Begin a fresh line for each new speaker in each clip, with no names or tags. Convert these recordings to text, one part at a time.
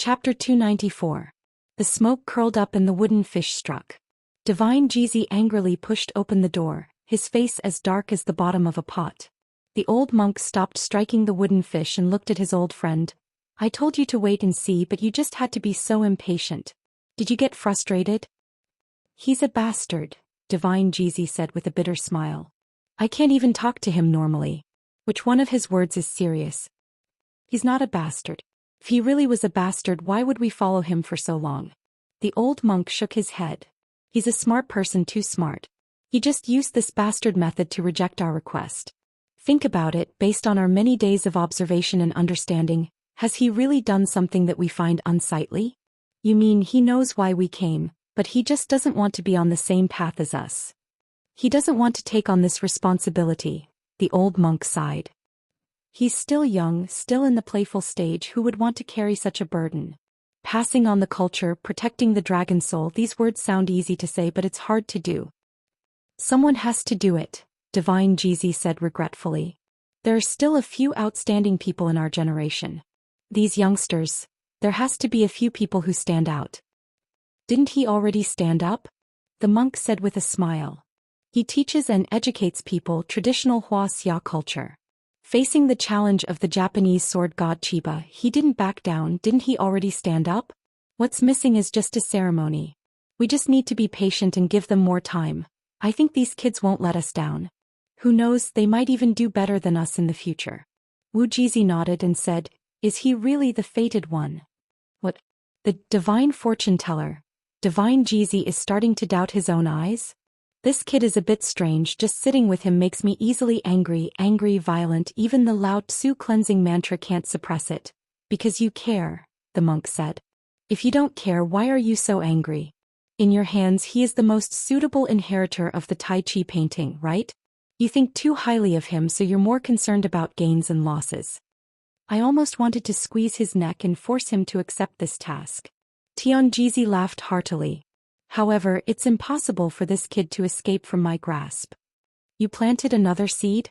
Chapter 294. The smoke curled up and the wooden fish struck. Divine Jizi angrily pushed open the door, his face as dark as the bottom of a pot. The old monk stopped striking the wooden fish and looked at his old friend. I told you to wait and see, but you just had to be so impatient. Did you get frustrated? He's a bastard, Divine Jizi said with a bitter smile. I can't even talk to him normally. Which one of his words is serious? He's not a bastard. If he really was a bastard, why would we follow him for so long? The old monk shook his head. He's a smart person, too smart. He just used this bastard method to reject our request. Think about it, based on our many days of observation and understanding, has he really done something that we find unsightly? You mean he knows why we came, but he just doesn't want to be on the same path as us. He doesn't want to take on this responsibility, the old monk sighed. He's still young, still in the playful stage. Who would want to carry such a burden? Passing on the culture, protecting the dragon soul, these words sound easy to say, but it's hard to do. Someone has to do it, Divine Jizi said regretfully. There are still a few outstanding people in our generation. These youngsters, there has to be a few people who stand out. Didn't he already stand up? The monk said with a smile. He teaches and educates people traditional Wuxia culture. Facing the challenge of the Japanese sword god Chiba, he didn't back down. Didn't he already stand up? What's missing is just a ceremony. We just need to be patient and give them more time. I think these kids won't let us down. Who knows, they might even do better than us in the future. Wu Jizi nodded and said, Is he really the fated one? What? The divine fortune teller? Divine Jizi is starting to doubt his own eyes? This kid is a bit strange. Just sitting with him makes me easily angry, violent. Even the Lao Tzu cleansing mantra can't suppress it. Because you care, the monk said. If you don't care, why are you so angry? In your hands he is the most suitable inheritor of the Tai Chi painting, right? You think too highly of him, so you're more concerned about gains and losses. I almost wanted to squeeze his neck and force him to accept this task. Tian Jizi laughed heartily. However, it's impossible for this kid to escape from my grasp. You planted another seed?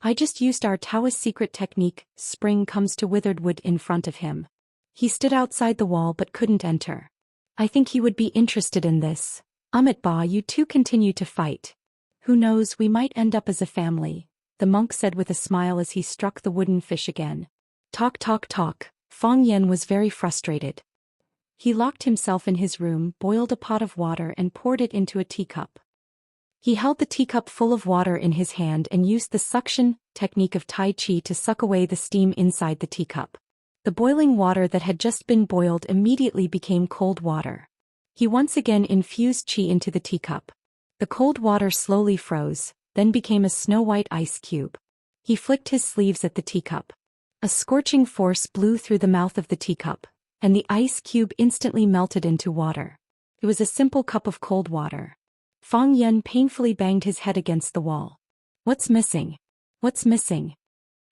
I just used our Taoist secret technique. Spring comes to withered wood in front of him. He stood outside the wall but couldn't enter. I think he would be interested in this. Amit Ba, you two continue to fight. Who knows, we might end up as a family, the monk said with a smile as he struck the wooden fish again. Talk. Fang Yen was very frustrated. He locked himself in his room, boiled a pot of water and poured it into a teacup. He held the teacup full of water in his hand and used the suction technique of Tai Chi to suck away the steam inside the teacup. The boiling water that had just been boiled immediately became cold water. He once again infused Qi into the teacup. The cold water slowly froze, then became a snow-white ice cube. He flicked his sleeves at the teacup. A scorching force blew through the mouth of the teacup, and the ice cube instantly melted into water. It was a simple cup of cold water. Fang Yen painfully banged his head against the wall. What's missing? What's missing?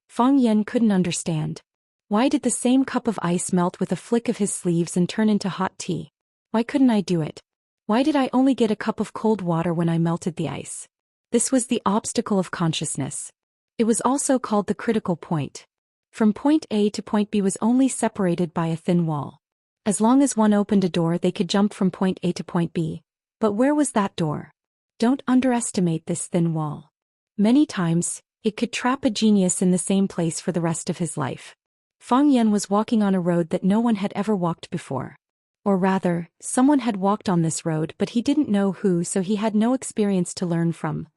Fang Yen couldn't understand. Why did the same cup of ice melt with a flick of his sleeves and turn into hot tea? Why couldn't I do it? Why did I only get a cup of cold water when I melted the ice? This was the obstacle of consciousness. It was also called the critical point. From point A to point B was only separated by a thin wall. As long as one opened a door, they could jump from point A to point B. But where was that door? Don't underestimate this thin wall. Many times, it could trap a genius in the same place for the rest of his life. Fang Yen was walking on a road that no one had ever walked before. Or rather, someone had walked on this road, but he didn't know who, so he had no experience to learn from.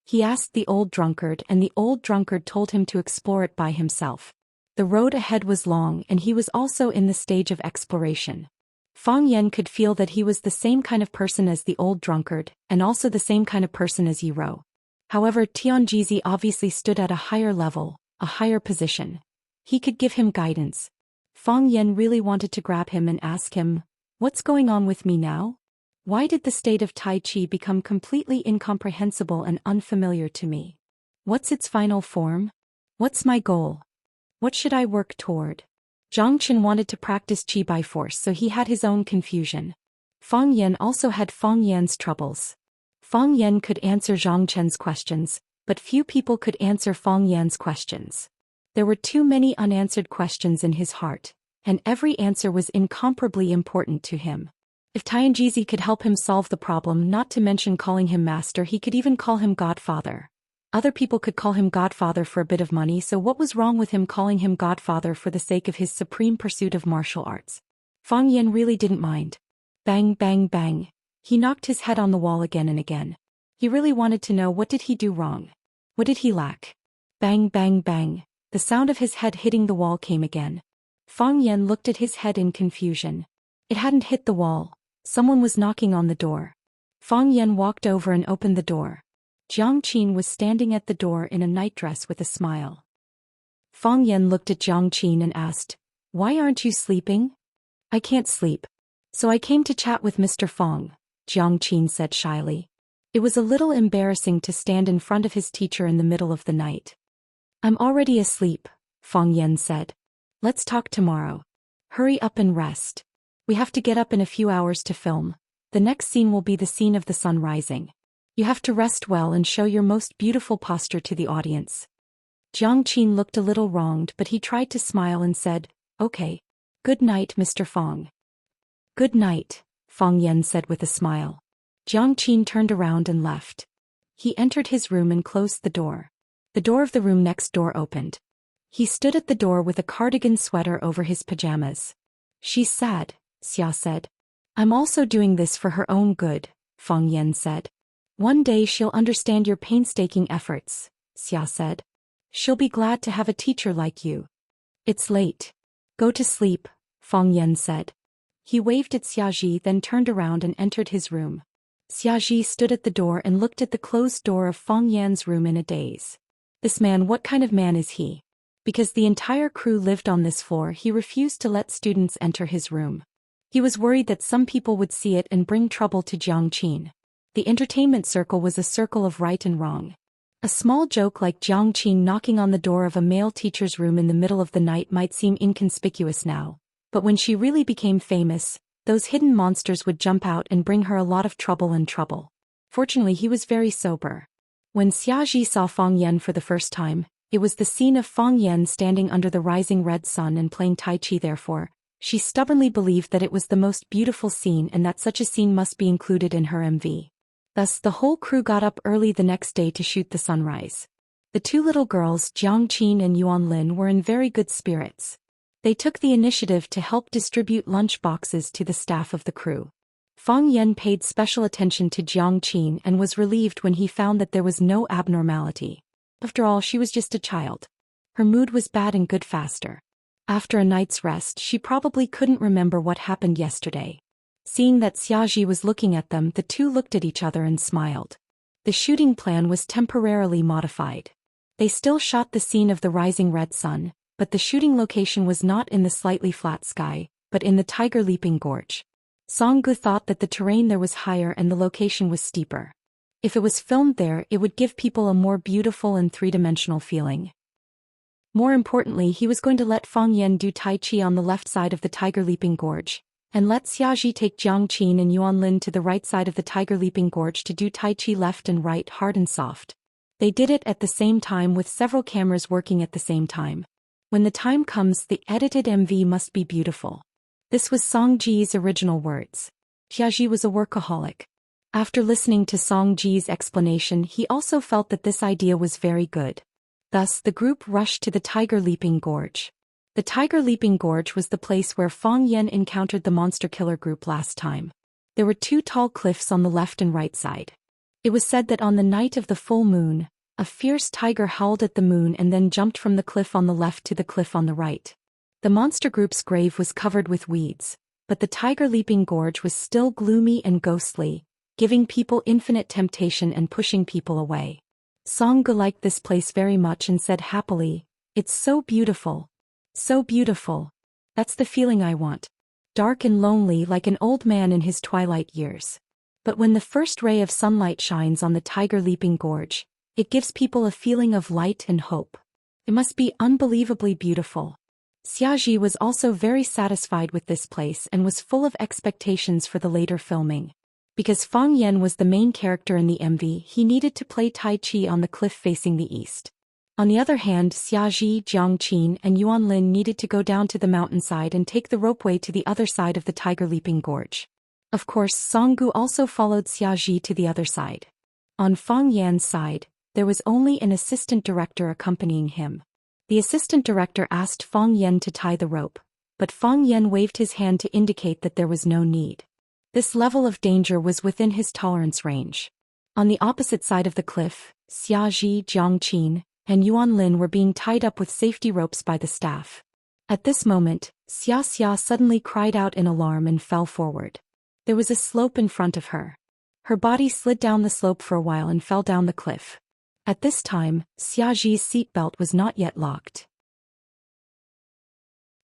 He asked the old drunkard, and the old drunkard told him to explore it by himself. The road ahead was long, and he was also in the stage of exploration. Fang Yen could feel that he was the same kind of person as the old drunkard, and also the same kind of person as Yiro. However, Tian Jizi obviously stood at a higher level, a higher position. He could give him guidance. Fang Yen really wanted to grab him and ask him, "What's going on with me now? Why did the state of Tai Chi become completely incomprehensible and unfamiliar to me? What's its final form? What's my goal? What should I work toward?" Zhang Chen wanted to practice Qi by force, so he had his own confusion. Fang Yen also had Fang Yan's troubles. Fang Yen could answer Zhang Chen's questions, but few people could answer Fang Yan's questions. There were too many unanswered questions in his heart. and every answer was incomparably important to him. If Tianjizi could help him solve the problem, not to mention calling him master, he could even call him godfather. Other people could call him godfather for a bit of money, so what was wrong with him calling him godfather for the sake of his supreme pursuit of martial arts? Fang Yan really didn't mind. Bang, bang, bang. He knocked his head on the wall again and again. He really wanted to know, what did he do wrong? What did he lack? Bang, bang, bang. The sound of his head hitting the wall came again. Fang Yan looked at his head in confusion. It hadn't hit the wall. Someone was knocking on the door. Fang Yan walked over and opened the door. Jiang Qin was standing at the door in a nightdress with a smile. Fang Yan looked at Jiang Qin and asked, "Why aren't you sleeping?" "I can't sleep. So I came to chat with Mr. Fang," Jiang Qin said shyly. It was a little embarrassing to stand in front of his teacher in the middle of the night. "I'm already asleep," Fang Yan said. "Let's talk tomorrow. Hurry up and rest. We have to get up in a few hours to film. The next scene will be the scene of the sun rising. You have to rest well and show your most beautiful posture to the audience." Jiang Qin looked a little wronged, but he tried to smile and said, "Okay. Good night, Mr. Fang." "Good night," Fang Yan said with a smile. Jiang Qin turned around and left. He entered his room and closed the door. The door of the room next door opened. He stood at the door with a cardigan sweater over his pajamas. "She's sad," Xia said. "I'm also doing this for her own good," Fang Yan said. "One day she'll understand your painstaking efforts," Xia said. "She'll be glad to have a teacher like you." "It's late. Go to sleep," Fang Yan said. He waved at Xiaji, then turned around and entered his room. Xiaji stood at the door and looked at the closed door of Fang Yan's room in a daze. This man, what kind of man is he? Because the entire crew lived on this floor, he refused to let students enter his room. He was worried that some people would see it and bring trouble to Jiang Qin. The entertainment circle was a circle of right and wrong. A small joke like Jiang Qin knocking on the door of a male teacher's room in the middle of the night might seem inconspicuous now, but when she really became famous, those hidden monsters would jump out and bring her a lot of trouble. Fortunately, he was very sober. When Xiaji saw Fang Yan for the first time, it was the scene of Fang Yan standing under the rising red sun and playing Tai Chi. Therefore, she stubbornly believed that it was the most beautiful scene and that such a scene must be included in her MV. Thus, the whole crew got up early the next day to shoot the sunrise. The two little girls, Jiang Qin and Yuan Lin, were in very good spirits. They took the initiative to help distribute lunch boxes to the staff of the crew. Fang Yan paid special attention to Jiang Qin and was relieved when he found that there was no abnormality. After all, she was just a child. Her mood was bad and good faster. After a night's rest, she probably couldn't remember what happened yesterday. Seeing that Xiaji was looking at them, the two looked at each other and smiled. The shooting plan was temporarily modified. They still shot the scene of the rising red sun, but the shooting location was not in the slightly flat sky, but in the Tiger Leaping Gorge. Song Gu thought that the terrain there was higher and the location was steeper. If it was filmed there, it would give people a more beautiful and three-dimensional feeling. More importantly, he was going to let Fang Yan do Tai Chi on the left side of the Tiger Leaping Gorge, and let Xiaji take Jiang Qin and Yuan Lin to the right side of the Tiger Leaping Gorge to do Tai Chi left and right, hard and soft. They did it at the same time with several cameras working at the same time. When the time comes, the edited MV must be beautiful. This was Song Ji's original words. Xiaji was a workaholic. After listening to Song Ji's explanation, he also felt that this idea was very good. Thus, the group rushed to the Tiger Leaping Gorge. The Tiger Leaping Gorge was the place where Fang Yan encountered the monster killer group last time. There were two tall cliffs on the left and right side. It was said that on the night of the full moon, a fierce tiger howled at the moon and then jumped from the cliff on the left to the cliff on the right. The monster group's grave was covered with weeds, but the Tiger Leaping Gorge was still gloomy and ghostly, giving people infinite temptation and pushing people away. Song Gu liked this place very much and said happily, "It's so beautiful. So beautiful. That's the feeling I want. Dark and lonely like an old man in his twilight years. But when the first ray of sunlight shines on the Tiger Leaping Gorge, it gives people a feeling of light and hope. It must be unbelievably beautiful." Xiaji was also very satisfied with this place and was full of expectations for the later filming. Because Fang Yan was the main character in the MV, he needed to play Tai Chi on the cliff facing the east. On the other hand, Xiaji, Jiangqin, and Yuanlin needed to go down to the mountainside and take the ropeway to the other side of the tiger-leaping gorge. Of course, Songgu also followed Xiaji to the other side. On Fang Yan's side, there was only an assistant director accompanying him. The assistant director asked Fang Yan to tie the rope, but Fang Yan waved his hand to indicate that there was no need. This level of danger was within his tolerance range. On the opposite side of the cliff, Xiaji, Jiangqin, and Yuanlin were being tied up with safety ropes by the staff. At this moment, Xianxia suddenly cried out in alarm and fell forward. There was a slope in front of her. Her body slid down the slope for a while and fell down the cliff. At this time, Xiaji's seatbelt was not yet locked.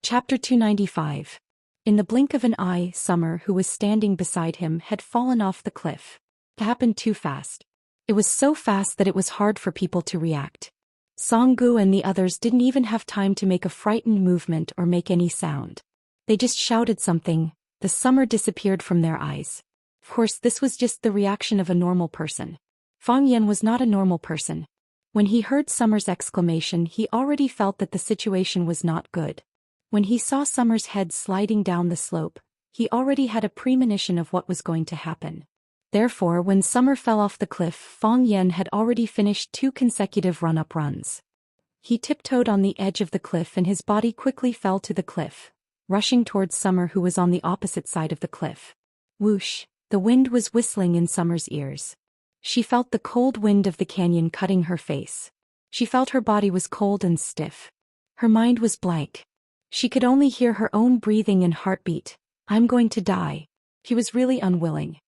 Chapter 295. In the blink of an eye, Summer, who was standing beside him, had fallen off the cliff. It happened too fast. It was so fast that it was hard for people to react. Songgu and the others didn't even have time to make a frightened movement or make any sound. They just shouted something. The summer disappeared from their eyes. Of course, this was just the reaction of a normal person. Fang Yan was not a normal person. When he heard Summer's exclamation, he already felt that the situation was not good. When he saw Summer's head sliding down the slope, he already had a premonition of what was going to happen. Therefore, when Summer fell off the cliff, Fang Yan had already finished 2 consecutive run-up runs. He tiptoed on the edge of the cliff and his body quickly fell to the cliff, rushing towards Summer, who was on the opposite side of the cliff. Whoosh! The wind was whistling in Summer's ears. She felt the cold wind of the canyon cutting her face. She felt her body was cold and stiff. Her mind was blank. She could only hear her own breathing and heartbeat. I'm going to die. She was really unwilling.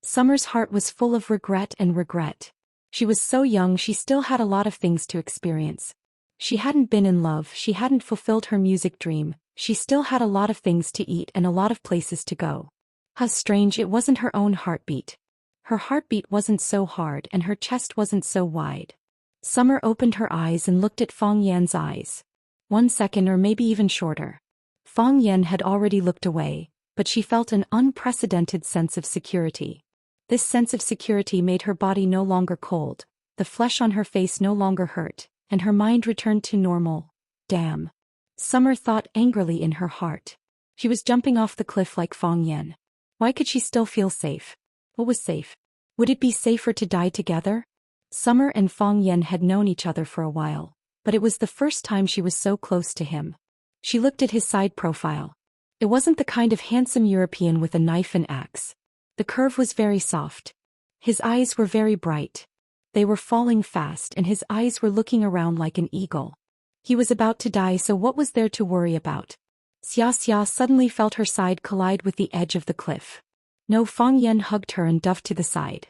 Summer's heart was full of regret and regret. She was so young, she still had a lot of things to experience. She hadn't been in love, she hadn't fulfilled her music dream, she still had a lot of things to eat and a lot of places to go. How strange, it wasn't her own heartbeat. Her heartbeat wasn't so hard and her chest wasn't so wide. Summer opened her eyes and looked at Fang Yan's eyes. 1 second or maybe even shorter. Fang Yan had already looked away, but she felt an unprecedented sense of security. This sense of security made her body no longer cold, the flesh on her face no longer hurt, and her mind returned to normal. Damn. Summer thought angrily in her heart. She was jumping off the cliff like Fang Yan. Why could she still feel safe? What was safe? Would it be safer to die together? Summer and Fang Yan had known each other for a while, but it was the first time she was so close to him. She looked at his side profile. It wasn't the kind of handsome European with a knife and axe. The curve was very soft. His eyes were very bright. They were falling fast and his eyes were looking around like an eagle. He was about to die, so what was there to worry about? Xianxia suddenly felt her side collide with the edge of the cliff. No, Fang Yan hugged her and dove to the side.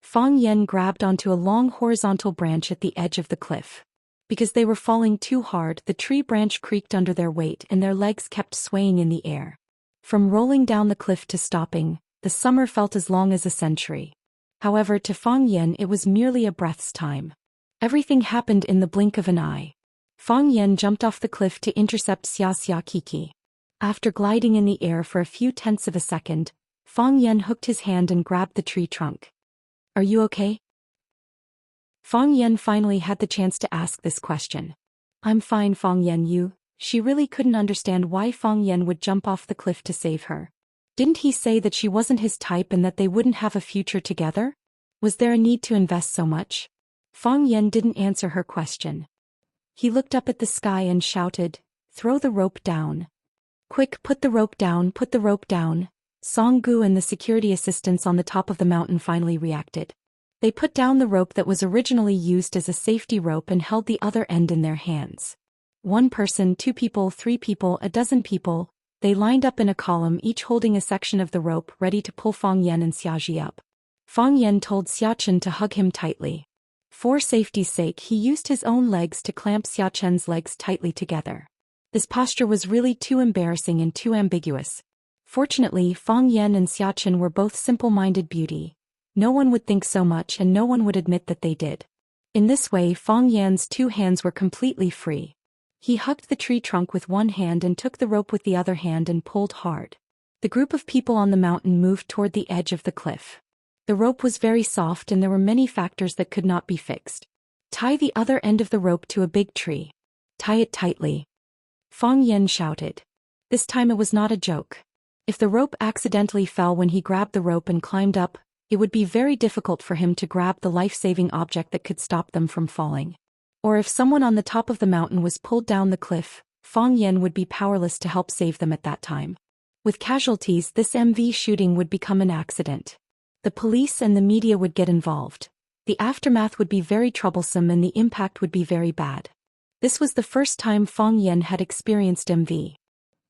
Fang Yan grabbed onto a long horizontal branch at the edge of the cliff. Because they were falling too hard, the tree branch creaked under their weight and their legs kept swaying in the air. From rolling down the cliff to stopping, the summer felt as long as a century. However, to Fang Yan it was merely a breath's time. Everything happened in the blink of an eye. Fang Yan jumped off the cliff to intercept Xiaxia Kiki. After gliding in the air for a few tenths of a second, Fang Yan hooked his hand and grabbed the tree trunk. Are you okay? Fang Yan finally had the chance to ask this question. I'm fine, Fang Yan. You? She really couldn't understand why Fang Yan would jump off the cliff to save her. Didn't he say that she wasn't his type and that they wouldn't have a future together? Was there a need to invest so much? Fang Yan didn't answer her question. He looked up at the sky and shouted, "Throw the rope down. Quick, put the rope down, put the rope down." Songgu and the security assistants on the top of the mountain finally reacted. They put down the rope that was originally used as a safety rope and held the other end in their hands. 1 person, 2 people, 3 people, a dozen people, they lined up in a column, each holding a section of the rope, ready to pull Fang Yan and Xiaji up. Fang Yan told Xiachen to hug him tightly. For safety's sake, he used his own legs to clamp Xiachen's legs tightly together. This posture was really too embarrassing and too ambiguous. Fortunately, Fang Yan and Xiachen were both simple-minded beauty. No one would think so much and no one would admit that they did. In this way, Fang Yan's 2 hands were completely free. He hugged the tree trunk with 1 hand and took the rope with the other hand and pulled hard. The group of people on the mountain moved toward the edge of the cliff. The rope was very soft and there were many factors that could not be fixed. Tie the other end of the rope to a big tree. Tie it tightly. Fang Yen shouted. This time it was not a joke. If the rope accidentally fell when he grabbed the rope and climbed up, it would be very difficult for him to grab the life-saving object that could stop them from falling. Or if someone on the top of the mountain was pulled down the cliff, Fang Yen would be powerless to help save them at that time. With casualties, this MV shooting would become an accident. The police and the media would get involved. The aftermath would be very troublesome and the impact would be very bad. This was the first time Fang Yen had experienced MV.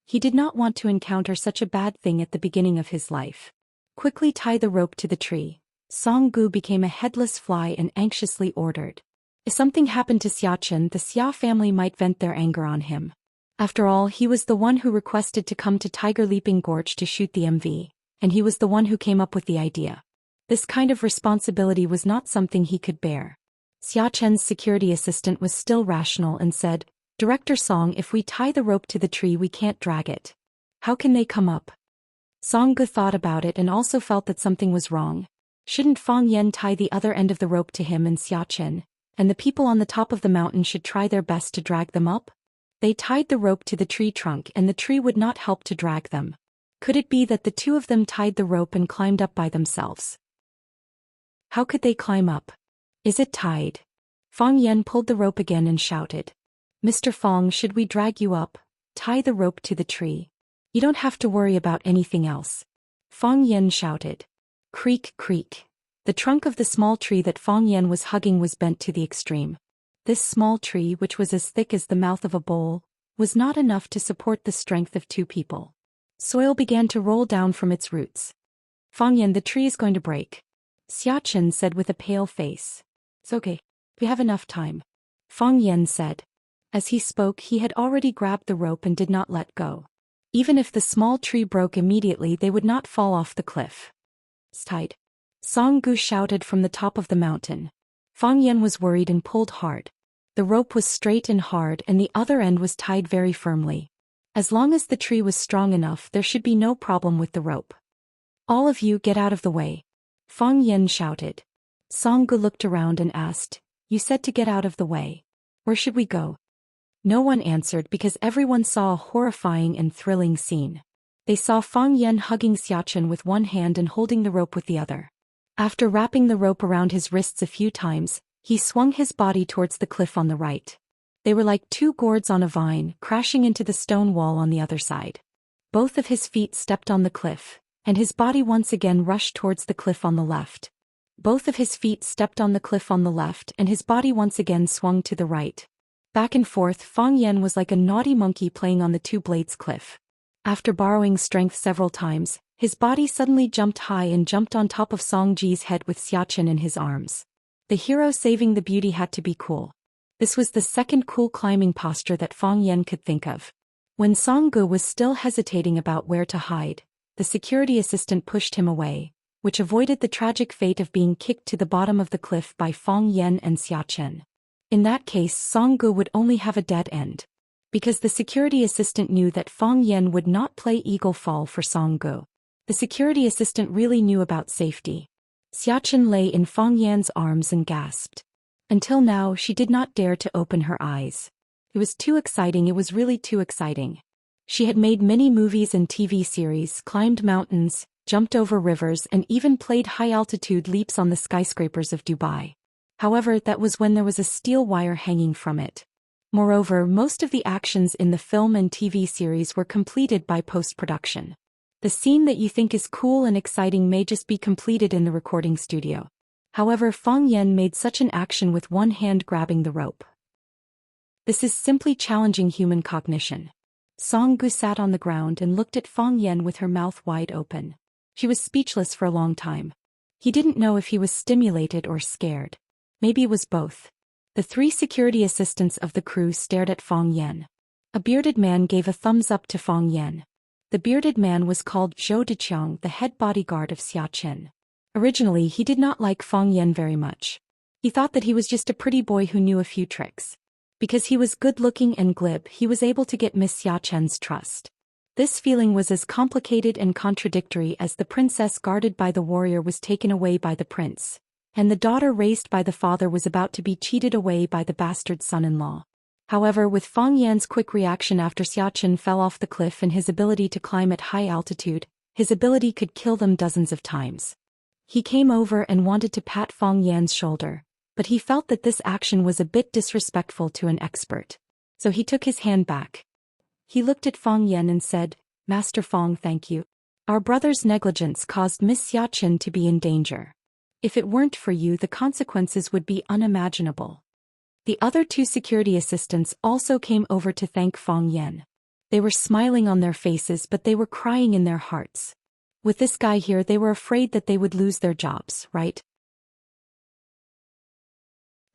He did not want to encounter such a bad thing at the beginning of his life. Quickly tie the rope to the tree. Song Gu became a headless fly and anxiously ordered. If something happened to Xiachen, the Xia family might vent their anger on him. After all, he was the one who requested to come to Tiger Leaping Gorge to shoot the MV, and he was the one who came up with the idea. This kind of responsibility was not something he could bear. Xiachen's security assistant was still rational and said, Director Song, if we tie the rope to the tree we can't drag it. How can they come up? Song Gu thought about it and also felt that something was wrong. Shouldn't Fang Yen tie the other end of the rope to him and Xiachen, and the people on the top of the mountain should try their best to drag them up? They tied the rope to the tree trunk and the tree would not help to drag them. Could it be that the two of them tied the rope and climbed up by themselves? How could they climb up? Is it tied? Fang Yen pulled the rope again and shouted. Mr. Fang, should we drag you up? Tie the rope to the tree. You don't have to worry about anything else. Fang Yen shouted. Creak, creak. The trunk of the small tree that Fang Yen was hugging was bent to the extreme. This small tree, which was as thick as the mouth of a bowl, was not enough to support the strength of two people. Soil began to roll down from its roots. Fang Yen, the tree is going to break. Xiachen said with a pale face. It's okay. We have enough time. Fang Yen said. As he spoke, he had already grabbed the rope and did not let go. Even if the small tree broke immediately, they would not fall off the cliff. It's tied. Song Gu shouted from the top of the mountain. Fang Yen was worried and pulled hard. The rope was straight and hard and the other end was tied very firmly. As long as the tree was strong enough, there should be no problem with the rope. All of you get out of the way. Fang Yen shouted. Song Gu looked around and asked, You said to get out of the way. Where should we go? No one answered because everyone saw a horrifying and thrilling scene. They saw Fang Yen hugging Xiachen with one hand and holding the rope with the other. After wrapping the rope around his wrists a few times, he swung his body towards the cliff on the right. They were like two gourds on a vine, crashing into the stone wall on the other side. Both of his feet stepped on the cliff, and his body once again rushed towards the cliff on the left. Both of his feet stepped on the cliff on the left and his body once again swung to the right. Back and forth, Fang Yen was like a naughty monkey playing on the two blades cliff. After borrowing strength several times, his body suddenly jumped high and jumped on top of Song Ji's head with Xiachen in his arms. The hero saving the beauty had to be cool. This was the second cool climbing posture that Fang Yen could think of. When Song Gu was still hesitating about where to hide, the security assistant pushed him away, which avoided the tragic fate of being kicked to the bottom of the cliff by Fang Yen and Xiachen. In that case, Song Gu would only have a dead end. Because the security assistant knew that Fang Yen would not play eagle fall for Song Gu. The security assistant really knew about safety. Xiachen lay in Fang Yan's arms and gasped. Until now, she did not dare to open her eyes. It was too exciting, it was really too exciting. She had made many movies and TV series, climbed mountains, jumped over rivers, and even played high-altitude leaps on the skyscrapers of Dubai. However, that was when there was a steel wire hanging from it. Moreover, most of the actions in the film and TV series were completed by post-production. The scene that you think is cool and exciting may just be completed in the recording studio. However, Fang Yen made such an action with one hand grabbing the rope. This is simply challenging human cognition. Song Gu sat on the ground and looked at Fang Yen with her mouth wide open. She was speechless for a long time. He didn't know if he was stimulated or scared. Maybe it was both. The three security assistants of the crew stared at Fang Yen. A bearded man gave a thumbs up to Fang Yen. The bearded man was called Zhou Xian, the head bodyguard of Xiachen. Originally, he did not like Fang Yen very much. He thought that he was just a pretty boy who knew a few tricks. Because he was good-looking and glib, he was able to get Miss Xiachen's trust. This feeling was as complicated and contradictory as the princess guarded by the warrior was taken away by the prince, and the daughter raised by the father was about to be cheated away by the bastard son-in-law. However, with Fang Yan's quick reaction after Xiachen fell off the cliff and his ability to climb at high altitude, his ability could kill them dozens of times. He came over and wanted to pat Fang Yan's shoulder, but he felt that this action was a bit disrespectful to an expert. So he took his hand back. He looked at Fang Yan and said, "Master Fang, thank you. Our brother's negligence caused Miss Xiachen to be in danger. If it weren't for you, the consequences would be unimaginable." The other two security assistants also came over to thank Fang Yan. They were smiling on their faces, but they were crying in their hearts. With this guy here, they were afraid that they would lose their jobs, right?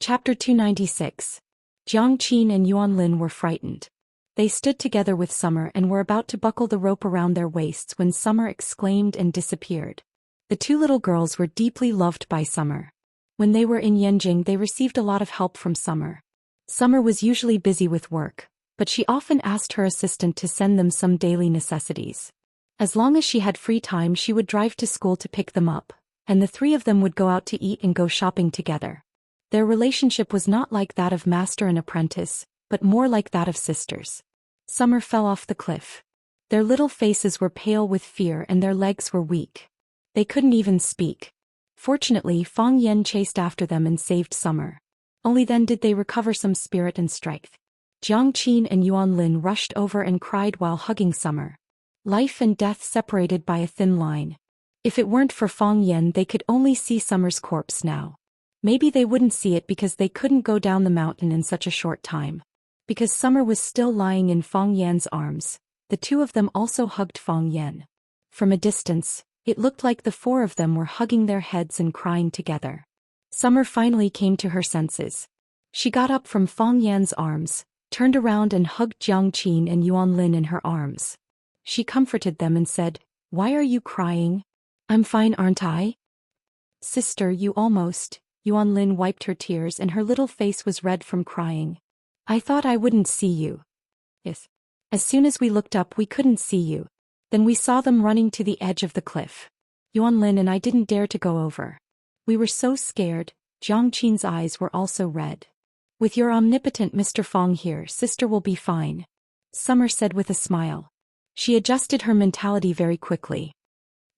Chapter 296. Jiang Qin and Yuan Lin were frightened. They stood together with Summer and were about to buckle the rope around their waists when Summer exclaimed and disappeared. The two little girls were deeply loved by Summer. When they were in Yanjing, they received a lot of help from Summer. Summer was usually busy with work, but she often asked her assistant to send them some daily necessities. As long as she had free time, she would drive to school to pick them up, and the three of them would go out to eat and go shopping together. Their relationship was not like that of master and apprentice, but more like that of sisters. Summer fell off the cliff. Their little faces were pale with fear and their legs were weak. They couldn't even speak. Fortunately, Fang Yan chased after them and saved Summer. Only then did they recover some spirit and strength. Jiang Qin and Yuan Lin rushed over and cried while hugging Summer. Life and death separated by a thin line. If it weren't for Fang Yan, they could only see Summer's corpse now. Maybe they wouldn't see it because they couldn't go down the mountain in such a short time. Because Summer was still lying in Fang Yan's arms, the two of them also hugged Fang Yan. From a distance, it looked like the four of them were hugging their heads and crying together. Summer finally came to her senses. She got up from Fang Yan's arms, turned around and hugged Jiang Qin and Yuan Lin in her arms. She comforted them and said, "Why are you crying? I'm fine, aren't I?" "Sister, you almost..." Yuan Lin wiped her tears and her little face was red from crying. "I thought I wouldn't see you." "Yes. As soon as we looked up, we couldn't see you. Then we saw them running to the edge of the cliff. Yuan Lin and I didn't dare to go over. We were so scared." Jiang Qin's eyes were also red. "With your omnipotent Mr. Fang here, sister will be fine," Summer said with a smile. She adjusted her mentality very quickly.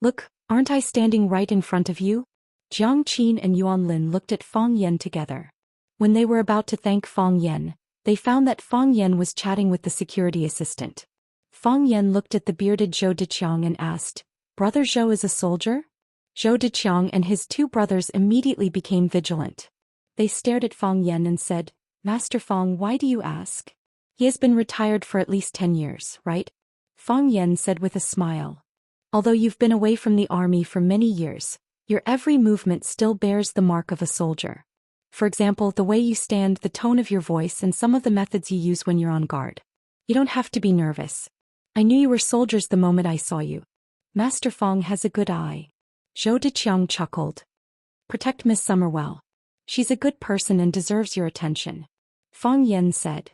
"Look, aren't I standing right in front of you?" Jiang Qin and Yuan Lin looked at Fang Yan together. When they were about to thank Fang Yan, they found that Fang Yan was chatting with the security assistant. Fang Yan looked at the bearded Zhou Xian and asked, "Brother Zhou is a soldier?" Zhou Xian and his two brothers immediately became vigilant. They stared at Fang Yan and said, "Master Fang, why do you ask? He has been retired for at least 10 years, right?" Fang Yan said with a smile. "Although you've been away from the army for many years, your every movement still bears the mark of a soldier. For example, the way you stand, the tone of your voice, and some of the methods you use when you're on guard. You don't have to be nervous. I knew you were soldiers the moment I saw you. Master Fang has a good eye." Zhou Xian chuckled. "Protect Miss Summer well. She's a good person and deserves your attention," Fang Yan said.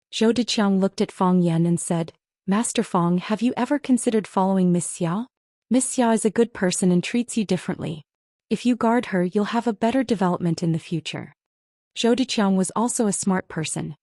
Zhou Xian looked at Fang Yan and said, "Master Fang, have you ever considered following Miss Xia? Miss Xia is a good person and treats you differently. If you guard her, you'll have a better development in the future." Zhou Xian was also a smart person.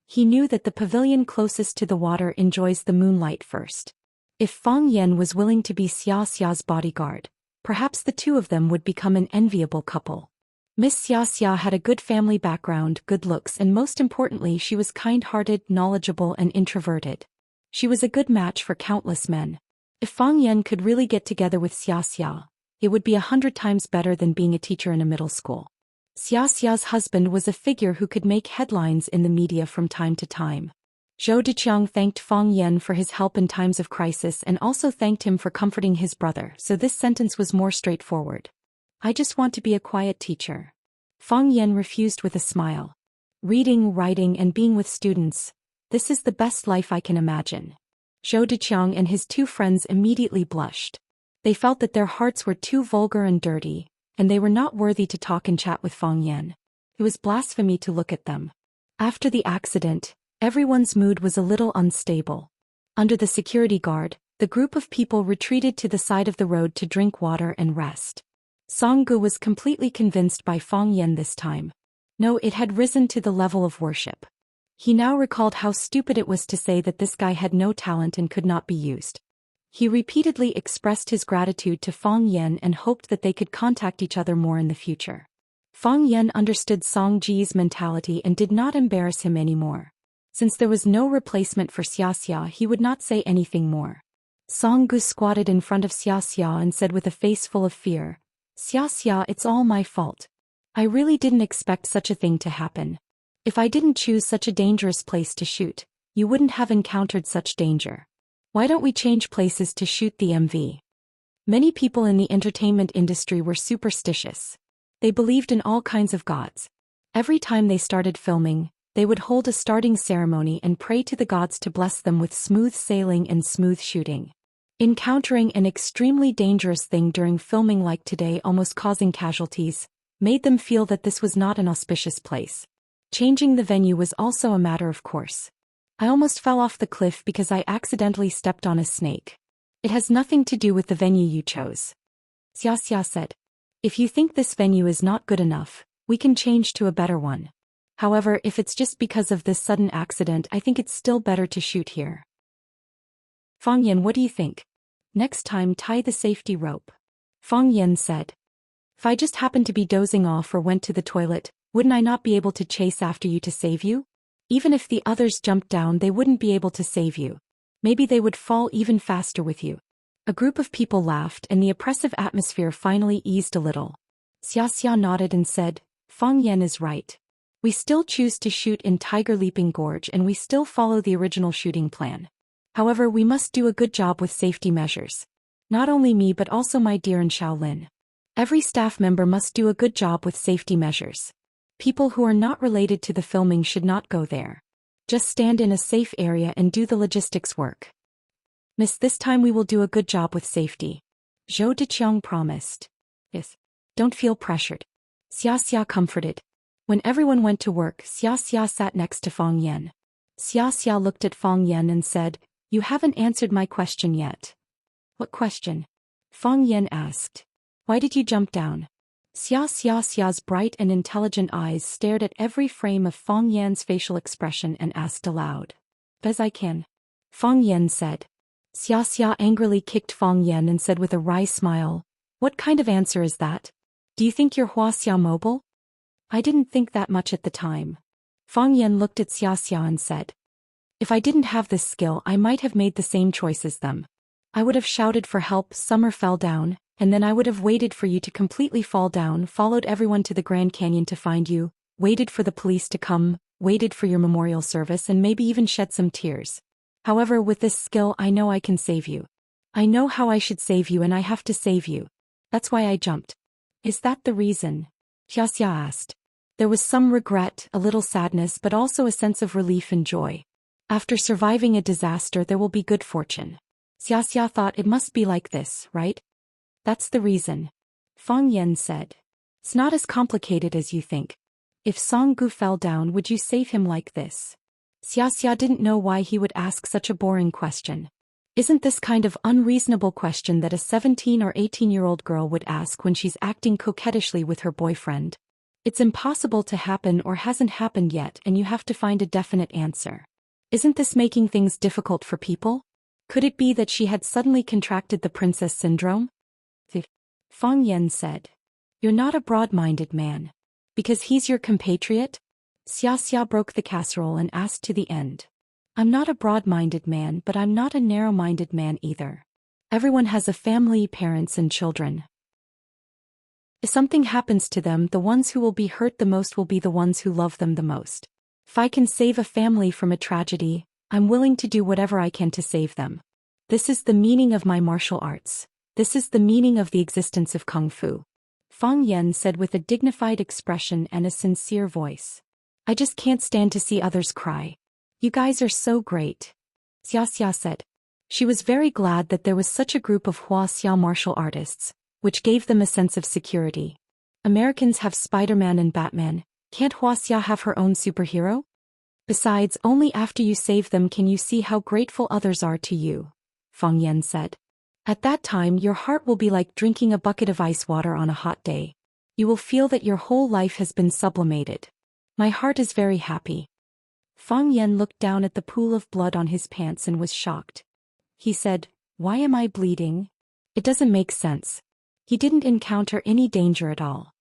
He knew that the pavilion closest to the water enjoys the moonlight first. If Fang Yan was willing to be Xiaxia's bodyguard, perhaps the two of them would become an enviable couple. Miss Xiaxia had a good family background, good looks, and most importantly, she was kind-hearted, knowledgeable, and introverted. She was a good match for countless men. If Fang Yan could really get together with Xiaxia, it would be 100 times better than being a teacher in a middle school. Xiaxia's husband was a figure who could make headlines in the media from time to time. Zhou Xian thanked Fang Yan for his help in times of crisis and also thanked him for comforting his brother, so this sentence was more straightforward. "I just want to be a quiet teacher." Fang Yan refused with a smile. "Reading, writing, and being with students, this is the best life I can imagine." Zhou Xian and his two friends immediately blushed. They felt that their hearts were too vulgar and dirty, and they were not worthy to talk and chat with Fang Yan. It was blasphemy to look at them. After the accident, everyone's mood was a little unstable. Under the security guard, the group of people retreated to the side of the road to drink water and rest. Song Gu was completely convinced by Fang Yan this time. No, it had risen to the level of worship. He now recalled how stupid it was to say that this guy had no talent and could not be used. He repeatedly expressed his gratitude to Fang Yan and hoped that they could contact each other more in the future. Fang Yan understood Song Ji's mentality and did not embarrass him anymore. Since there was no replacement for Xianxia, he would not say anything more. Song Gu squatted in front of Xianxia and said with a face full of fear, "Xianxia, it's all my fault. I really didn't expect such a thing to happen. If I didn't choose such a dangerous place to shoot, you wouldn't have encountered such danger. Why don't we change places to shoot the MV?" Many people in the entertainment industry were superstitious. They believed in all kinds of gods. Every time they started filming, they would hold a starting ceremony and pray to the gods to bless them with smooth sailing and smooth shooting. Encountering an extremely dangerous thing during filming like today, almost causing casualties, made them feel that this was not an auspicious place. Changing the venue was also a matter of course. "I almost fell off the cliff because I accidentally stepped on a snake. It has nothing to do with the venue you chose," Xiaxia said. "If you think this venue is not good enough, we can change to a better one. However, if it's just because of this sudden accident, I think it's still better to shoot here." "Fang Yan, what do you think? Next time tie the safety rope," Fang Yan said. "If I just happened to be dozing off or went to the toilet, wouldn't I not be able to chase after you to save you? Even if the others jumped down, they wouldn't be able to save you. Maybe they would fall even faster with you." A group of people laughed and the oppressive atmosphere finally eased a little. Xiaxia nodded and said, "Fang Yan is right. We still choose to shoot in Tiger Leaping Gorge and we still follow the original shooting plan. However, we must do a good job with safety measures. Not only me but also my dear and Shaolin. Every staff member must do a good job with safety measures. People who are not related to the filming should not go there. Just stand in a safe area and do the logistics work. Miss, this time we will do a good job with safety," Zhou Xian promised. "Yes. Don't feel pressured," Xiaxia comforted. When everyone went to work, Xiaxia sat next to Fang Yan. Xiaxia looked at Fang Yan and said, "You haven't answered my question yet." "What question?" Fang Yan asked. "Why did you jump down?" Xiaxia's bright and intelligent eyes stared at every frame of Fang Yan's facial expression and asked aloud. "As I can," Fang Yan said. Xiaxia angrily kicked Fang Yan and said with a wry smile, "What kind of answer is that? Do you think you're Wuxia mobile?" "I didn't think that much at the time." Fang Yan looked at Xiaxia and said, "If I didn't have this skill, I might have made the same choice as them. I would have shouted for help, Summer fell down, and then I would have waited for you to completely fall down, followed everyone to the Grand Canyon to find you, waited for the police to come, waited for your memorial service and maybe even shed some tears. However, with this skill I know I can save you. I know how I should save you and I have to save you. That's why I jumped." "Is that the reason?" Xiaxia asked. There was some regret, a little sadness but also a sense of relief and joy. After surviving a disaster there will be good fortune. Xiaxia thought it must be like this, right? "That's the reason," Fang Yan said. "It's not as complicated as you think. If Song Gu fell down, would you save him like this?" Xiaxia didn't know why he would ask such a boring question. Isn't this kind of unreasonable question that a 17 or 18-year-old girl would ask when she's acting coquettishly with her boyfriend? It's impossible to happen or hasn't happened yet and you have to find a definite answer. Isn't this making things difficult for people? Could it be that she had suddenly contracted the princess syndrome? Fang Yan said. "You're not a broad-minded man. Because he's your compatriot?" Xiaxia broke the casserole and asked to the end. "I'm not a broad-minded man, but I'm not a narrow-minded man either. Everyone has a family, parents and children. If something happens to them, the ones who will be hurt the most will be the ones who love them the most. If I can save a family from a tragedy, I'm willing to do whatever I can to save them. This is the meaning of my martial arts. This is the meaning of the existence of Kung Fu," Fang Yan said with a dignified expression and a sincere voice. "I just can't stand to see others cry. You guys are so great," Xiaxia said. She was very glad that there was such a group of Wuxia martial artists, which gave them a sense of security. Americans have Spider-Man and Batman, can't Wuxia have her own superhero? Besides, only after you save them can you see how grateful others are to you, Fang Yan said. At that time your heart will be like drinking a bucket of ice water on a hot day. You will feel that your whole life has been sublimated. My heart is very happy. Fang Yan looked down at the pool of blood on his pants and was shocked. He said, "Why am I bleeding? It doesn't make sense." He didn't encounter any danger at all.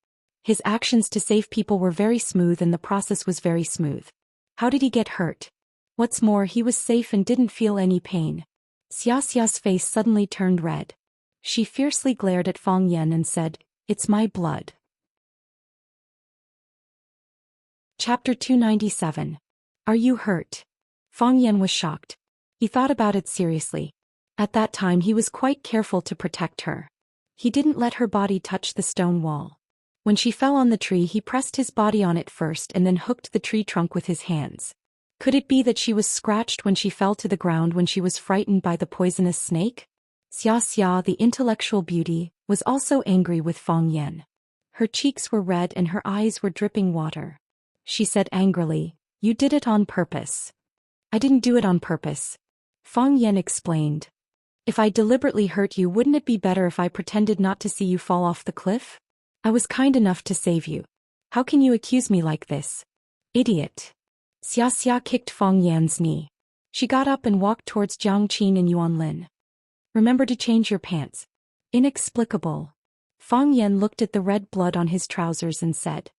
His actions to save people were very smooth and the process was very smooth. How did he get hurt? What's more, he was safe and didn't feel any pain. Xiaxia's face suddenly turned red. She fiercely glared at Fang Yan and said, "It's my blood." Chapter 297. Are you hurt? Fang Yan was shocked. He thought about it seriously. At that time he was quite careful to protect her. He didn't let her body touch the stone wall. When she fell on the tree he pressed his body on it first and then hooked the tree trunk with his hands. Could it be that she was scratched when she fell to the ground when she was frightened by the poisonous snake? Xiaxia, the intellectual beauty, was also angry with Fang Yan. Her cheeks were red and her eyes were dripping water. She said angrily, "You did it on purpose." "I didn't do it on purpose," Fang Yan explained. "If I deliberately hurt you, wouldn't it be better if I pretended not to see you fall off the cliff? I was kind enough to save you. How can you accuse me like this? Idiot." Xiaxia kicked Fang Yan's knee. She got up and walked towards Jiang Qin and Yuan Lin. "Remember to change your pants." Inexplicable. Fang Yan looked at the red blood on his trousers and said,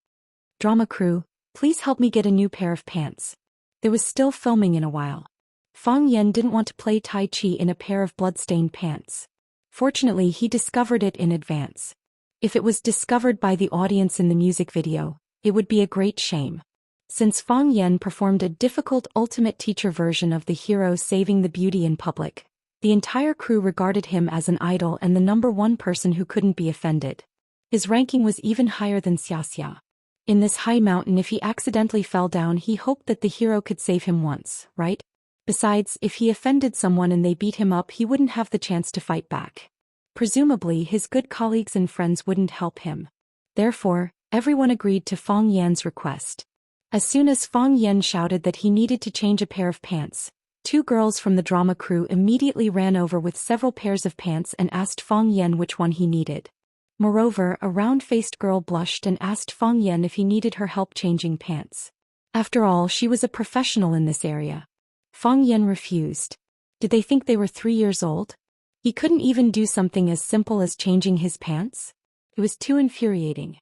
"Drama crew, please help me get a new pair of pants." There was still filming in a while. Fang Yan didn't want to play Tai Chi in a pair of blood-stained pants. Fortunately, he discovered it in advance. If it was discovered by the audience in the music video, it would be a great shame. Since Fang Yan performed a difficult ultimate teacher version of the hero saving the beauty in public, the entire crew regarded him as an idol and the number one person who couldn't be offended. His ranking was even higher than Xiaxia. In this high mountain, if he accidentally fell down, he hoped that the hero could save him once, right? Besides, if he offended someone and they beat him up, he wouldn't have the chance to fight back. Presumably, his good colleagues and friends wouldn't help him. Therefore, everyone agreed to Fang Yan's request. As soon as Fang Yan shouted that he needed to change a pair of pants, two girls from the drama crew immediately ran over with several pairs of pants and asked Fang Yan which one he needed. Moreover, a round-faced girl blushed and asked Fang Yan if he needed her help changing pants. After all, she was a professional in this area. Fang Yan refused. Did they think they were 3 years old? He couldn't even do something as simple as changing his pants? It was too infuriating.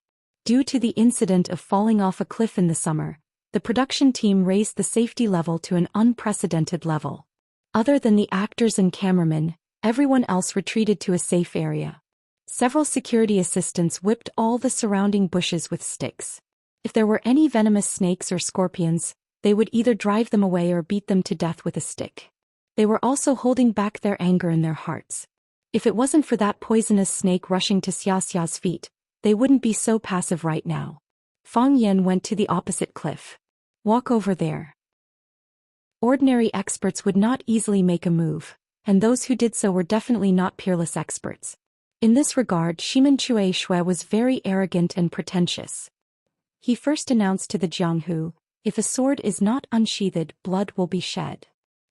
Due to the incident of falling off a cliff in the summer, the production team raised the safety level to an unprecedented level. Other than the actors and cameramen, everyone else retreated to a safe area. Several security assistants whipped all the surrounding bushes with sticks. If there were any venomous snakes or scorpions, they would either drive them away or beat them to death with a stick. They were also holding back their anger in their hearts. If it wasn't for that poisonous snake rushing to Xiaxia's feet, they wouldn't be so passive right now. Fang Yan went to the opposite cliff. "Walk over there." Ordinary experts would not easily make a move, and those who did so were definitely not peerless experts. In this regard, Shimen Chui Shui was very arrogant and pretentious. He first announced to the Jianghu, "If a sword is not unsheathed, blood will be shed."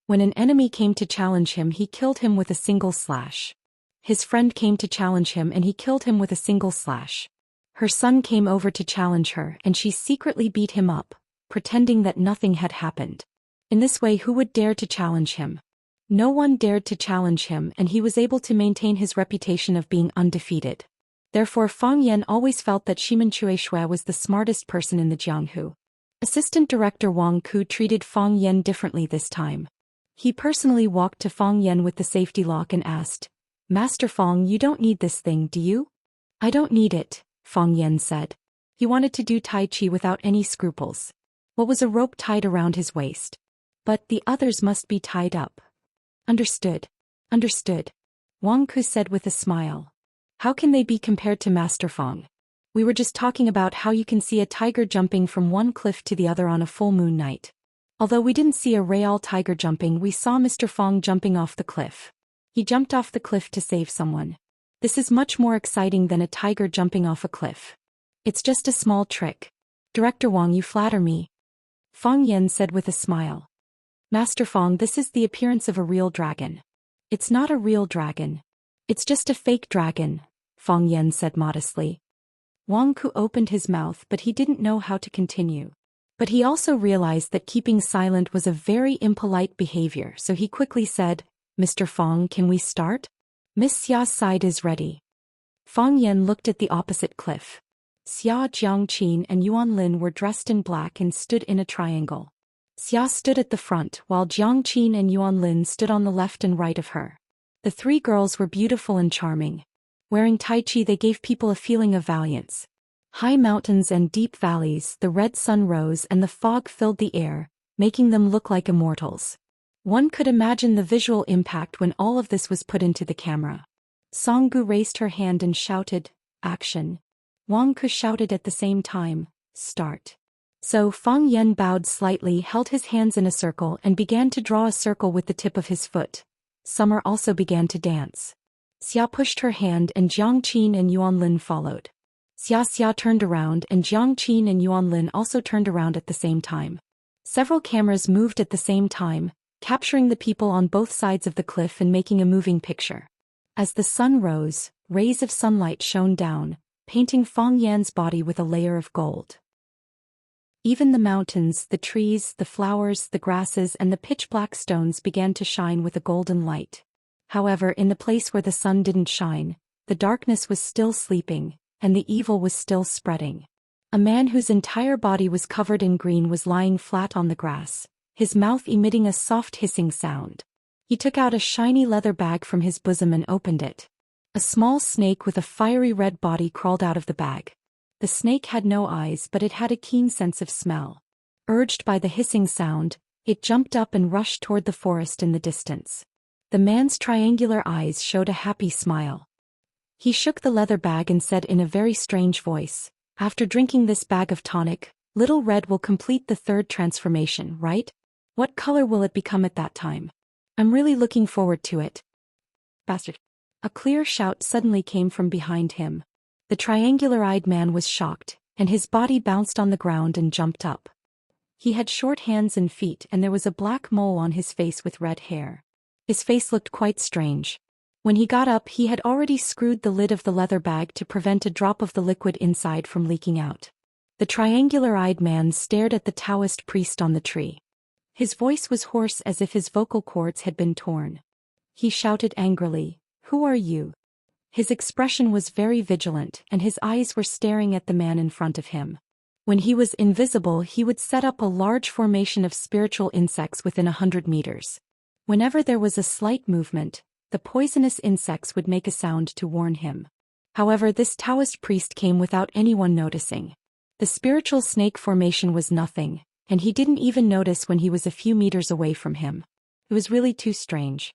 When an enemy came to challenge him, he killed him with a single slash. His friend came to challenge him and he killed him with a single slash. Her son came over to challenge her and she secretly beat him up, pretending that nothing had happened. In this way, who would dare to challenge him? No one dared to challenge him, and he was able to maintain his reputation of being undefeated. Therefore, Fang Yan always felt that Shimen Chui Shui was the smartest person in the Jianghu. Assistant Director Wang Ku treated Fang Yan differently this time. He personally walked to Fang Yan with the safety lock and asked, "Master Fang, you don't need this thing, do you?" "I don't need it," Fang Yan said. He wanted to do Tai Chi without any scruples. What was a rope tied around his waist? But the others must be tied up. Understood. Understood. Wang Ku said with a smile. How can they be compared to Master Fang? We were just talking about how you can see a tiger jumping from one cliff to the other on a full moon night. Although we didn't see a real tiger jumping, we saw Mr. Fang jumping off the cliff. He jumped off the cliff to save someone. This is much more exciting than a tiger jumping off a cliff. It's just a small trick. Director Wang, you flatter me. Fang Yan said with a smile. Master Fang, this is the appearance of a real dragon. It's not a real dragon. It's just a fake dragon, Fang Yan said modestly. Wang Ku opened his mouth but he didn't know how to continue. But he also realized that keeping silent was a very impolite behavior, so he quickly said, Mr. Fang, can we start? Miss Xia's side is ready. Fang Yan looked at the opposite cliff. Xia Jiangqin and Yuan Lin were dressed in black and stood in a triangle. Xia stood at the front while Jiangqin and Yuan Lin stood on the left and right of her. The three girls were beautiful and charming. Wearing tai chi they gave people a feeling of valiance. High mountains and deep valleys, the red sun rose and the fog filled the air, making them look like immortals. One could imagine the visual impact when all of this was put into the camera. Songgu raised her hand and shouted, "Action." Wang Ku shouted at the same time, "Start." So Fang Yan bowed slightly, held his hands in a circle and began to draw a circle with the tip of his foot. Summer also began to dance. Xia pushed her hand and Jiangqin and Yuan Lin followed. Xia turned around and Jiangqin and Yuan Lin also turned around at the same time. Several cameras moved at the same time, capturing the people on both sides of the cliff and making a moving picture. As the sun rose, rays of sunlight shone down, painting Fang Yan's body with a layer of gold. Even the mountains, the trees, the flowers, the grasses and the pitch-black stones began to shine with a golden light. However, in the place where the sun didn't shine, the darkness was still sleeping, and the evil was still spreading. A man whose entire body was covered in green was lying flat on the grass, his mouth emitting a soft hissing sound. He took out a shiny leather bag from his bosom and opened it. A small snake with a fiery red body crawled out of the bag. The snake had no eyes but it had a keen sense of smell. Urged by the hissing sound, it jumped up and rushed toward the forest in the distance. The man's triangular eyes showed a happy smile. He shook the leather bag and said in a very strange voice, "After drinking this bag of tonic, Little Red will complete the third transformation, right? What color will it become at that time? I'm really looking forward to it." Bastard. A clear shout suddenly came from behind him. The triangular-eyed man was shocked, and his body bounced on the ground and jumped up. He had short hands and feet and there was a black mole on his face with red hair. His face looked quite strange. When he got up he had already screwed the lid of the leather bag to prevent a drop of the liquid inside from leaking out. The triangular-eyed man stared at the Taoist priest on the tree. His voice was hoarse as if his vocal cords had been torn. He shouted angrily, "Who are you?" His expression was very vigilant and his eyes were staring at the man in front of him. When he was invisible he would set up a large formation of spiritual insects within 100 meters. Whenever there was a slight movement, the poisonous insects would make a sound to warn him. However, this Taoist priest came without anyone noticing. The spiritual snake formation was nothing, and he didn't even notice when he was a few meters away from him. It was really too strange.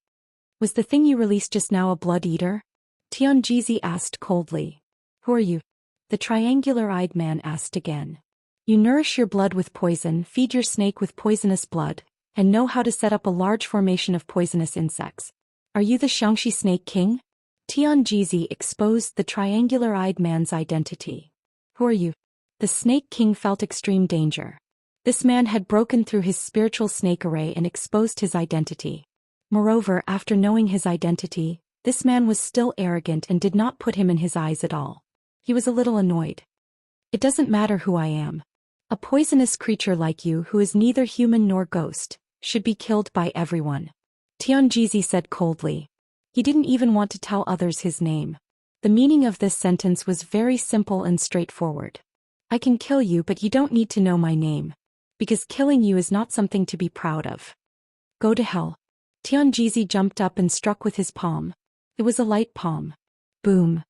"Was the thing you released just now a blood eater?" Tianjizi asked coldly. "Who are you?" The triangular-eyed man asked again. "You nourish your blood with poison, feed your snake with poisonous blood, and know how to set up a large formation of poisonous insects. Are you the Xianxia Snake King?" Tianjizi exposed the triangular-eyed man's identity. "Who are you?" The Snake King felt extreme danger. This man had broken through his spiritual snake array and exposed his identity. Moreover, after knowing his identity, this man was still arrogant and did not put him in his eyes at all. He was a little annoyed. "It doesn't matter who I am. A poisonous creature like you who is neither human nor ghost should be killed by everyone," Tianjizi said coldly. He didn't even want to tell others his name. The meaning of this sentence was very simple and straightforward. I can kill you but you don't need to know my name. Because killing you is not something to be proud of. Go to hell. Tianjizi jumped up and struck with his palm. It was a light palm. Boom.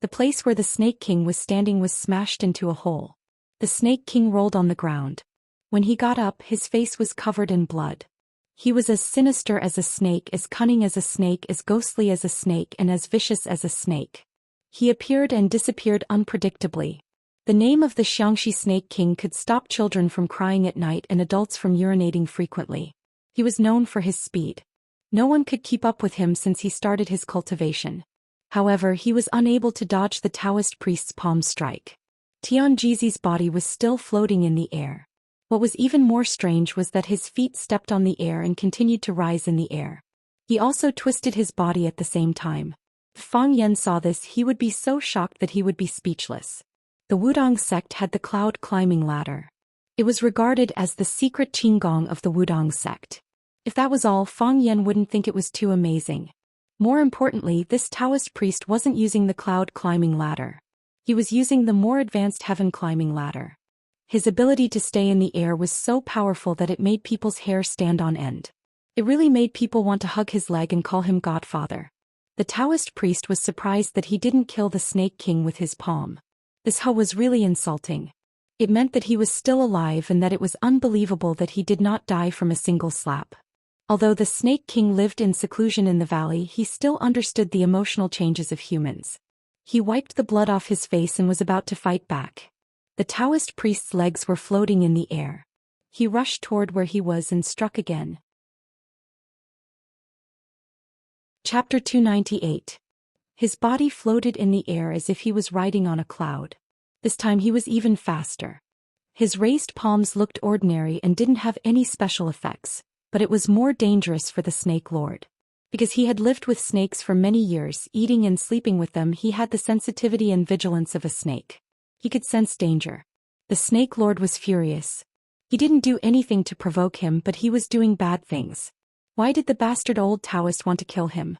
The place where the Snake King was standing was smashed into a hole. The Snake King rolled on the ground. When he got up, his face was covered in blood. He was as sinister as a snake, as cunning as a snake, as ghostly as a snake, and as vicious as a snake. He appeared and disappeared unpredictably. The name of the Xianxia Snake King could stop children from crying at night and adults from urinating frequently. He was known for his speed. No one could keep up with him since he started his cultivation. However, he was unable to dodge the Taoist priest's palm strike. Tianjizi's body was still floating in the air. What was even more strange was that his feet stepped on the air and continued to rise in the air. He also twisted his body at the same time. If Fang Yan saw this, he would be so shocked that he would be speechless. The Wudong sect had the cloud climbing ladder. It was regarded as the secret Qinggong of the Wudong sect. If that was all, Fang Yan wouldn't think it was too amazing. More importantly, this Taoist priest wasn't using the cloud climbing ladder. He was using the more advanced heaven climbing ladder. His ability to stay in the air was so powerful that it made people's hair stand on end. It really made people want to hug his leg and call him Godfather. The Taoist priest was surprised that he didn't kill the Snake King with his palm. This was really insulting. It meant that he was still alive and that it was unbelievable that he did not die from a single slap. Although the Snake King lived in seclusion in the valley, he still understood the emotional changes of humans. He wiped the blood off his face and was about to fight back. The Taoist priest's legs were floating in the air. He rushed toward where he was and struck again. Chapter 298. His body floated in the air as if he was riding on a cloud. This time he was even faster. His raised palms looked ordinary and didn't have any special effects, but it was more dangerous for the Snake Lord. Because he had lived with snakes for many years, eating and sleeping with them, he had the sensitivity and vigilance of a snake. He could sense danger. The Snake Lord was furious. He didn't do anything to provoke him, but he was doing bad things. Why did the bastard old Taoist want to kill him?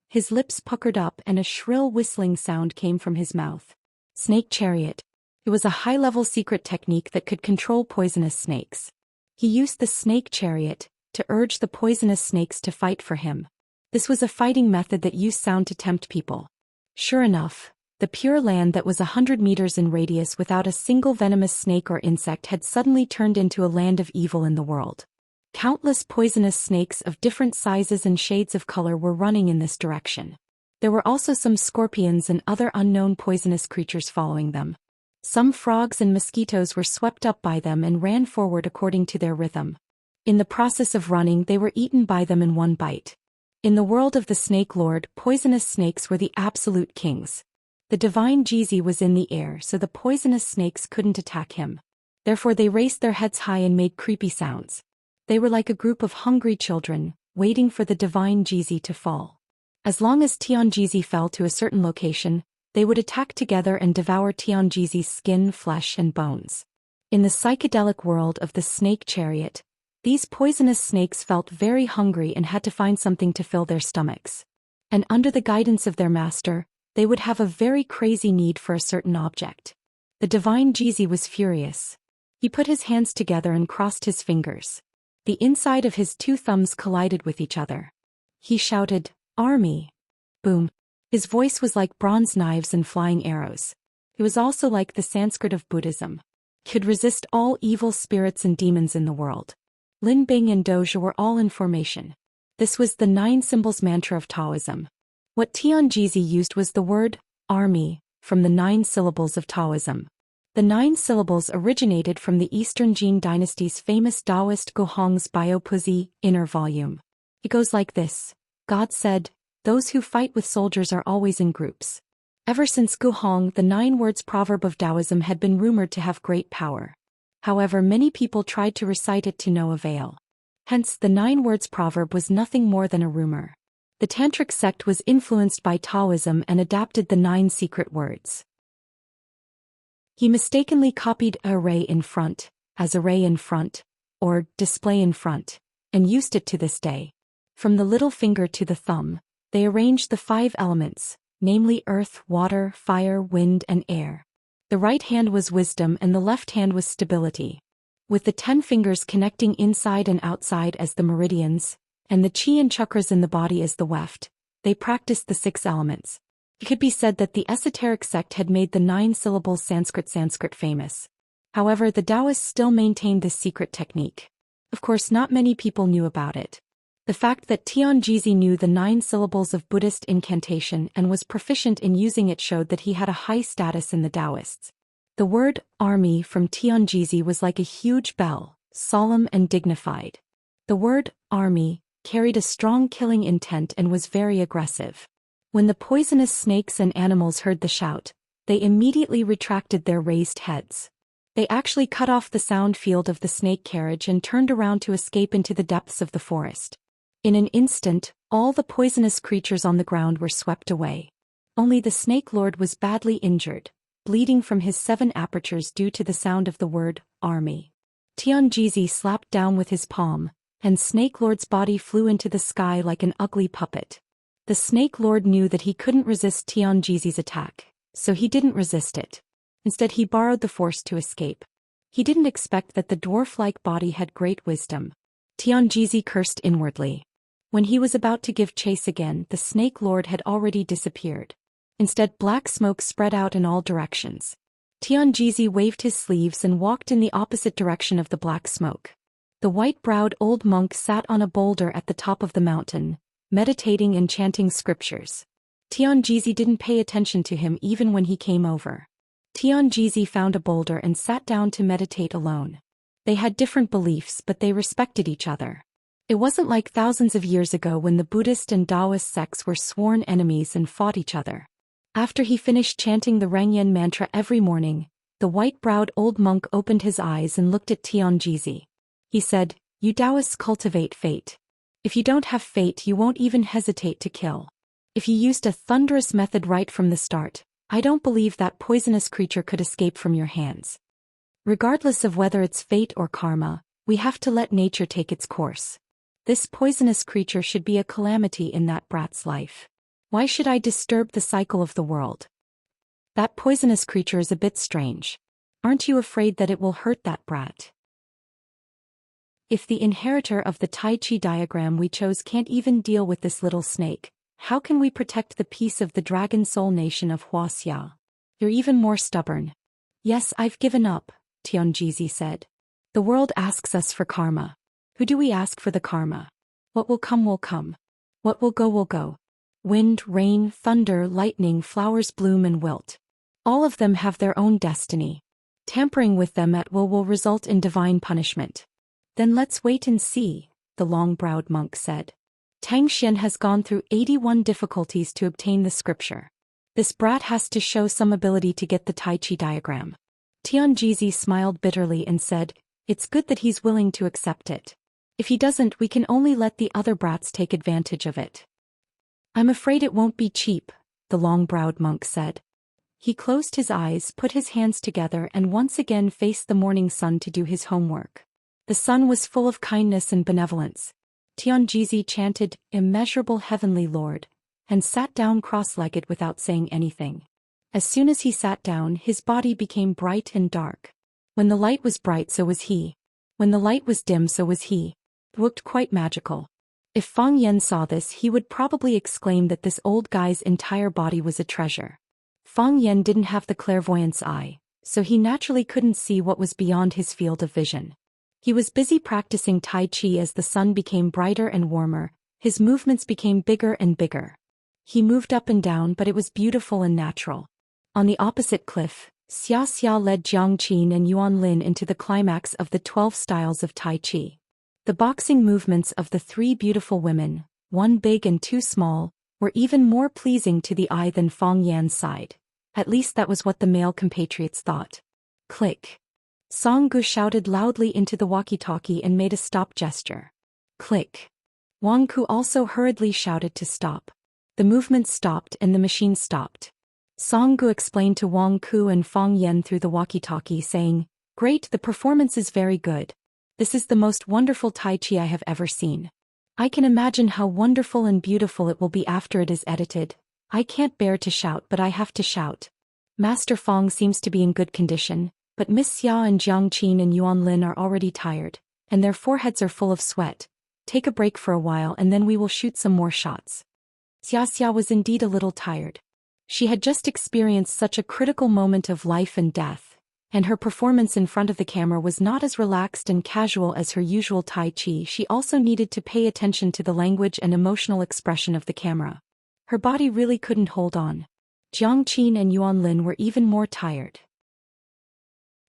His lips puckered up and a shrill whistling sound came from his mouth. Snake Chariot. It was a high-level secret technique that could control poisonous snakes. He used the Snake Chariot to urge the poisonous snakes to fight for him. This was a fighting method that used sound to tempt people. Sure enough, the pure land that was 100 meters in radius without a single venomous snake or insect had suddenly turned into a land of evil in the world. Countless poisonous snakes of different sizes and shades of color were running in this direction. There were also some scorpions and other unknown poisonous creatures following them. Some frogs and mosquitoes were swept up by them and ran forward according to their rhythm. In the process of running, they were eaten by them in one bite. In the world of the Snake Lord, poisonous snakes were the absolute kings. The divine Jizi was in the air, so the poisonous snakes couldn't attack him. Therefore they raised their heads high and made creepy sounds. They were like a group of hungry children, waiting for the divine Jizi to fall. As long as Tianjizi fell to a certain location, they would attack together and devour Tianjizi's skin, flesh, and bones. In the psychedelic world of the Snake Chariot, these poisonous snakes felt very hungry and had to find something to fill their stomachs. And under the guidance of their master, they would have a very crazy need for a certain object. The divine Jizi was furious. He put his hands together and crossed his fingers. The inside of his two thumbs collided with each other. He shouted, "Army!" Boom. His voice was like bronze knives and flying arrows. It was also like the Sanskrit of Buddhism. Could resist all evil spirits and demons in the world. Lin Bing and Doja were all in formation. This was the 9 symbols mantra of Taoism. What Tianjizi used was the word, army, from the 9 syllables of Taoism. The 9 syllables originated from the Eastern Jin dynasty's famous Taoist Guhong's Biopuzi inner volume. It goes like this. God said, "Those who fight with soldiers are always in groups." Ever since Guhong, the 9 words proverb of Taoism had been rumored to have great power. However, many people tried to recite it to no avail. Hence, the 9 words proverb was nothing more than a rumor. The Tantric sect was influenced by Taoism and adapted the 9 secret words. He mistakenly copied array in front, as array in front, or display in front, and used it to this day. From the little finger to the thumb, they arranged the 5 elements, namely earth, water, fire, wind, and air. The right hand was wisdom and the left hand was stability. With the 10 fingers connecting inside and outside as the meridians, and the chi and chakras in the body as the weft, they practiced the 6 elements. It could be said that the esoteric sect had made the 9 syllable Sanskrit famous. However, the Taoists still maintained this secret technique. Of course, not many people knew about it. The fact that Tianjizi knew the 9 syllables of Buddhist incantation and was proficient in using it showed that he had a high status in the Taoists. The word army from Tianjizi was like a huge bell, solemn and dignified. The word army carried a strong killing intent and was very aggressive. When the poisonous snakes and animals heard the shout, they immediately retracted their raised heads. They actually cut off the sound field of the snake carriage and turned around to escape into the depths of the forest. In an instant, All the poisonous creatures on the ground were swept away. Only the Snake Lord was badly injured, bleeding from his 7 apertures due to the sound of the word, army. Tianjizi slapped down with his palm, and Snake Lord's body flew into the sky like an ugly puppet. The Snake Lord knew that he couldn't resist Tianjizi's attack, so he didn't resist it. Instead he borrowed the force to escape. He didn't expect that the dwarf-like body had great wisdom. Tianjizi cursed inwardly. When he was about to give chase again, the Snake Lord had already disappeared. Instead, black smoke spread out in all directions. Tianjizi waved his sleeves and walked in the opposite direction of the black smoke. The white-browed old monk sat on a boulder at the top of the mountain, meditating and chanting scriptures. Tianjizi didn't pay attention to him even when he came over. Tianjizi found a boulder and sat down to meditate alone. They had different beliefs, but they respected each other. It wasn't like thousands of years ago when the Buddhist and Taoist sects were sworn enemies and fought each other. After he finished chanting the Rangyan mantra every morning, the white-browed old monk opened his eyes and looked at Tianjizi. He said, "You Taoists cultivate fate. If you don't have fate, you won't even hesitate to kill. If you used a thunderous method right from the start, I don't believe that poisonous creature could escape from your hands. Regardless of whether it's fate or karma, we have to let nature take its course. This poisonous creature should be a calamity in that brat's life. Why should I disturb the cycle of the world? That poisonous creature is a bit strange. Aren't you afraid that it will hurt that brat? If the inheritor of the Tai Chi diagram we chose can't even deal with this little snake, how can we protect the peace of the Dragon Soul nation of Wuxia? You're even more stubborn." "Yes, I've given up," Tianjizi said. "The world asks us for karma. Who do we ask for the karma? What will come will come. What will go will go. Wind, rain, thunder, lightning, flowers bloom and wilt. All of them have their own destiny. Tampering with them at will result in divine punishment." "Then let's wait and see," the long-browed monk said. "Tang Xian has gone through 81 difficulties to obtain the scripture. This brat has to show some ability to get the Tai Chi diagram." Tianjizi smiled bitterly and said, "It's good that he's willing to accept it. If he doesn't, we can only let the other brats take advantage of it." "I'm afraid it won't be cheap," the long-browed monk said. He closed his eyes, put his hands together and once again faced the morning sun to do his homework. The sun was full of kindness and benevolence. Tianjizi chanted, "Immeasurable Heavenly Lord," and sat down cross-legged without saying anything. As soon as he sat down, his body became bright and dark. When the light was bright, so was he. When the light was dim, so was he. It looked quite magical. If Fang Yen saw this, he would probably exclaim that this old guy's entire body was a treasure. Fang Yen didn't have the clairvoyance eye, so he naturally couldn't see what was beyond his field of vision. He was busy practicing Tai Chi as the sun became brighter and warmer, his movements became bigger and bigger. He moved up and down, but it was beautiful and natural. On the opposite cliff, Xianxia led Jiang Qin and Yuan Lin into the climax of the 12 styles of Tai Chi. The boxing movements of the 3 beautiful women, one big and 2 small, were even more pleasing to the eye than Fang Yan's side. At least that was what the male compatriots thought. Click. Song Gu shouted loudly into the walkie-talkie and made a stop gesture. Click. Wang Ku also hurriedly shouted to stop. The movement stopped and the machine stopped. Song Gu explained to Wang Ku and Fang Yan through the walkie-talkie saying, "Great, the performance is very good. This is the most wonderful Tai Chi I have ever seen. I can imagine how wonderful and beautiful it will be after it is edited. I can't bear to shout, but I have to shout. Master Fang seems to be in good condition, but Miss Xia and Jiang Qin and Yuan Lin are already tired, and their foreheads are full of sweat. Take a break for a while and then we will shoot some more shots." Xianxia was indeed a little tired. She had just experienced such a critical moment of life and death, and her performance in front of the camera was not as relaxed and casual as her usual Tai Chi. She also needed to pay attention to the language and emotional expression of the camera. Her body really couldn't hold on. Jiang Qin and Yuan Lin were even more tired.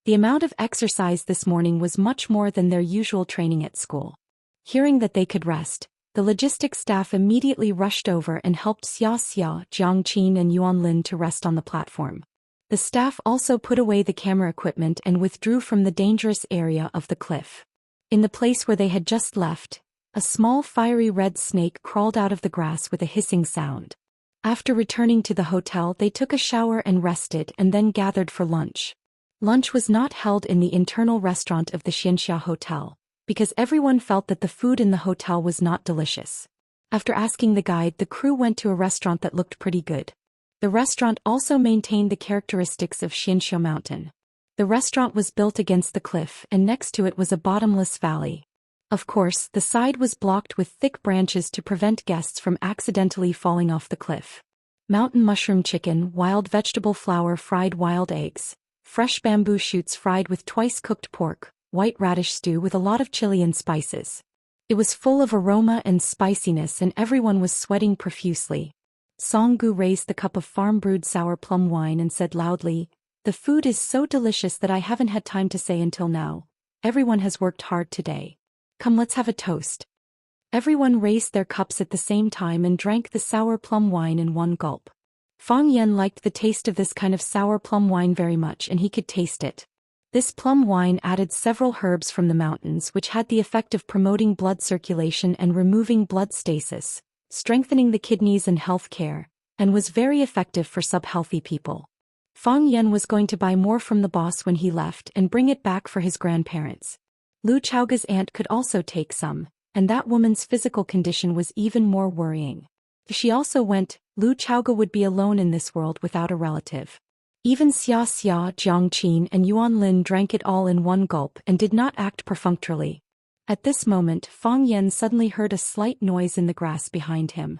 The amount of exercise this morning was much more than their usual training at school. Hearing that they could rest, the logistics staff immediately rushed over and helped Xianxia, Jiang Qin and Yuan Lin to rest on the platform. The staff also put away the camera equipment and withdrew from the dangerous area of the cliff. In the place where they had just left, A small fiery red snake crawled out of the grass with a hissing sound. After returning to the hotel, they took a shower and rested and then gathered for lunch. Lunch was not held in the internal restaurant of the Xianxia hotel, because everyone felt that the food in the hotel was not delicious. After asking the guide, the crew went to a restaurant that looked pretty good. The restaurant also maintained the characteristics of Xianxia Mountain. The restaurant was built against the cliff, and next to it was a bottomless valley. Of course, the side was blocked with thick branches to prevent guests from accidentally falling off the cliff. Mountain mushroom chicken, wild vegetable flour, fried wild eggs, fresh bamboo shoots fried with twice-cooked pork, white radish stew with a lot of chili and spices. It was full of aroma and spiciness, and everyone was sweating profusely. Songgu raised the cup of farm-brewed sour plum wine and said loudly, "The food is so delicious that I haven't had time to say until now. Everyone has worked hard today. Come, let's have a toast." Everyone raised their cups at the same time and drank the sour plum wine in one gulp. Fang Yan liked the taste of this kind of sour plum wine very much, and he could taste it. This plum wine added several herbs from the mountains, which had the effect of promoting blood circulation and removing blood stasis, strengthening the kidneys and health care, and was very effective for sub-healthy people. Fang Yan was going to buy more from the boss when he left and bring it back for his grandparents. Lu Chaoga's aunt could also take some, and that woman's physical condition was even more worrying. If she also went, Lu Chaoga would be alone in this world without a relative. Even Xianxia, Jiang Qin and Yuan Lin drank it all in one gulp and did not act perfunctorily. At this moment, Fang Yan suddenly heard a slight noise in the grass behind him.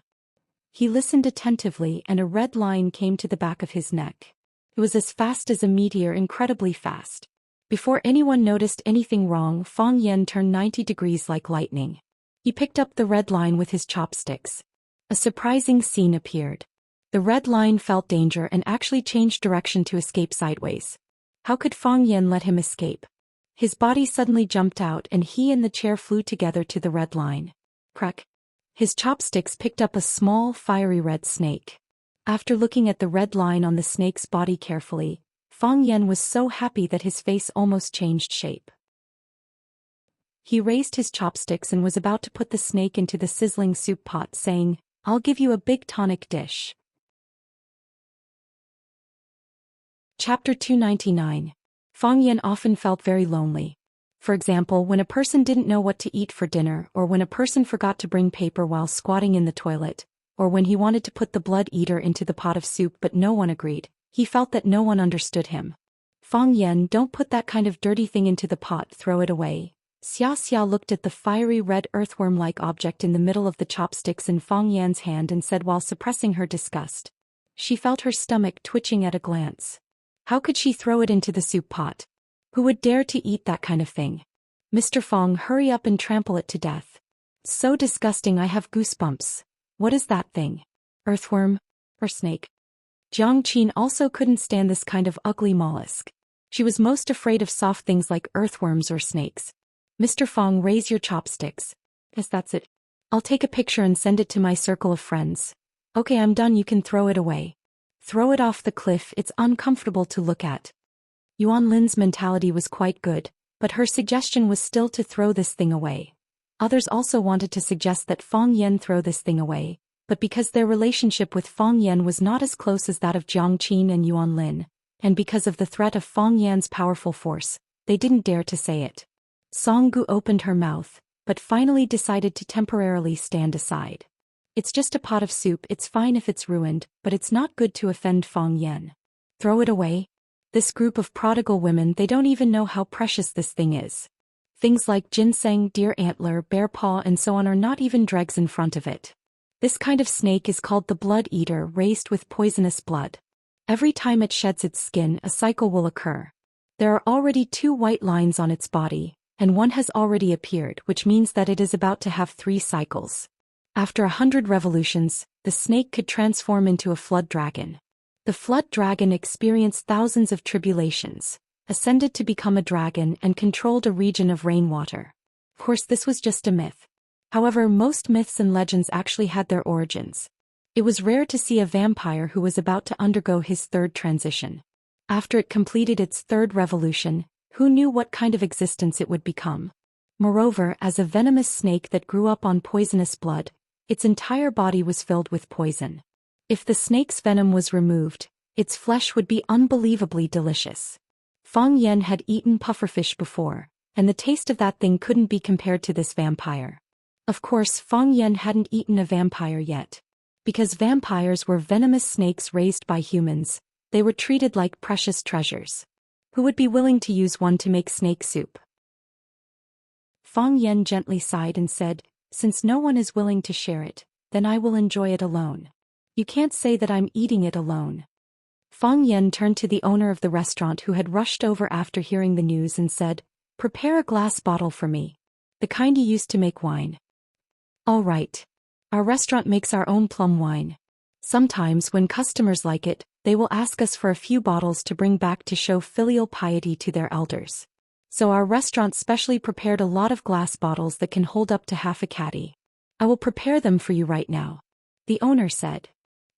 He listened attentively, and a red line came to the back of his neck. It was as fast as a meteor, incredibly fast. Before anyone noticed anything wrong, Fang Yan turned 90 degrees like lightning. He picked up the red line with his chopsticks. A surprising scene appeared. The red line felt danger and actually changed direction to escape sideways. How could Fang Yan let him escape? His body suddenly jumped out, and he and the chair flew together to the red line. Crack! His chopsticks picked up a small, fiery red snake. After looking at the red line on the snake's body carefully, Fang Yan was so happy that his face almost changed shape. He raised his chopsticks and was about to put the snake into the sizzling soup pot, saying, "I'll give you a big tonic dish." Chapter 299. Fang Yan often felt very lonely. For example, when a person didn't know what to eat for dinner, or when a person forgot to bring paper while squatting in the toilet, or when he wanted to put the blood eater into the pot of soup but no one agreed, he felt that no one understood him. "Fang Yan, don't put that kind of dirty thing into the pot, throw it away." Xiaxia looked at the fiery red earthworm-like object in the middle of the chopsticks in Fang Yan's hand and said while suppressing her disgust. She felt her stomach twitching at a glance. How could she throw it into the soup pot? Who would dare to eat that kind of thing? "Mr. Fang, hurry up and trample it to death. So disgusting, I have goosebumps. What is that thing? Earthworm? Or snake?" Jiang Qin also couldn't stand this kind of ugly mollusk. She was most afraid of soft things like earthworms or snakes. "Mr. Fang, raise your chopsticks." "Yes, that's it. I'll take a picture and send it to my circle of friends." "Okay, I'm done, you can throw it away." "Throw it off the cliff, it's uncomfortable to look at." Yuan Lin's mentality was quite good, but her suggestion was still to throw this thing away. Others also wanted to suggest that Fang Yan throw this thing away, but because their relationship with Fang Yan was not as close as that of Jiang Qin and Yuan Lin, and because of the threat of Fang Yan's powerful force, they didn't dare to say it. Songgu opened her mouth, but finally decided to temporarily stand aside. "It's just a pot of soup, it's fine if it's ruined, but it's not good to offend Fang Yan." "Throw it away?" This group of prodigal women, they don't even know how precious this thing is. Things like ginseng, deer antler, bear paw and so on are not even dregs in front of it. This kind of snake is called the blood eater, raced with poisonous blood. Every time it sheds its skin, a cycle will occur. There are already 2 white lines on its body, and one has already appeared, which means that it is about to have 3 cycles. After 100 revolutions, the snake could transform into a flood dragon. The flood dragon experienced thousands of tribulations, ascended to become a dragon and controlled a region of rainwater. Of course, this was just a myth. However, most myths and legends actually had their origins. It was rare to see a vampire who was about to undergo his 3rd transition. After it completed its 3rd revolution, who knew what kind of existence it would become? Moreover, as a venomous snake that grew up on poisonous blood, its entire body was filled with poison. If the snake's venom was removed, its flesh would be unbelievably delicious. Fang Yan had eaten pufferfish before, and the taste of that thing couldn't be compared to this vampire. Of course, Fang Yan hadn't eaten a vampire yet. Because vampires were venomous snakes raised by humans, they were treated like precious treasures. Who would be willing to use one to make snake soup? Fang Yan gently sighed and said, "Since no one is willing to share it, then I will enjoy it alone. You can't say that I'm eating it alone." Fang Yan turned to the owner of the restaurant who had rushed over after hearing the news and said, "Prepare a glass bottle for me. The kind you used to make wine." "All right. Our restaurant makes our own plum wine. Sometimes when customers like it, they will ask us for a few bottles to bring back to show filial piety to their elders. So our restaurant specially prepared a lot of glass bottles that can hold up to half a caddy. I will prepare them for you right now," the owner said.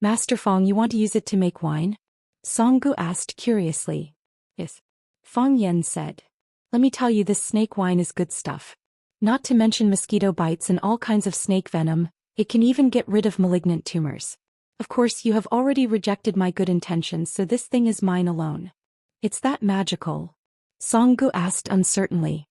"Master Fang, you want to use it to make wine?" Songgu asked curiously. "Yes." Fang Yan said. "Let me tell you, this snake wine is good stuff. Not to mention mosquito bites and all kinds of snake venom, it can even get rid of malignant tumors. Of course, you have already rejected my good intentions, so this thing is mine alone." "It's that magical?" Songgu asked uncertainly.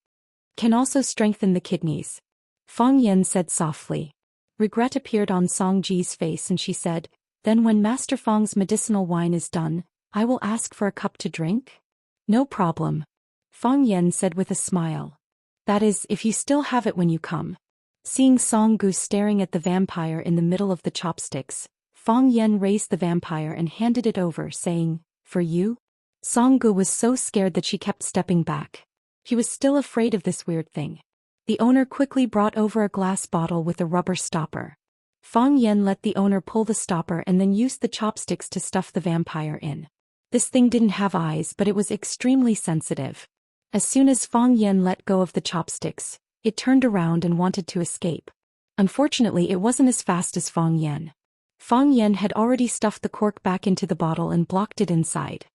"Can also strengthen the kidneys," Fang Yan said softly. Regret appeared on Songji's face and she said, "Then when Master Fang's medicinal wine is done, I will ask for a cup to drink?" "No problem," Fang Yan said with a smile. "That is, if you still have it when you come." Seeing Songgu staring at the vampire in the middle of the chopsticks, Fang Yan raised the vampire and handed it over, saying, "For you?" Songgu was so scared that she kept stepping back. He was still afraid of this weird thing. The owner quickly brought over a glass bottle with a rubber stopper. Fang Yan let the owner pull the stopper and then used the chopsticks to stuff the vampire in. This thing didn't have eyes, but it was extremely sensitive. As soon as Fang Yan let go of the chopsticks, it turned around and wanted to escape. Unfortunately, it wasn't as fast as Fang Yan. Fang Yan had already stuffed the cork back into the bottle and blocked it inside.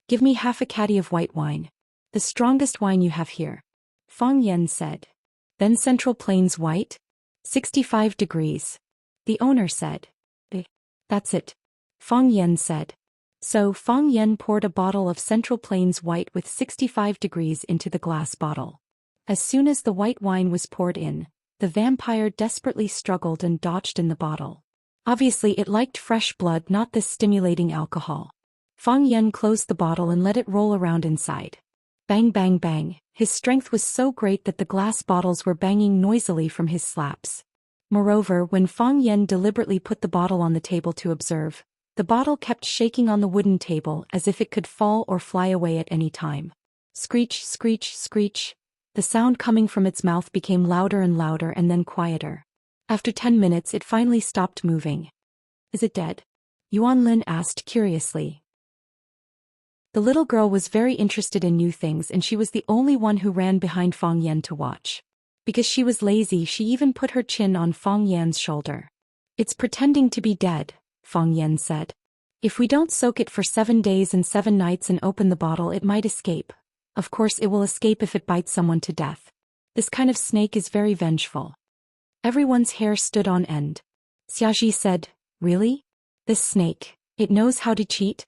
"Give me half a caddy of white wine. The strongest wine you have here," Fang Yan said. "Then Central Plains white? 65 degrees. The owner said. "That's it," Fang Yan said. So Fang Yan poured a bottle of Central Plains white with 65 degrees into the glass bottle. As soon as the white wine was poured in, the vampire desperately struggled and dodged in the bottle. Obviously it liked fresh blood, not this stimulating alcohol. Fang Yan closed the bottle and let it roll around inside. Bang bang bang, his strength was so great that the glass bottles were banging noisily from his slaps. Moreover, when Fang Yan deliberately put the bottle on the table to observe, the bottle kept shaking on the wooden table as if it could fall or fly away at any time. Screech, screech, screech. The sound coming from its mouth became louder and louder and then quieter. After 10 minutes it finally stopped moving. "Is it dead?" Yuan Lin asked curiously. The little girl was very interested in new things and she was the only one who ran behind Fang Yan to watch. Because she was lazy, she even put her chin on Fang Yan's shoulder. "It's pretending to be dead," Fang Yan said. "If we don't soak it for 7 days and 7 nights and open the bottle, it might escape. Of course it will escape if it bites someone to death. This kind of snake is very vengeful." Everyone's hair stood on end. Xiaxia said, "Really? This snake, it knows how to cheat?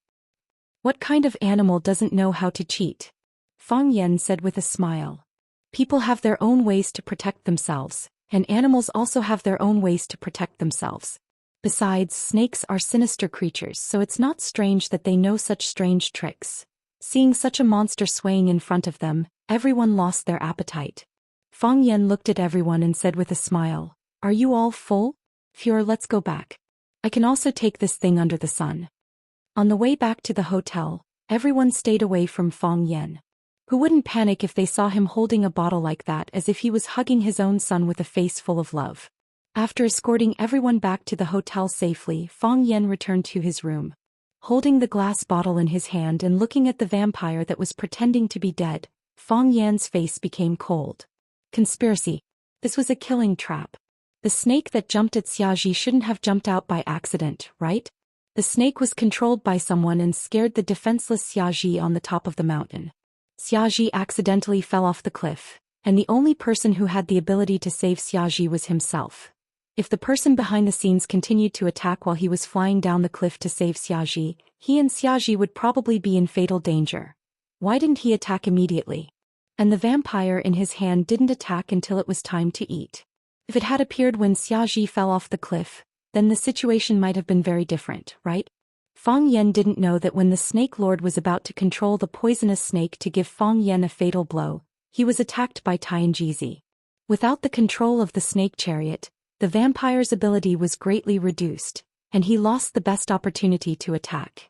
What kind of animal doesn't know how to cheat?" Fang Yan said with a smile. "People have their own ways to protect themselves, and animals also have their own ways to protect themselves. Besides, snakes are sinister creatures, so it's not strange that they know such strange tricks." Seeing such a monster swaying in front of them, everyone lost their appetite. Fang Yan looked at everyone and said with a smile, "Are you all full? Fuhrer, let's go back. I can also take this thing under the sun." On the way back to the hotel, everyone stayed away from Fang Yan. Who wouldn't panic if they saw him holding a bottle like that, as if he was hugging his own son with a face full of love? After escorting everyone back to the hotel safely, Fang Yan returned to his room. Holding the glass bottle in his hand and looking at the vampire that was pretending to be dead, Fang Yan's face became cold. Conspiracy. This was a killing trap. The snake that jumped at Xiaxia shouldn't have jumped out by accident, right? The snake was controlled by someone and scared the defenseless Xiaxia on the top of the mountain. Xiaxia accidentally fell off the cliff, and the only person who had the ability to save Xiaxia was himself. If the person behind the scenes continued to attack while he was flying down the cliff to save Xiaxia, he and Xiaxia would probably be in fatal danger. Why didn't he attack immediately? And the vampire in his hand didn't attack until it was time to eat. If it had appeared when Xiaxia fell off the cliff, then the situation might have been very different, right? Fang Yan didn't know that when the Snake Lord was about to control the poisonous snake to give Fang Yan a fatal blow, he was attacked by Tianjizi. Without the control of the snake chariot, the vampire's ability was greatly reduced, and he lost the best opportunity to attack.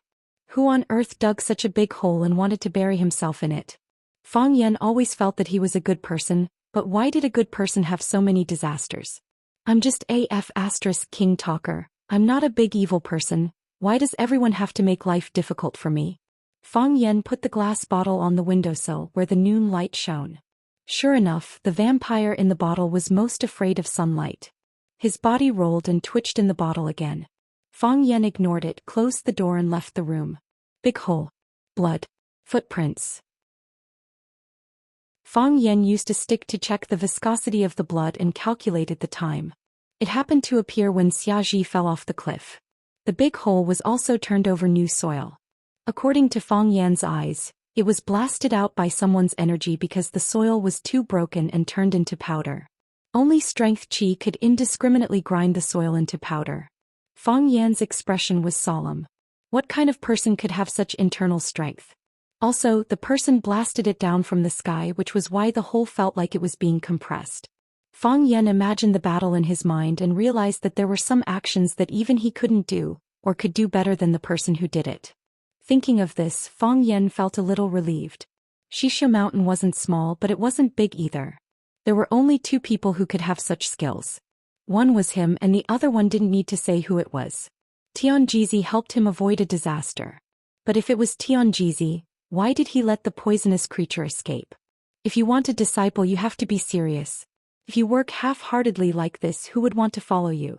Who on earth dug such a big hole and wanted to bury himself in it? Fang Yan always felt that he was a good person, but why did a good person have so many disasters? I'm just AF * king talker, I'm not a big evil person, why does everyone have to make life difficult for me? Fang Yan put the glass bottle on the windowsill where the noon light shone. Sure enough, the vampire in the bottle was most afraid of sunlight. His body rolled and twitched in the bottle again. Fang Yan ignored it, closed the door and left the room. Big hole. Blood. Footprints. Fang Yan used a stick to check the viscosity of the blood and calculated the time. It happened to appear when Xiaxia fell off the cliff. The big hole was also turned over new soil. According to Fang Yan's eyes, it was blasted out by someone's energy because the soil was too broken and turned into powder. Only strength qi could indiscriminately grind the soil into powder. Fang Yan's expression was solemn. What kind of person could have such internal strength? Also, the person blasted it down from the sky, which was why the hole felt like it was being compressed. Fang Yan imagined the battle in his mind and realized that there were some actions that even he couldn't do, or could do better than the person who did it. Thinking of this, Fang Yan felt a little relieved. Xianxia Mountain wasn't small, but it wasn't big either. There were only two people who could have such skills. One was him and the other one didn't need to say who it was. Tianjizi helped him avoid a disaster. But if it was Tianjizi, why did he let the poisonous creature escape? If you want a disciple, you have to be serious. If you work half-heartedly like this, who would want to follow you?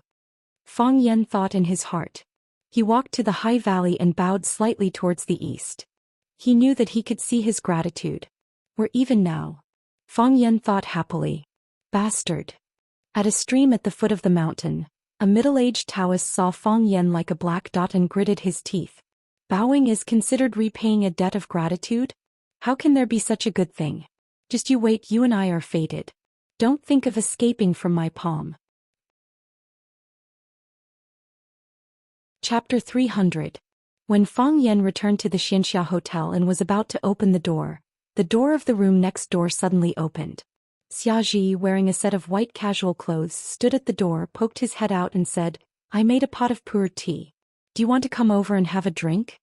Fang Yan thought in his heart. He walked to the high valley and bowed slightly towards the east. He knew that he could see his gratitude. Or even now. Fang Yan thought happily. Bastard. At a stream at the foot of the mountain, a middle-aged Taoist saw Fang Yan like a black dot and gritted his teeth. Bowing is considered repaying a debt of gratitude? How can there be such a good thing? Just you wait, you and I are fated. Don't think of escaping from my palm. Chapter 300. When Fang Yan returned to the Xianxia hotel and was about to open the door of the room next door suddenly opened. Xiaxia, wearing a set of white casual clothes, stood at the door, poked his head out and said, I made a pot of pu'er tea. Do you want to come over and have a drink?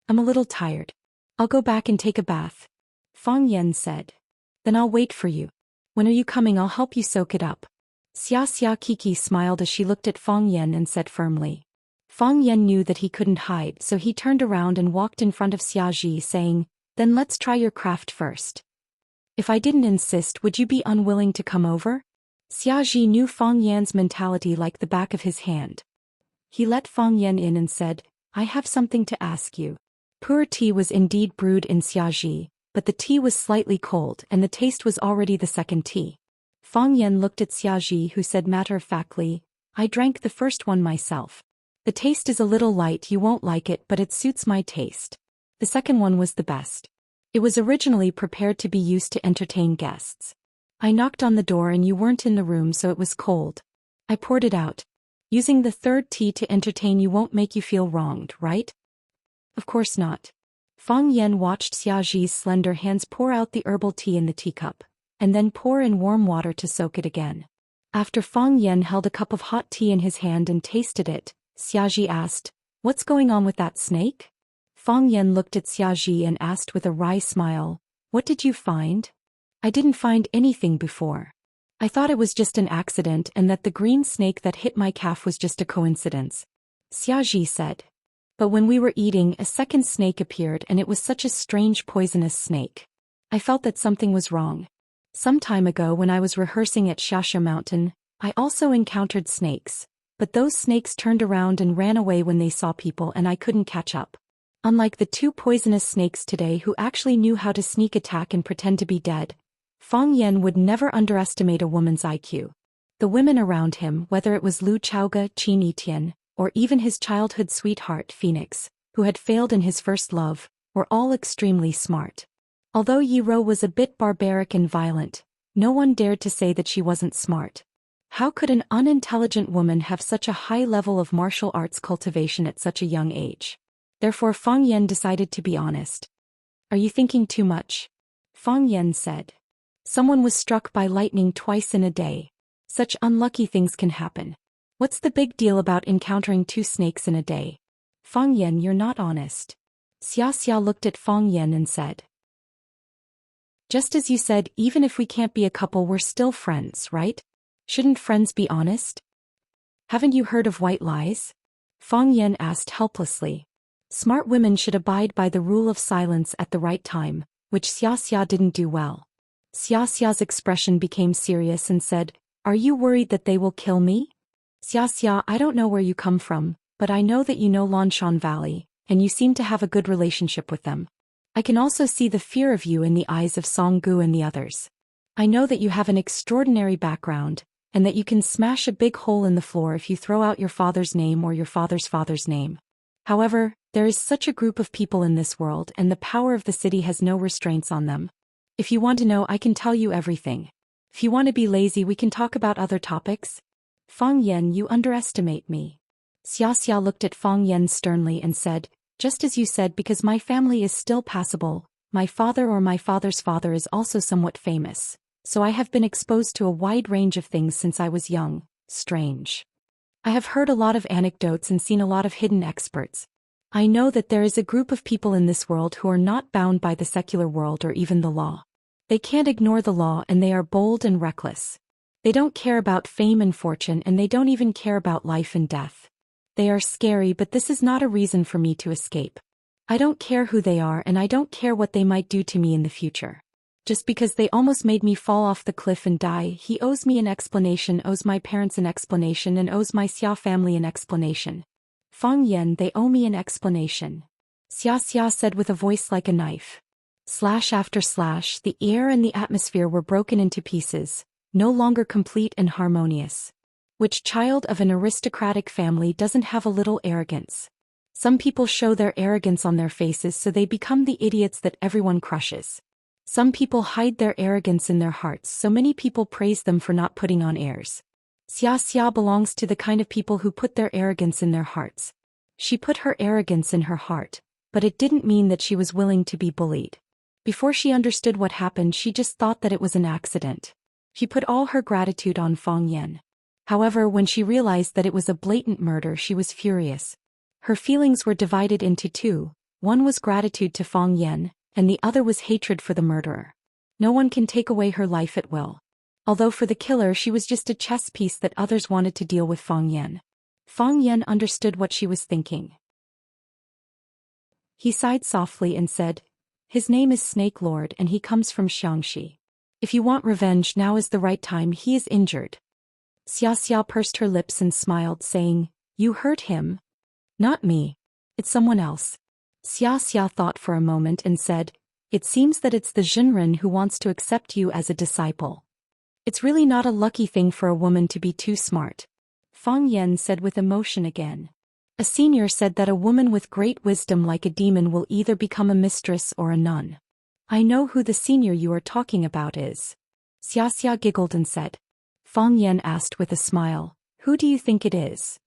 I'm a little tired. I'll go back and take a bath. Fang Yan said. Then I'll wait for you. When are you coming? I'll help you soak it up. Xiaxia Kiki smiled as she looked at Fang Yan and said firmly. Fang Yan knew that he couldn't hide, so he turned around and walked in front of Xiaxia, saying, Then let's try your craft first. If I didn't insist, would you be unwilling to come over? Xiaxia knew Fang Yan's mentality like the back of his hand. He let Fang Yan in and said, I have something to ask you. Pu'er tea was indeed brewed in Xiaxia, but the tea was slightly cold and the taste was already the second tea. Fang Yan looked at Xiaxia, who said matter-of-factly, I drank the first one myself. The taste is a little light, you won't like it, but it suits my taste. The second one was the best. It was originally prepared to be used to entertain guests. I knocked on the door and you weren't in the room, so it was cold. I poured it out. Using the third tea to entertain you won't make you feel wronged, right? Of course not. Fang Yan watched Xiaxi's slender hands pour out the herbal tea in the teacup, and then pour in warm water to soak it again. After Fang Yan held a cup of hot tea in his hand and tasted it, Xiaxi asked, What's going on with that snake? Fang Yan looked at Xiaxi and asked with a wry smile, What did you find? I didn't find anything before. I thought it was just an accident and that the green snake that hit my calf was just a coincidence. Xiaxi said. But when we were eating, a second snake appeared and it was such a strange poisonous snake. I felt that something was wrong. Some time ago when I was rehearsing at Xianxia Mountain, I also encountered snakes. But those snakes turned around and ran away when they saw people and I couldn't catch up. Unlike the two poisonous snakes today who actually knew how to sneak attack and pretend to be dead, Fang Yan would never underestimate a woman's IQ. The women around him, whether it was Lu Chaoge, Qin Yitian, or even his childhood sweetheart, Phoenix, who had failed in his first love, were all extremely smart. Although Yi Ro was a bit barbaric and violent, no one dared to say that she wasn't smart. How could an unintelligent woman have such a high level of martial arts cultivation at such a young age? Therefore Fang Yan decided to be honest. Are you thinking too much? Fang Yan said. Someone was struck by lightning twice in a day. Such unlucky things can happen. What's the big deal about encountering 2 snakes in a day? Fang Yan, you're not honest. Xianxia looked at Fang Yan and said. Just as you said, even if we can't be a couple, we're still friends, right? Shouldn't friends be honest? Haven't you heard of white lies? Fang Yan asked helplessly. Smart women should abide by the rule of silence at the right time, which Xianxia didn't do well. Xiaxia's expression became serious and said, Are you worried that they will kill me? Xianxia, I don't know where you come from, but I know that you know Lanshan Valley, and you seem to have a good relationship with them. I can also see the fear of you in the eyes of Song Gu and the others. I know that you have an extraordinary background, and that you can smash a big hole in the floor if you throw out your father's name or your father's father's name. However, there is such a group of people in this world, and the power of the city has no restraints on them. If you want to know, I can tell you everything. If you want to be lazy, we can talk about other topics. Fang Yan, you underestimate me. Xiaxia looked at Fang Yan sternly and said, Just as you said, because my family is still passable, my father or my father's father is also somewhat famous, so I have been exposed to a wide range of things since I was young. Strange. I have heard a lot of anecdotes and seen a lot of hidden experts. I know that there is a group of people in this world who are not bound by the secular world or even the law. They can't ignore the law, and they are bold and reckless. They don't care about fame and fortune, and they don't even care about life and death. They are scary, but this is not a reason for me to escape. I don't care who they are, and I don't care what they might do to me in the future. Just because they almost made me fall off the cliff and die, he owes me an explanation, owes my parents an explanation, and owes my Xia family an explanation. Fang Yan, they owe me an explanation. Xiaxia said with a voice like a knife. Slash after slash, the air and the atmosphere were broken into pieces, no longer complete and harmonious. Which child of an aristocratic family doesn't have a little arrogance? Some people show their arrogance on their faces, so they become the idiots that everyone crushes. Some people hide their arrogance in their hearts, so many people praise them for not putting on airs. Xiaxia belongs to the kind of people who put their arrogance in their hearts. She put her arrogance in her heart, but it didn't mean that she was willing to be bullied. Before she understood what happened, she just thought that it was an accident. She put all her gratitude on Fang Yan. However, when she realized that it was a blatant murder, she was furious. Her feelings were divided into 2. One was gratitude to Fang Yan, and the other was hatred for the murderer. No one can take away her life at will. Although for the killer she was just a chess piece that others wanted to deal with Fang Yan. Fang Yan understood what she was thinking. He sighed softly and said, His name is Snake Lord and he comes from Xianxia. If you want revenge, now is the right time, he is injured. Xiaxia pursed her lips and smiled, saying, You hurt him? Not me. It's someone else. Xiaxia thought for a moment and said, It seems that it's the Jinren who wants to accept you as a disciple. It's really not a lucky thing for a woman to be too smart. Fang Yan said with emotion again. A senior said that a woman with great wisdom like a demon will either become a mistress or a nun. I know who the senior you are talking about is. Xiaxia giggled and said. Fang Yan asked with a smile, Who do you think it is?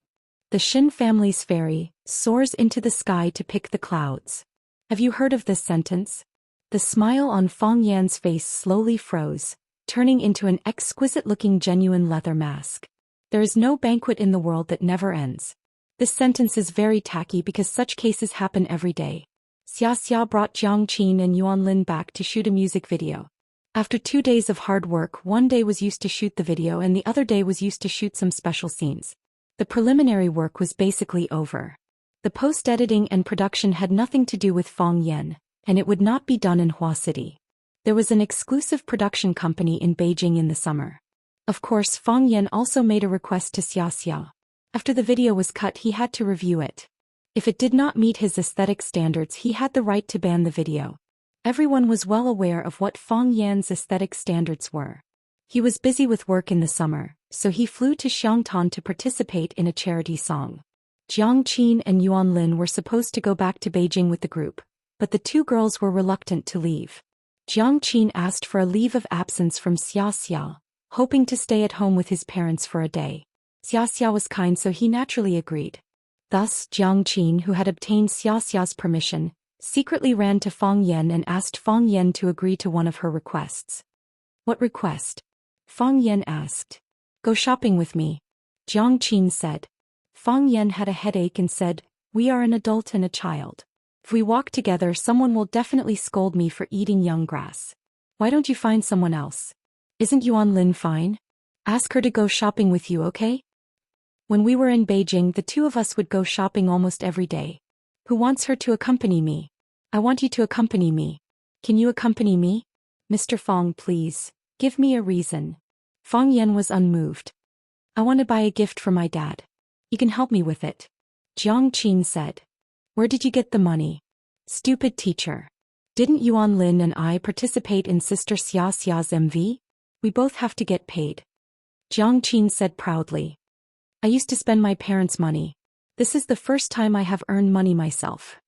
The Xin family's fairy soars into the sky to pick the clouds. Have you heard of this sentence? The smile on Fang Yan's face slowly froze, turning into an exquisite-looking genuine leather mask. There is no banquet in the world that never ends. This sentence is very tacky because such cases happen every day. Xiaxia brought Jiang Qin and Yuan Lin back to shoot a music video. After 2 days of hard work, one day was used to shoot the video and the other day was used to shoot some special scenes. The preliminary work was basically over. The post-editing and production had nothing to do with Fang Yan, and it would not be done in Hua City. There was an exclusive production company in Beijing in the summer. Of course, Fang Yan also made a request to Xiaxia. After the video was cut, he had to review it. If it did not meet his aesthetic standards, he had the right to ban the video. Everyone was well aware of what Fang Yan's aesthetic standards were. He was busy with work in the summer, so he flew to Xiangtan to participate in a charity song. Jiang Qin and Yuan Lin were supposed to go back to Beijing with the group, but the two girls were reluctant to leave. Jiang Qin asked for a leave of absence from Xianxia, hoping to stay at home with his parents for a day. Xianxia was kind, so he naturally agreed. Thus, Jiang Qin, who had obtained Xianxia's permission, secretly ran to Fang Yan and asked Fang Yan to agree to one of her requests. What request? Fang Yan asked. Go shopping with me. Jiang Qin said. Fang Yan had a headache and said, we are an adult and a child. If we walk together, someone will definitely scold me for eating young grass. Why don't you find someone else? Isn't Yuan Lin fine? Ask her to go shopping with you, okay? When we were in Beijing, the two of us would go shopping almost every day. Who wants her to accompany me? I want you to accompany me. Can you accompany me? Mr. Fang, please, give me a reason. Fang Yan was unmoved. I want to buy a gift for my dad. You can help me with it. Jiang Qin said. Where did you get the money? Stupid teacher. Didn't Yuan Lin and I participate in Sister Xiaxia's MV? We both have to get paid. Jiang Qin said proudly. I used to spend my parents' money. This is the first time I have earned money myself.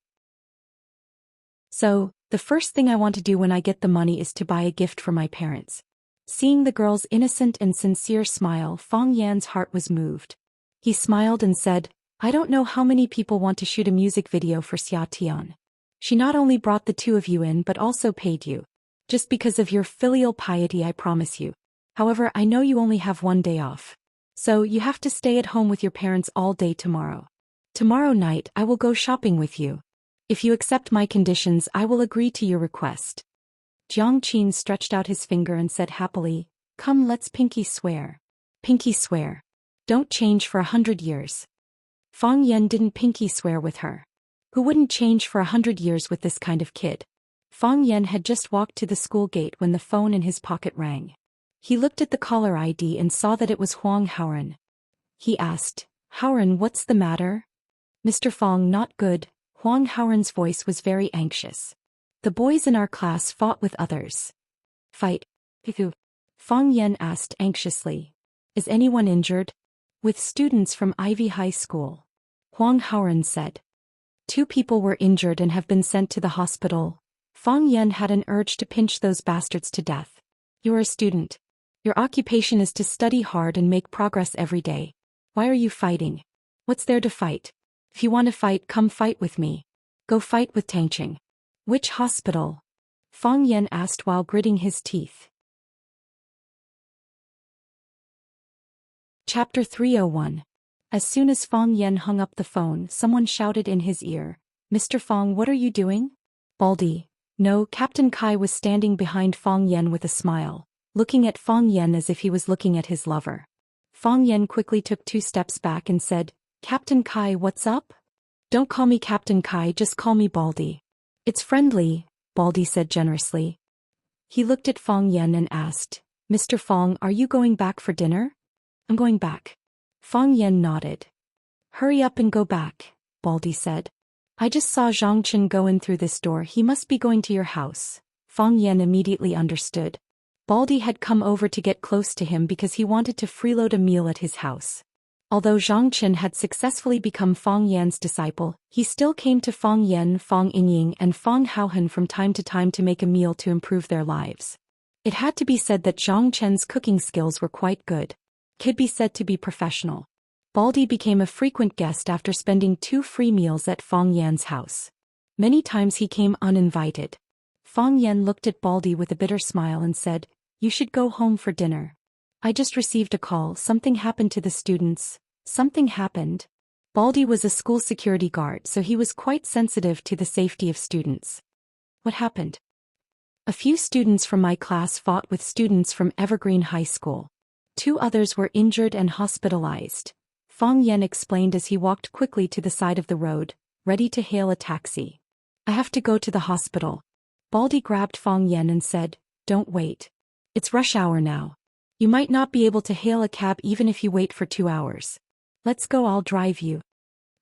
So, the first thing I want to do when I get the money is to buy a gift for my parents. Seeing the girl's innocent and sincere smile, Fang Yan's heart was moved. He smiled and said, I don't know how many people want to shoot a music video for Xia Tian. She not only brought the two of you in but also paid you. Just because of your filial piety, I promise you. However, I know you only have one day off. So you have to stay at home with your parents all day tomorrow. Tomorrow night I will go shopping with you. If you accept my conditions, I will agree to your request. Jiang Qin stretched out his finger and said happily, Come, let's pinky swear. Pinky swear. Don't change for 100 years. Fang Yan didn't pinky swear with her. Who wouldn't change for 100 years with this kind of kid? Fang Yan had just walked to the school gate when the phone in his pocket rang. He looked at the caller ID and saw that it was Huang Haoran. He asked, Haoran, what's the matter? Mr. Fang, not good. Huang Haoran's voice was very anxious. The boys in our class fought with others. Fight? Who? Fang Yan asked anxiously. Is anyone injured? With students from Ivy High School. Huang Haoran said. 2 people were injured and have been sent to the hospital. Fang Yan had an urge to pinch those bastards to death. You're a student. Your occupation is to study hard and make progress every day. Why are you fighting? What's there to fight? If you want to fight, come fight with me. Go fight with Tangqing. Which hospital? Fang Yan asked while gritting his teeth. Chapter 301. As soon as Fang Yan hung up the phone, someone shouted in his ear, Mr. Fang, what are you doing? Baldy. No, Captain Kai was standing behind Fang Yan with a smile, looking at Fang Yan as if he was looking at his lover. Fang Yan quickly took 2 steps back and said, Captain Kai, what's up? Don't call me Captain Kai, just call me Baldy. It's friendly, Baldy said generously. He looked at Fang Yan and asked, Mr. Fang, are you going back for dinner? I'm going back. Fang Yan nodded. Hurry up and go back, Baldy said. I just saw Zhang Chen go in through this door, he must be going to your house. Fang Yan immediately understood. Baldy had come over to get close to him because he wanted to freeload a meal at his house. Although Zhang Chen had successfully become Fang Yan's disciple, he still came to Fang Yan, Fang Yinying and Fang Haohan from time to time to make a meal to improve their lives. It had to be said that Zhang Chen's cooking skills were quite good. Could be said to be professional. Baldy became a frequent guest after spending 2 free meals at Fang Yan's house. Many times he came uninvited. Fang Yan looked at Baldy with a bitter smile and said, You should go home for dinner. I just received a call, something happened to the students. Something happened. Baldy was a school security guard, so he was quite sensitive to the safety of students. What happened? A few students from my class fought with students from Evergreen High School. 2 others were injured and hospitalized. Fang Yan explained as he walked quickly to the side of the road, ready to hail a taxi. I have to go to the hospital. Baldy grabbed Fang Yan and said, Don't wait. It's rush hour now. You might not be able to hail a cab even if you wait for 2 hours. Let's go, I'll drive you.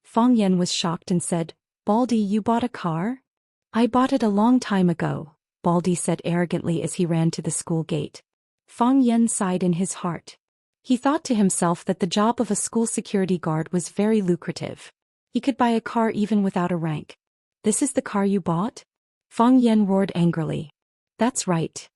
Fang Yan was shocked and said, Baldy, you bought a car? I bought it a long time ago, Baldy said arrogantly as he ran to the school gate. Fang Yen sighed in his heart. He thought to himself that the job of a school security guard was very lucrative. He could buy a car even without a rank. This is the car you bought? Fang Yen roared angrily. That's right.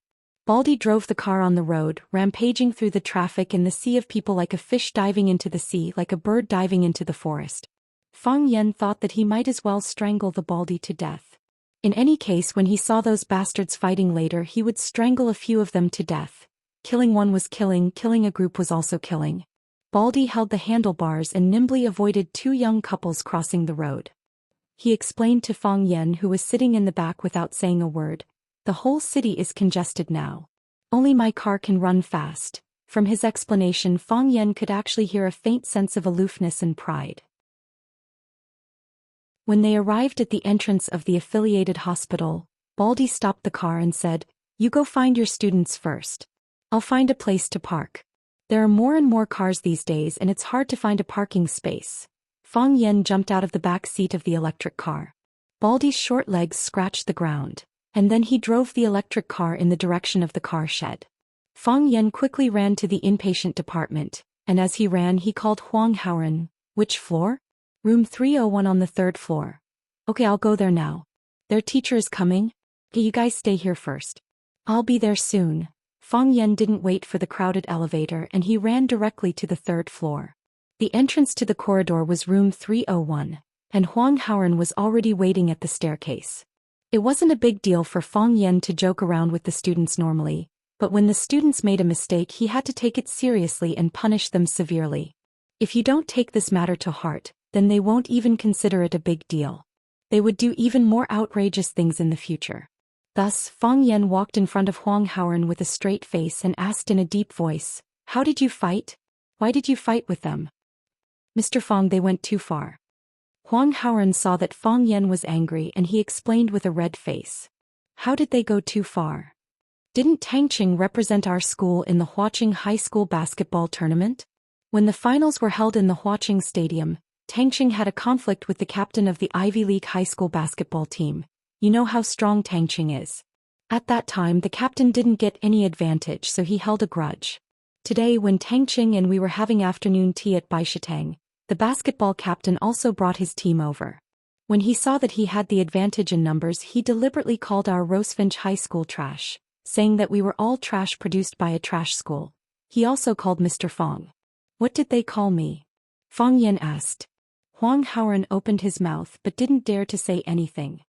Baldy drove the car on the road, rampaging through the traffic and the sea of people like a fish diving into the sea, like a bird diving into the forest. Fang Yen thought that he might as well strangle the Baldy to death. In any case, when he saw those bastards fighting later, he would strangle a few of them to death. Killing one was killing a group was also killing. Baldy held the handlebars and nimbly avoided two young couples crossing the road. He explained to Fang Yen, who was sitting in the back without saying a word, "The whole city is congested now. Only my car can run fast." From his explanation, Fang Yen could actually hear a faint sense of aloofness and pride. When they arrived at the entrance of the affiliated hospital, Baldy stopped the car and said, "You go find your students first. I'll find a place to park. There are more and more cars these days and it's hard to find a parking space." Fang Yen jumped out of the back seat of the electric car. Baldy's short legs scratched the ground, and then he drove the electric car in the direction of the car shed. Fang Yen quickly ran to the inpatient department, and as he ran he called Huang Haoren. "Which floor?" "Room 301 on the 3rd floor." "Okay, I'll go there now." "Their teacher is coming? Okay, you guys stay here first." "I'll be there soon." Fang Yen didn't wait for the crowded elevator and he ran directly to the 3rd floor. The entrance to the corridor was room 301, and Huang Haoren was already waiting at the staircase. It wasn't a big deal for Fang Yen to joke around with the students normally, but when the students made a mistake he had to take it seriously and punish them severely. If you don't take this matter to heart, then they won't even consider it a big deal. They would do even more outrageous things in the future. Thus, Fang Yen walked in front of Huang Haoren with a straight face and asked in a deep voice, "How did you fight? Why did you fight with them?" "Mr. Fang, they went too far." Huang Haoren saw that Fang Yen was angry and he explained with a red face. "How did they go too far? Didn't Tangqing represent our school in the Huaqing High School basketball tournament? When the finals were held in the Huaqing Stadium, Tangqing had a conflict with the captain of the Ivy League high school basketball team. You know how strong Tangqing is. At that time the captain didn't get any advantage, so he held a grudge. Today when Tangqing and we were having afternoon tea at Baishatang, the basketball captain also brought his team over. When he saw that he had the advantage in numbers, he deliberately called our Rosefinch High School trash, saying that we were all trash produced by a trash school. He also called Mr. Fang." "What did they call me?" Fang Yen asked. Huang Haoren opened his mouth but didn't dare to say anything.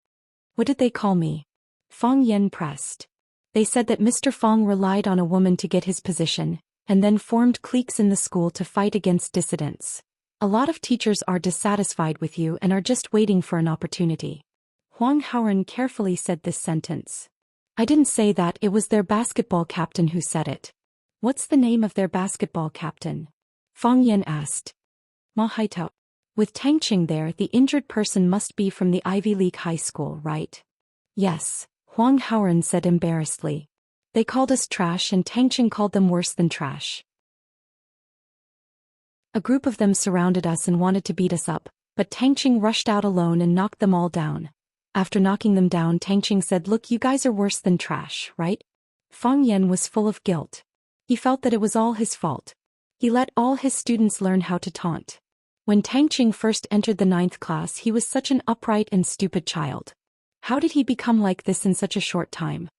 "What did they call me?" Fang Yen pressed. "They said that Mr. Fang relied on a woman to get his position, and then formed cliques in the school to fight against dissidents. A lot of teachers are dissatisfied with you and are just waiting for an opportunity." Huang Haoren carefully said this sentence. "I didn't say that, it was their basketball captain who said it." "What's the name of their basketball captain?" Fang Yen asked. "Ma Haitao. With Tangqing there, the injured person must be from the Ivy League high school, right?" "Yes," Huang Haoren said embarrassedly. "They called us trash and Tangqing called them worse than trash. A group of them surrounded us and wanted to beat us up, but Tangqing rushed out alone and knocked them all down. After knocking them down, Tangqing said, 'Look, you guys are worse than trash, right?' Fang Yen was full of guilt. He felt that it was all his fault. He let all his students learn how to taunt. When Tangqing first entered the 9th class, he was such an upright and stupid child. How did he become like this in such a short time?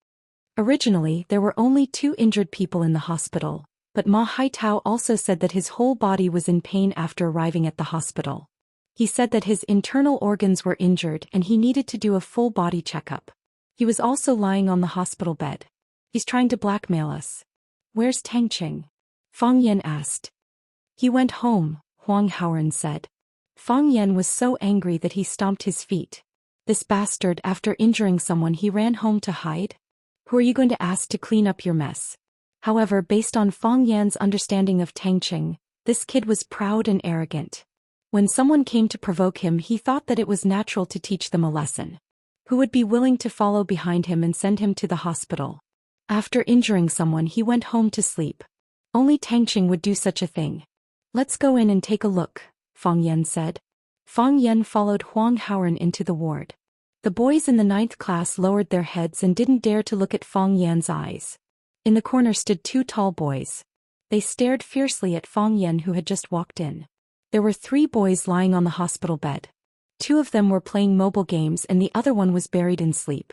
Originally, there were only 2 injured people in the hospital, but Ma Haitao also said that his whole body was in pain after arriving at the hospital. He said that his internal organs were injured and he needed to do a full body checkup. He was also lying on the hospital bed. "He's trying to blackmail us." "Where's Tangqing?" Fang Yen asked. "He went home," Huang Haoren said. Fang Yen was so angry that he stomped his feet. This bastard, after injuring someone, he ran home to hide? Who are you going to ask to clean up your mess? However, based on Fang Yan's understanding of Tangqing, this kid was proud and arrogant. When someone came to provoke him, he thought that it was natural to teach them a lesson. Who would be willing to follow behind him and send him to the hospital? After injuring someone, he went home to sleep. Only Tangqing would do such a thing. "Let's go in and take a look," Fang Yen said. Fang Yen followed Huang Haoren into the ward. The boys in the ninth class lowered their heads and didn't dare to look at Fang Yan's eyes. In the corner stood two tall boys. They stared fiercely at Fang Yan, who had just walked in. There were 3 boys lying on the hospital bed. 2 of them were playing mobile games and the other one was buried in sleep.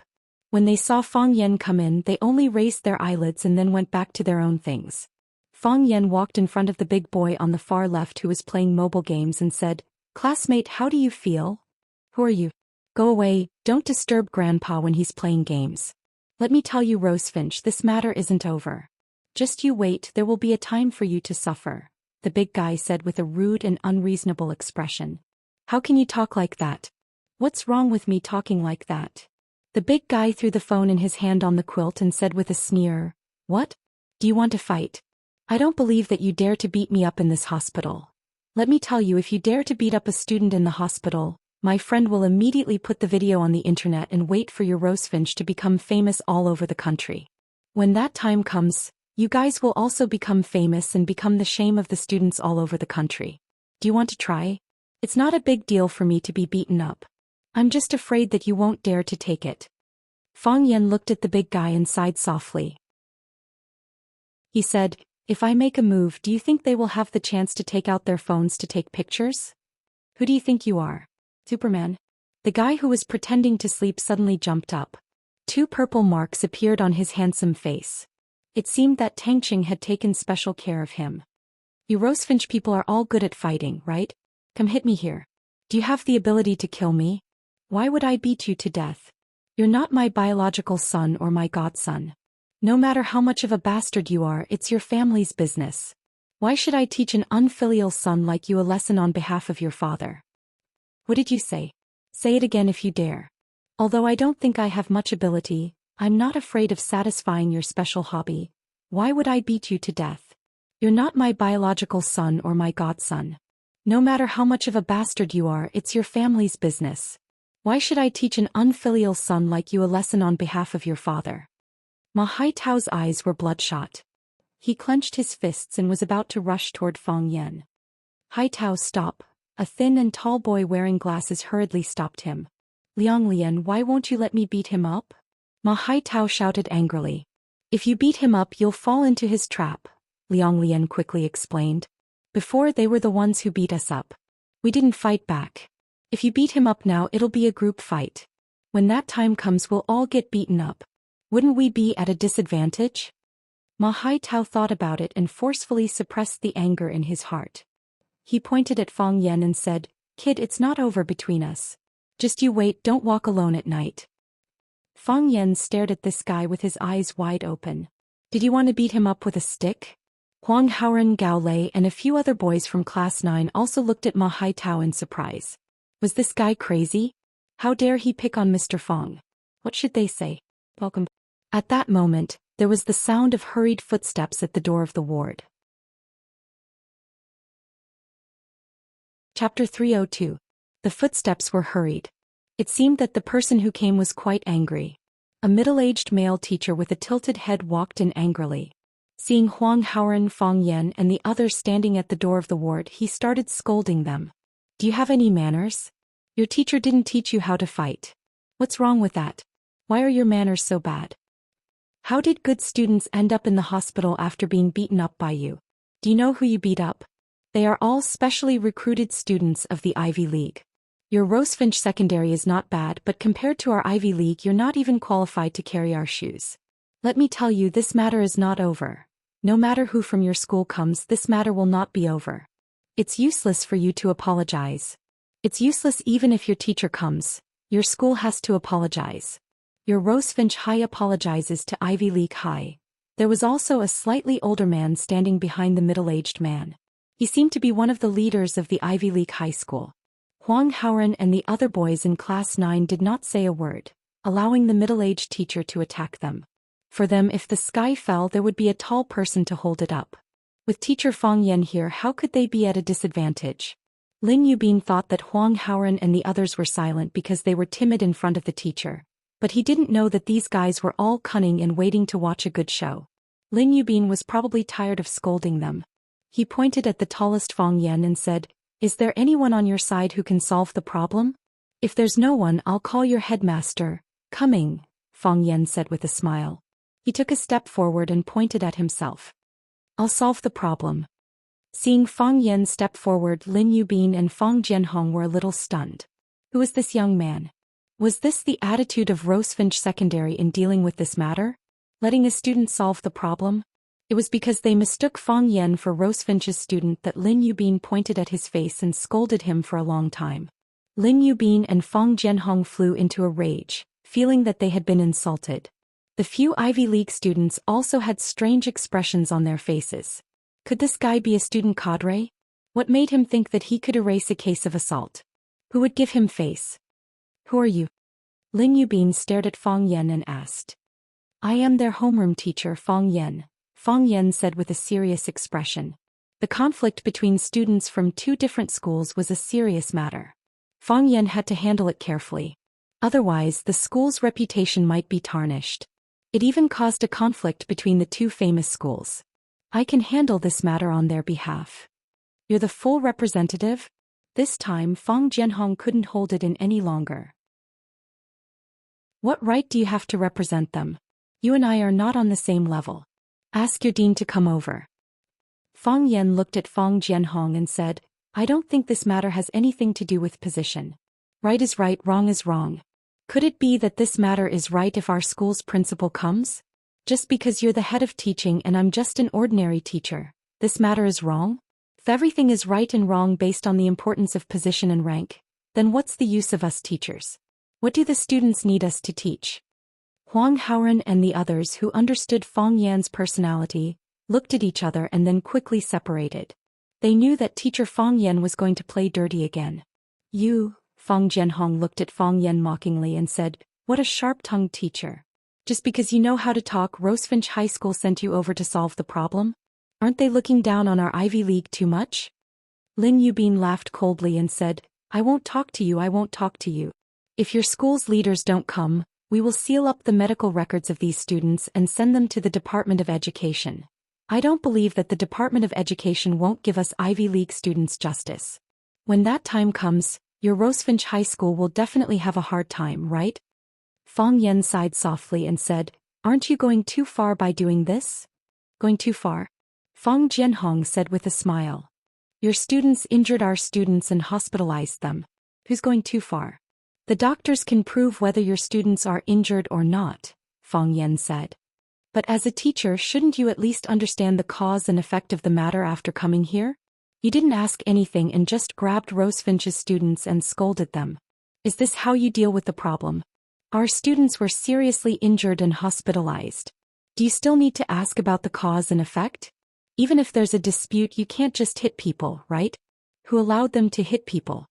When they saw Fang Yan come in, they only raised their eyelids and then went back to their own things. Fang Yan walked in front of the big boy on the far left who was playing mobile games and said, "Classmate, how do you feel?" "Who are you?" "Go away, don't disturb Grandpa when he's playing games." "Let me tell you, Rosefinch, this matter isn't over. Just you wait, there will be a time for you to suffer," the big guy said with a rude and unreasonable expression. "How can you talk like that? What's wrong with me talking like that?" The big guy threw the phone in his hand on the quilt and said with a sneer, "What? Do you want to fight? I don't believe that you dare to beat me up in this hospital. Let me tell you, if you dare to beat up a student in the hospital, my friend will immediately put the video on the internet and wait for your Rosefinch to become famous all over the country. When that time comes, you guys will also become famous and become the shame of the students all over the country. Do you want to try? It's not a big deal for me to be beaten up. I'm just afraid that you won't dare to take it." Fang Yan looked at the big guy and sighed softly. He said, "If I make a move, do you think they will have the chance to take out their phones to take pictures? Who do you think you are? Superman?" The guy who was pretending to sleep suddenly jumped up. 2 purple marks appeared on his handsome face. It seemed that Tangqing had taken special care of him. "You Rosefinch people are all good at fighting, right? Come hit me here. Do you have the ability to kill me? Why would I beat you to death? You're not my biological son or my godson. No matter how much of a bastard you are, it's your family's business. Why should I teach an unfilial son like you a lesson on behalf of your father?" "What did you say? Say it again if you dare. Although I don't think I have much ability, I'm not afraid of satisfying your special hobby. Why would I beat you to death? You're not my biological son or my godson. No matter how much of a bastard you are, it's your family's business. Why should I teach an unfilial son like you a lesson on behalf of your father?" Ma Haitao's eyes were bloodshot. He clenched his fists and was about to rush toward Fang Yan. "Haitao, stop!" A thin and tall boy wearing glasses hurriedly stopped him. "Liang Lian, why won't you let me beat him up?" Ma Haitao shouted angrily. "If you beat him up, you'll fall into his trap," Liang Lian quickly explained. "Before, they were the ones who beat us up. We didn't fight back. If you beat him up now, it'll be a group fight. When that time comes, we'll all get beaten up. Wouldn't we be at a disadvantage?" Ma Haitao thought about it and forcefully suppressed the anger in his heart. He pointed at Fang Yan and said, "Kid, it's not over between us. Just you wait, don't walk alone at night." Fang Yan stared at this guy with his eyes wide open. Did you want to beat him up with a stick? Huang Haoren, Gao Lei and a few other boys from Class 9 also looked at Ma Haitao in surprise. Was this guy crazy? How dare he pick on Mr. Fang? What should they say? Welcome. At that moment, there was the sound of hurried footsteps at the door of the ward. Chapter 302. The footsteps were hurried. It seemed that the person who came was quite angry. A middle-aged male teacher with a tilted head walked in angrily. Seeing Huang Haoren, Fang Yan and the others standing at the door of the ward, he started scolding them. "Do you have any manners? Your teacher didn't teach you how to fight. What's wrong with that? Why are your manners so bad? How did good students end up in the hospital after being beaten up by you? Do you know who you beat up? They are all specially recruited students of the Ivy League. Your Rosefinch Secondary is not bad, but compared to our Ivy League, you're not even qualified to carry our shoes. Let me tell you, this matter is not over. No matter who from your school comes, this matter will not be over. It's useless for you to apologize. It's useless even if your teacher comes. Your school has to apologize. Your Rosefinch High apologizes to Ivy League High." There was also a slightly older man standing behind the middle-aged man. He seemed to be one of the leaders of the Ivy League High School. Huang Haoren and the other boys in Class 9 did not say a word, allowing the middle-aged teacher to attack them. For them, if the sky fell, there would be a tall person to hold it up. With teacher Fang Yan here, how could they be at a disadvantage? Lin Yubin thought that Huang Haoren and the others were silent because they were timid in front of the teacher. But he didn't know that these guys were all cunning and waiting to watch a good show. Lin Yubin was probably tired of scolding them. He pointed at the tallest Fang Yan and said, "Is there anyone on your side who can solve the problem? If there's no one, I'll call your headmaster. Coming, Fang Yan said with a smile. He took a step forward and pointed at himself. I'll solve the problem. Seeing Fang Yan step forward, Lin Yubin and Fang Jianhong were a little stunned. Who was this young man? Was this the attitude of Rosefinch Secondary in dealing with this matter? Letting a student solve the problem? It was because they mistook Fang Yan for Rosefinch's student that Lin Yubin pointed at his face and scolded him for a long time. Lin Yubin and Fang Jianhong flew into a rage, feeling that they had been insulted. The few Ivy League students also had strange expressions on their faces. Could this guy be a student cadre? What made him think that he could erase a case of assault? Who would give him face? Who are you? Lin Yubin stared at Fang Yan and asked. I am their homeroom teacher, Fang Yan, Fang Yan said with a serious expression. The conflict between students from two different schools was a serious matter. Fang Yan had to handle it carefully. Otherwise, the school's reputation might be tarnished. It even caused a conflict between the two famous schools. I can handle this matter on their behalf. You're the full representative? This time Fang Jianhong couldn't hold it in any longer. What right do you have to represent them? You and I are not on the same level. Ask your dean to come over. Fang Yan looked at Fang Jianhong and said, I don't think this matter has anything to do with position. Right is right, wrong is wrong. Could it be that this matter is right if our school's principal comes? Just because you're the head of teaching and I'm just an ordinary teacher, this matter is wrong? If everything is right and wrong based on the importance of position and rank, then what's the use of us teachers? What do the students need us to teach? Huang Haoren and the others who understood Fang Yan's personality looked at each other and then quickly separated. They knew that teacher Fang Yan was going to play dirty again. You, Fang Jianhong looked at Fang Yan mockingly and said, what a sharp-tongued teacher. Just because you know how to talk, Rosefinch High School sent you over to solve the problem? Aren't they looking down on our Ivy League too much? Lin Yubin laughed coldly and said, I won't talk to you, I won't talk to you. If your school's leaders don't come, we will seal up the medical records of these students and send them to the Department of Education. I don't believe that the Department of Education won't give us Ivy League students justice. When that time comes, your Rosefinch High School will definitely have a hard time, right? Fang Yan sighed softly and said, aren't you going too far by doing this? Going too far? Fang Jianhong said with a smile. Your students injured our students and hospitalized them. Who's going too far? The doctors can prove whether your students are injured or not, Fang Yan said. But as a teacher, shouldn't you at least understand the cause and effect of the matter after coming here? You didn't ask anything and just grabbed Rosefinch's students and scolded them. Is this how you deal with the problem? Our students were seriously injured and hospitalized. Do you still need to ask about the cause and effect? Even if there's a dispute, you can't just hit people, right? Who allowed them to hit people?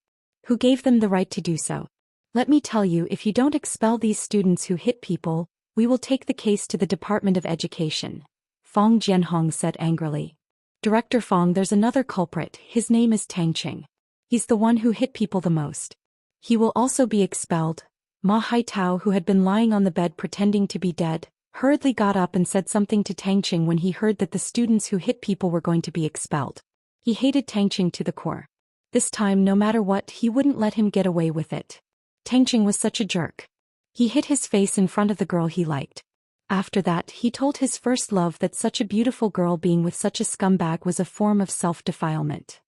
Who gave them the right to do so? Let me tell you, if you don't expel these students who hit people, we will take the case to the Department of Education, Fang Jianhong said angrily. Director Fang, there's another culprit, his name is Tang Qing. He's the one who hit people the most. He will also be expelled. Ma Haitao, who had been lying on the bed pretending to be dead, hurriedly got up and said something to Tang Qing when he heard that the students who hit people were going to be expelled. He hated Tang Qing to the core. This time, no matter what, he wouldn't let him get away with it. Tang Qing was such a jerk. He hit his face in front of the girl he liked. After that, he told his first love that such a beautiful girl being with such a scumbag was a form of self-defilement.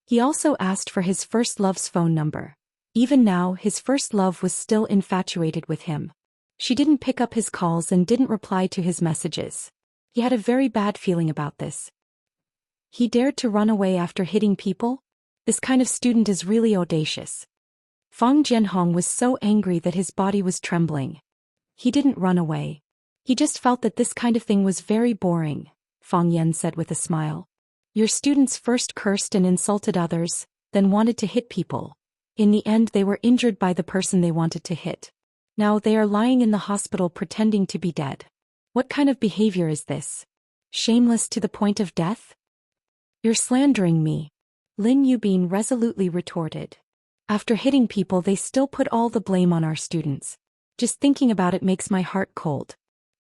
He also asked for his first love's phone number. Even now, his first love was still infatuated with him. She didn't pick up his calls and didn't reply to his messages. He had a very bad feeling about this. He dared to run away after hitting people? This kind of student is really audacious. Fang Jianhong was so angry that his body was trembling. He didn't run away. He just felt that this kind of thing was very boring, Fang Yan said with a smile. Your students first cursed and insulted others, then wanted to hit people. In the end, they were injured by the person they wanted to hit. Now they are lying in the hospital pretending to be dead. What kind of behavior is this? Shameless to the point of death? You're slandering me, Lin Yubin resolutely retorted. After hitting people, they still put all the blame on our students. Just thinking about it makes my heart cold.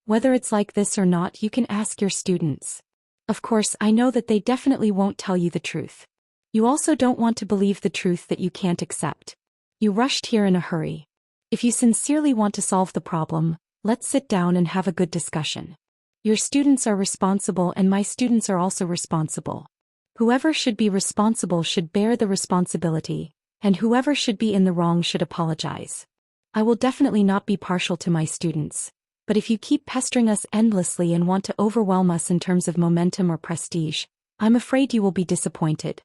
Whether it's like this or not, you can ask your students. Of course, I know that they definitely won't tell you the truth. You also don't want to believe the truth that you can't accept. You rushed here in a hurry. If you sincerely want to solve the problem, let's sit down and have a good discussion. Your students are responsible and my students are also responsible. Whoever should be responsible should bear the responsibility, and whoever should be in the wrong should apologize. I will definitely not be partial to my students, but if you keep pestering us endlessly and want to overwhelm us in terms of momentum or prestige, I'm afraid you will be disappointed.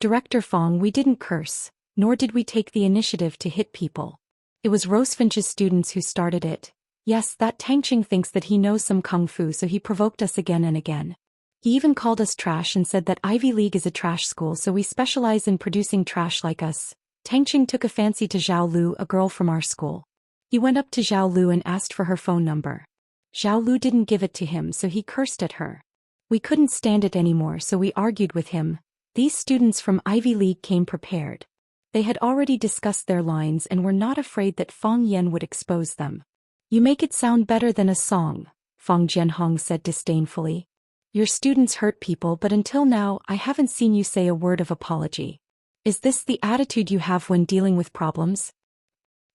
Director Fong, we didn't curse, nor did we take the initiative to hit people. It was Rosefinch's students who started it. Yes, that Tangqing thinks that he knows some kung fu, so he provoked us again and again. He even called us trash and said that Ivy League is a trash school, so we specialize in producing trash like us. Tangqing took a fancy to Zhao Lu, a girl from our school. He went up to Zhao Lu and asked for her phone number. Zhao Lu didn't give it to him, so he cursed at her. We couldn't stand it anymore, so we argued with him. These students from Ivy League came prepared. They had already discussed their lines and were not afraid that Fong Yan would expose them. You make it sound better than a song, Fong Jianhong said disdainfully. Your students hurt people, but until now I haven't seen you say a word of apology. Is this the attitude you have when dealing with problems?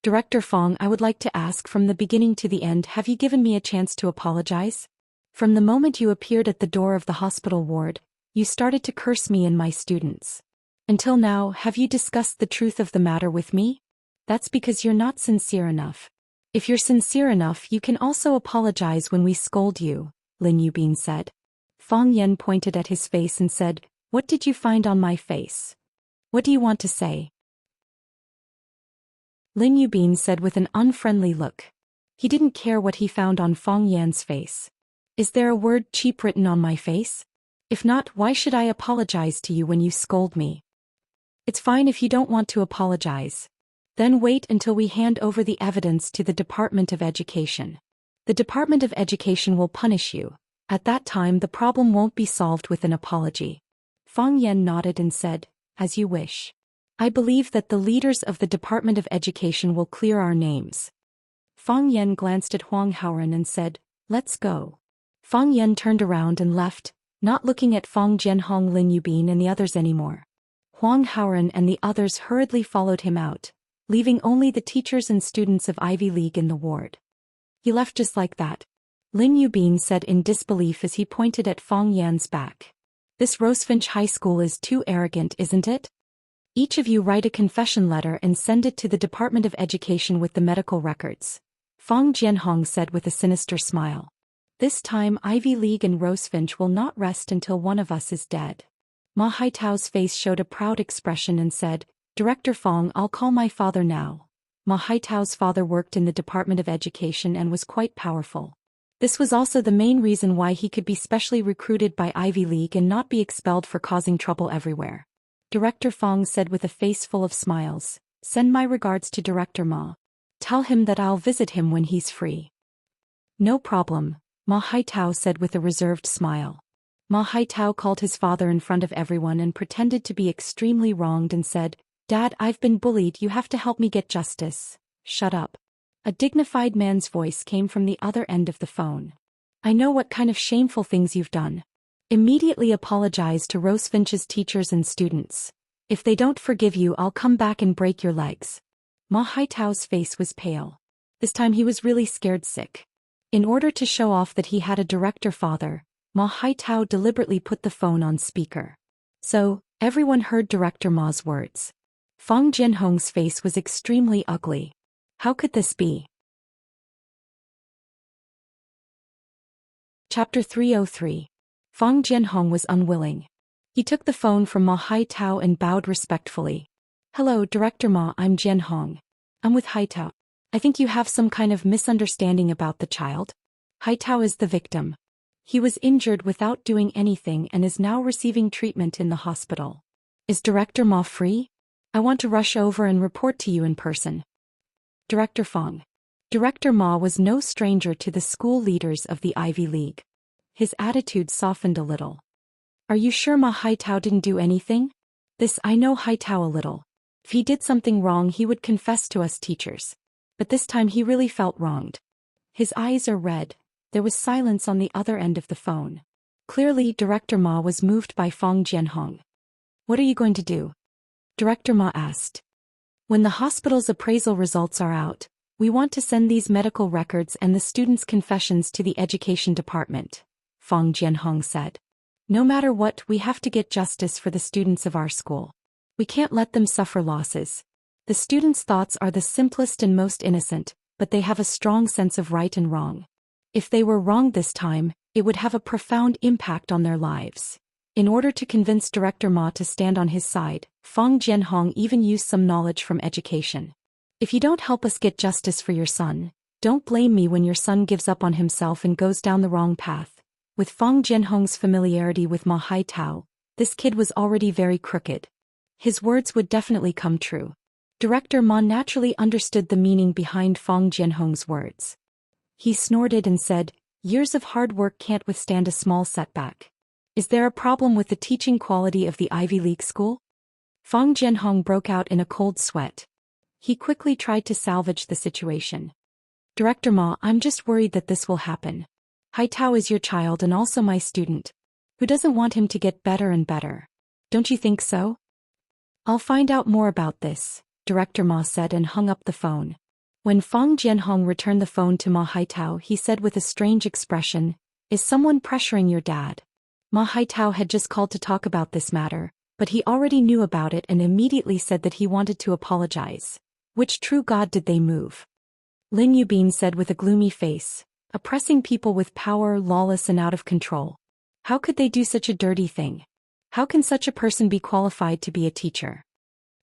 Director Fong, I would like to ask, from the beginning to the end, have you given me a chance to apologize? From the moment you appeared at the door of the hospital ward, you started to curse me and my students. Until now, have you discussed the truth of the matter with me? That's because you're not sincere enough. If you're sincere enough, you can also apologize when we scold you, Lin Yubin said. Fong Yan pointed at his face and said, What did you find on my face? What do you want to say? Lin Yubin said with an unfriendly look. He didn't care what he found on Fong Yan's face. Is there a word cheap written on my face? If not, why should I apologize to you when you scold me? It's fine if you don't want to apologize. Then wait until we hand over the evidence to the Department of Education. The Department of Education will punish you. At that time the problem won't be solved with an apology. Fong Yan nodded and said, As you wish. I believe that the leaders of the Department of Education will clear our names. Fong Yan glanced at Huang Haoren and said, Let's go. Fong Yan turned around and left, not looking at Fong Jianhong, Lin Yubin and the others anymore. Huang Haoren and the others hurriedly followed him out, leaving only the teachers and students of Ivy League in the ward. He left just like that. Lin Yubin said in disbelief as he pointed at Fong Yan's back. This Rosefinch High School is too arrogant, isn't it? Each of you write a confession letter and send it to the Department of Education with the medical records. Fong Jianhong said with a sinister smile. This time Ivy League and Rosefinch will not rest until one of us is dead. Ma Haitao's face showed a proud expression and said, Director Fong, I'll call my father now. Ma Haitao's father worked in the Department of Education and was quite powerful. This was also the main reason why he could be specially recruited by Ivy League and not be expelled for causing trouble everywhere. Director Fong said with a face full of smiles, Send my regards to Director Ma. Tell him that I'll visit him when he's free. No problem, Ma Haitao said with a reserved smile. Ma Haitao called his father in front of everyone and pretended to be extremely wronged and said, Dad, I've been bullied, you have to help me get justice. Shut up. A dignified man's voice came from the other end of the phone. I know what kind of shameful things you've done. Immediately apologize to Rosefinch's teachers and students. If they don't forgive you, I'll come back and break your legs. Ma Haitao's face was pale. This time he was really scared sick. In order to show off that he had a director father, Ma Haitao deliberately put the phone on speaker. So, everyone heard Director Ma's words. Fong Jianhong's face was extremely ugly. How could this be? Chapter 303. Fong Jianhong was unwilling. He took the phone from Ma Haitao and bowed respectfully. Hello, Director Ma, I'm Jianhong. I'm with Haitao. I think you have some kind of misunderstanding about the child. Haitao is the victim. He was injured without doing anything and is now receiving treatment in the hospital. Is Director Ma free? I want to rush over and report to you in person. Director Fong. Director Ma was no stranger to the school leaders of the Ivy League. His attitude softened a little. Are you sure Ma Haitao didn't do anything? I know Haitao a little. If he did something wrong he would confess to us teachers. But this time he really felt wronged. His eyes are red. There was silence on the other end of the phone. Clearly Director Ma was moved by Fong Jianhong. What are you going to do? Director Ma asked. When the hospital's appraisal results are out, we want to send these medical records and the students' confessions to the education department, Fang Jianhong said. No matter what, we have to get justice for the students of our school. We can't let them suffer losses. The students' thoughts are the simplest and most innocent, but they have a strong sense of right and wrong. If they were wrong this time, it would have a profound impact on their lives. In order to convince Director Ma to stand on his side, Fang Jianhong even used some knowledge from education. If you don't help us get justice for your son, don't blame me when your son gives up on himself and goes down the wrong path. With Fang Jianhong's familiarity with Ma Haitao, this kid was already very crooked. His words would definitely come true. Director Ma naturally understood the meaning behind Fang Jianhong's words. He snorted and said, "Years of hard work can't withstand a small setback. Is there a problem with the teaching quality of the Ivy League school?" Fang Jianhong broke out in a cold sweat. He quickly tried to salvage the situation. "Director Ma, I'm just worried that this will happen. Haitao is your child and also my student. Who doesn't want him to get better and better? Don't you think so?" "I'll find out more about this," Director Ma said and hung up the phone. When Fang Jianhong returned the phone to Ma Haitao, he said with a strange expression, "Is someone pressuring your dad?" Ma Haitao had just called to talk about this matter, but he already knew about it and immediately said that he wanted to apologize. Which true god did they move? Lin Yubin said with a gloomy face, "Oppressing people with power, lawless and out of control. How could they do such a dirty thing? How can such a person be qualified to be a teacher?"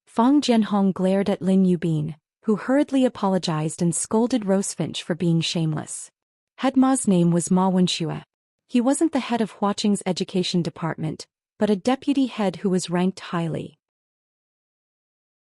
Fang Jianhong glared at Lin Yubin, who hurriedly apologized and scolded Rosefinch for being shameless. Head Ma's name was Ma Wenxue. He wasn't the head of Huaqing's education department, but a deputy head who was ranked highly.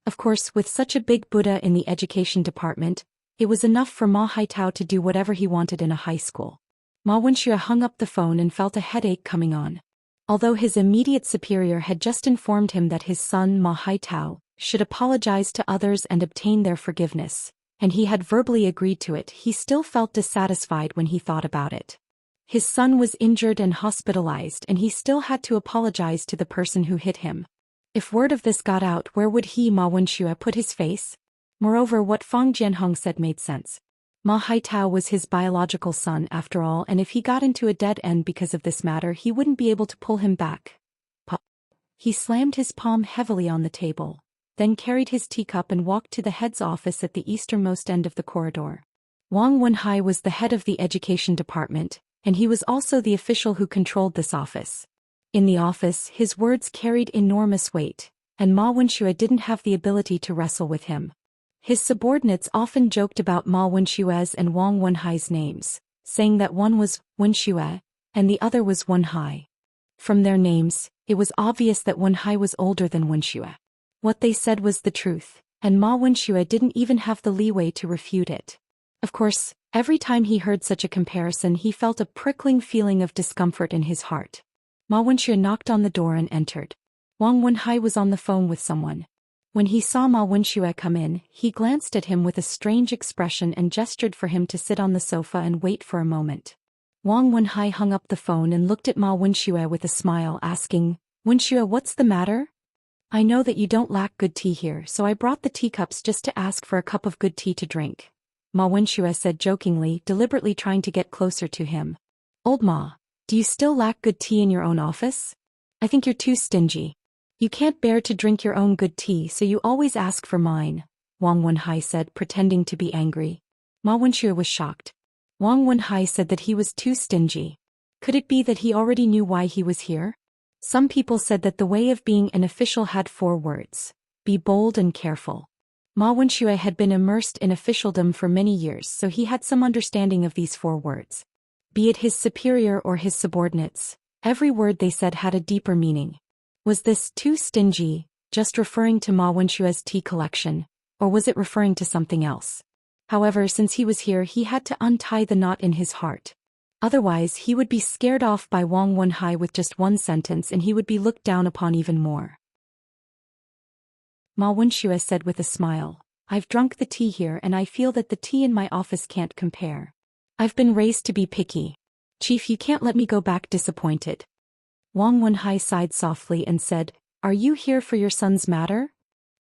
Of course, with such a big Buddha in the education department, it was enough for Ma Haitao to do whatever he wanted in a high school. Ma Wenxue hung up the phone and felt a headache coming on. Although his immediate superior had just informed him that his son Ma Haitao should apologize to others and obtain their forgiveness, and he had verbally agreed to it, he still felt dissatisfied when he thought about it. His son was injured and hospitalized and he still had to apologize to the person who hit him. If word of this got out, where would he, Ma Wenxue, put his face? Moreover, what Fang Jianhong said made sense. Ma Haitao was his biological son after all, and if he got into a dead end because of this matter, he wouldn't be able to pull him back. He slammed his palm heavily on the table, then carried his teacup and walked to the head's office at the easternmost end of the corridor. Wang Wenhai was the head of the education department, and he was also the official who controlled this office. In the office, his words carried enormous weight, and Ma Wenxue didn't have the ability to wrestle with him. His subordinates often joked about Ma Wenxue's and Wang Wenhai's names, saying that one was Wenxue and the other was Wenhai. From their names, it was obvious that Wenhai was older than Wenxue. What they said was the truth, and Ma Wenxue didn't even have the leeway to refute it. Of course, every time he heard such a comparison, he felt a prickling feeling of discomfort in his heart. Ma Wenxue knocked on the door and entered. Wang Wenhai was on the phone with someone. When he saw Ma Wenxue come in, he glanced at him with a strange expression and gestured for him to sit on the sofa and wait for a moment. Wang Wenhai hung up the phone and looked at Ma Wenxue with a smile, asking, "Wenxue, what's the matter? I know that you don't lack good tea here, so I brought the teacups just to ask for a cup of good tea to drink," Ma Wenxue said jokingly, deliberately trying to get closer to him. "Old Ma, do you still lack good tea in your own office? I think you're too stingy. You can't bear to drink your own good tea, so you always ask for mine," Wang Wenhai said, pretending to be angry. Ma Wenxue was shocked. Wang Wenhai said that he was too stingy. Could it be that he already knew why he was here? Some people said that the way of being an official had 4 words: be bold and careful. Ma Wenxue had been immersed in officialdom for many years, so he had some understanding of these 4 words. Be it his superior or his subordinates, every word they said had a deeper meaning. Was this "too stingy" just referring to Ma Wenxue's tea collection, or was it referring to something else? However, since he was here, he had to untie the knot in his heart. Otherwise, he would be scared off by Wang Wenhai with just one sentence and he would be looked down upon even more. Ma Wenxue said with a smile, "I've drunk the tea here and I feel that the tea in my office can't compare. I've been raised to be picky. Chief, you can't let me go back disappointed." Wang Wenhai sighed softly and said, "Are you here for your son's matter?"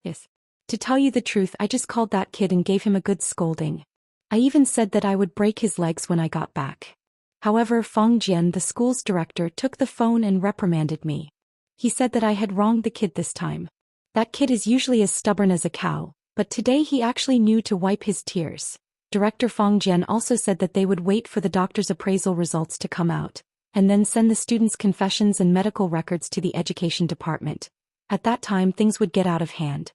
"Yes." To tell you the truth, I just called that kid and gave him a good scolding. I even said that I would break his legs when I got back. However, Feng Jian, the school's director, took the phone and reprimanded me. He said that I had wronged the kid this time. That kid is usually as stubborn as a cow, but today he actually knew to wipe his tears. Director Feng Jian also said that they would wait for the doctor's appraisal results to come out, and then send the students' confessions and medical records to the education department. At that time things would get out of hand.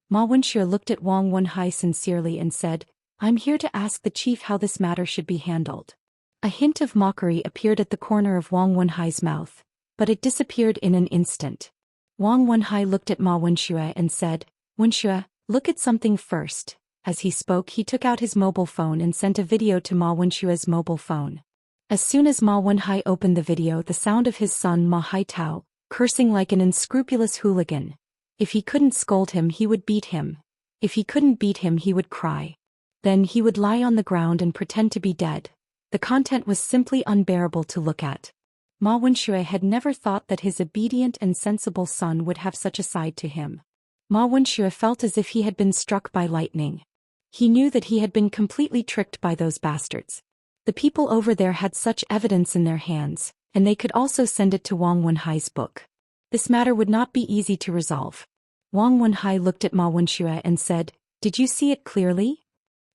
Ma Wenxue looked at Wang Wenhai sincerely and said, I'm here to ask the chief how this matter should be handled. A hint of mockery appeared at the corner of Wang Wenhai's mouth, but it disappeared in an instant. Wang Wenhai looked at Ma Wenxue and said, Wenxue, look at something first. As he spoke, he took out his mobile phone and sent a video to Ma Wenxue's mobile phone. As soon as Ma Wenhai opened the video, the sound of his son Ma Haitao, cursing like an unscrupulous hooligan. If he couldn't scold him, he would beat him. If he couldn't beat him, he would cry. Then he would lie on the ground and pretend to be dead. The content was simply unbearable to look at. Ma Wenxue had never thought that his obedient and sensible son would have such a side to him. Ma Wenxue felt as if he had been struck by lightning. He knew that he had been completely tricked by those bastards. The people over there had such evidence in their hands, and they could also send it to Wang Wenhai's book. This matter would not be easy to resolve. Wang Wenhai looked at Ma Wenxue and said, Did you see it clearly?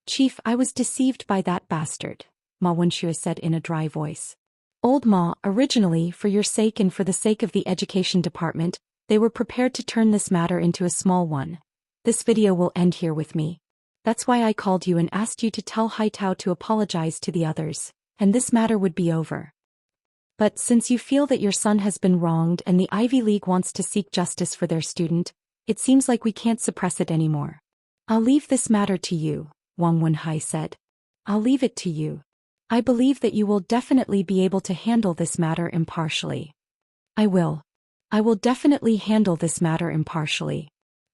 Chief, I was deceived by that bastard, Ma Wenxue said in a dry voice. Old Ma, originally, for your sake and for the sake of the education department, they were prepared to turn this matter into a small one. This video will end here with me. That's why I called you and asked you to tell Haitao to apologize to the others, and this matter would be over. But since you feel that your son has been wronged and the Ivy League wants to seek justice for their student, it seems like we can't suppress it anymore. I'll leave this matter to you, Wang Wenhai said. I'll leave it to you. I believe that you will definitely be able to handle this matter impartially. I will. I will definitely handle this matter impartially.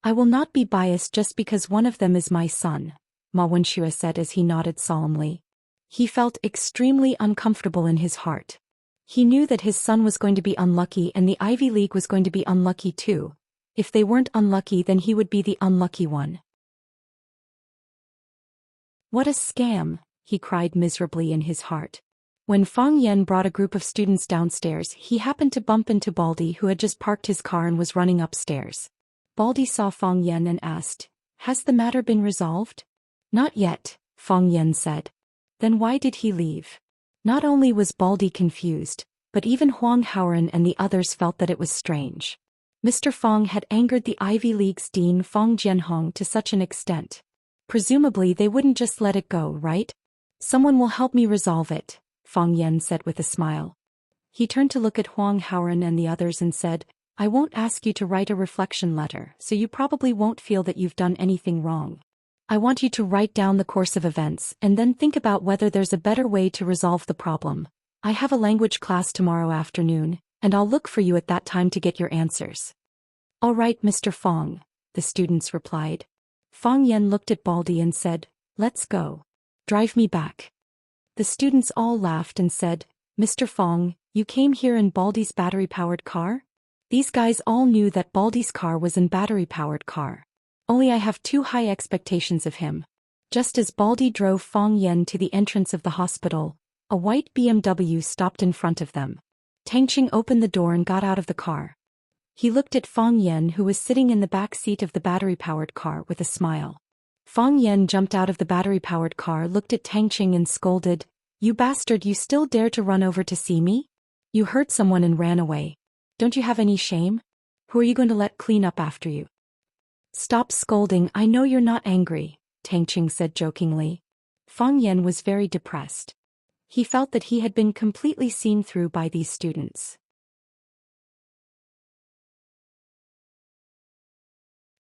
I will not be biased just because one of them is my son, Ma Wenxue said as he nodded solemnly. He felt extremely uncomfortable in his heart. He knew that his son was going to be unlucky and the Ivy League was going to be unlucky too. If they weren't unlucky, then he would be the unlucky one. What a scam, he cried miserably in his heart. When Feng Yan brought a group of students downstairs, he happened to bump into Baldy, who had just parked his car and was running upstairs. Baldy saw Feng Yan and asked, Has the matter been resolved? Not yet, Feng Yan said. Then why did he leave? Not only was Baldy confused, but even Huang Haoren and the others felt that it was strange. Mr. Feng had angered the Ivy League's dean Feng Jianhong to such an extent. Presumably they wouldn't just let it go, right? Someone will help me resolve it, Feng Yan said with a smile. He turned to look at Huang Haoren and the others and said, I won't ask you to write a reflection letter, so you probably won't feel that you've done anything wrong. I want you to write down the course of events and then think about whether there's a better way to resolve the problem. I have a language class tomorrow afternoon, and I'll look for you at that time to get your answers. All right, Mr. Feng, the students replied. Feng Yan looked at Baldy and said, Let's go. Drive me back. The students all laughed and said, Mr. Feng, you came here in Baldy's battery-powered car? These guys all knew that Baldy's car was a battery-powered car. Only I have too high expectations of him. Just as Baldy drove Feng Yan to the entrance of the hospital, a white BMW stopped in front of them. Tangqing opened the door and got out of the car. He looked at Feng Yan, who was sitting in the back seat of the battery-powered car, with a smile. Feng Yan jumped out of the battery-powered car, looked at Tangqing and scolded, You bastard, you still dare to run over to see me? You hurt someone and ran away. Don't you have any shame? Who are you going to let clean up after you? Stop scolding, I know you're not angry, Tangqing said jokingly. Feng Yan was very depressed. He felt that he had been completely seen through by these students.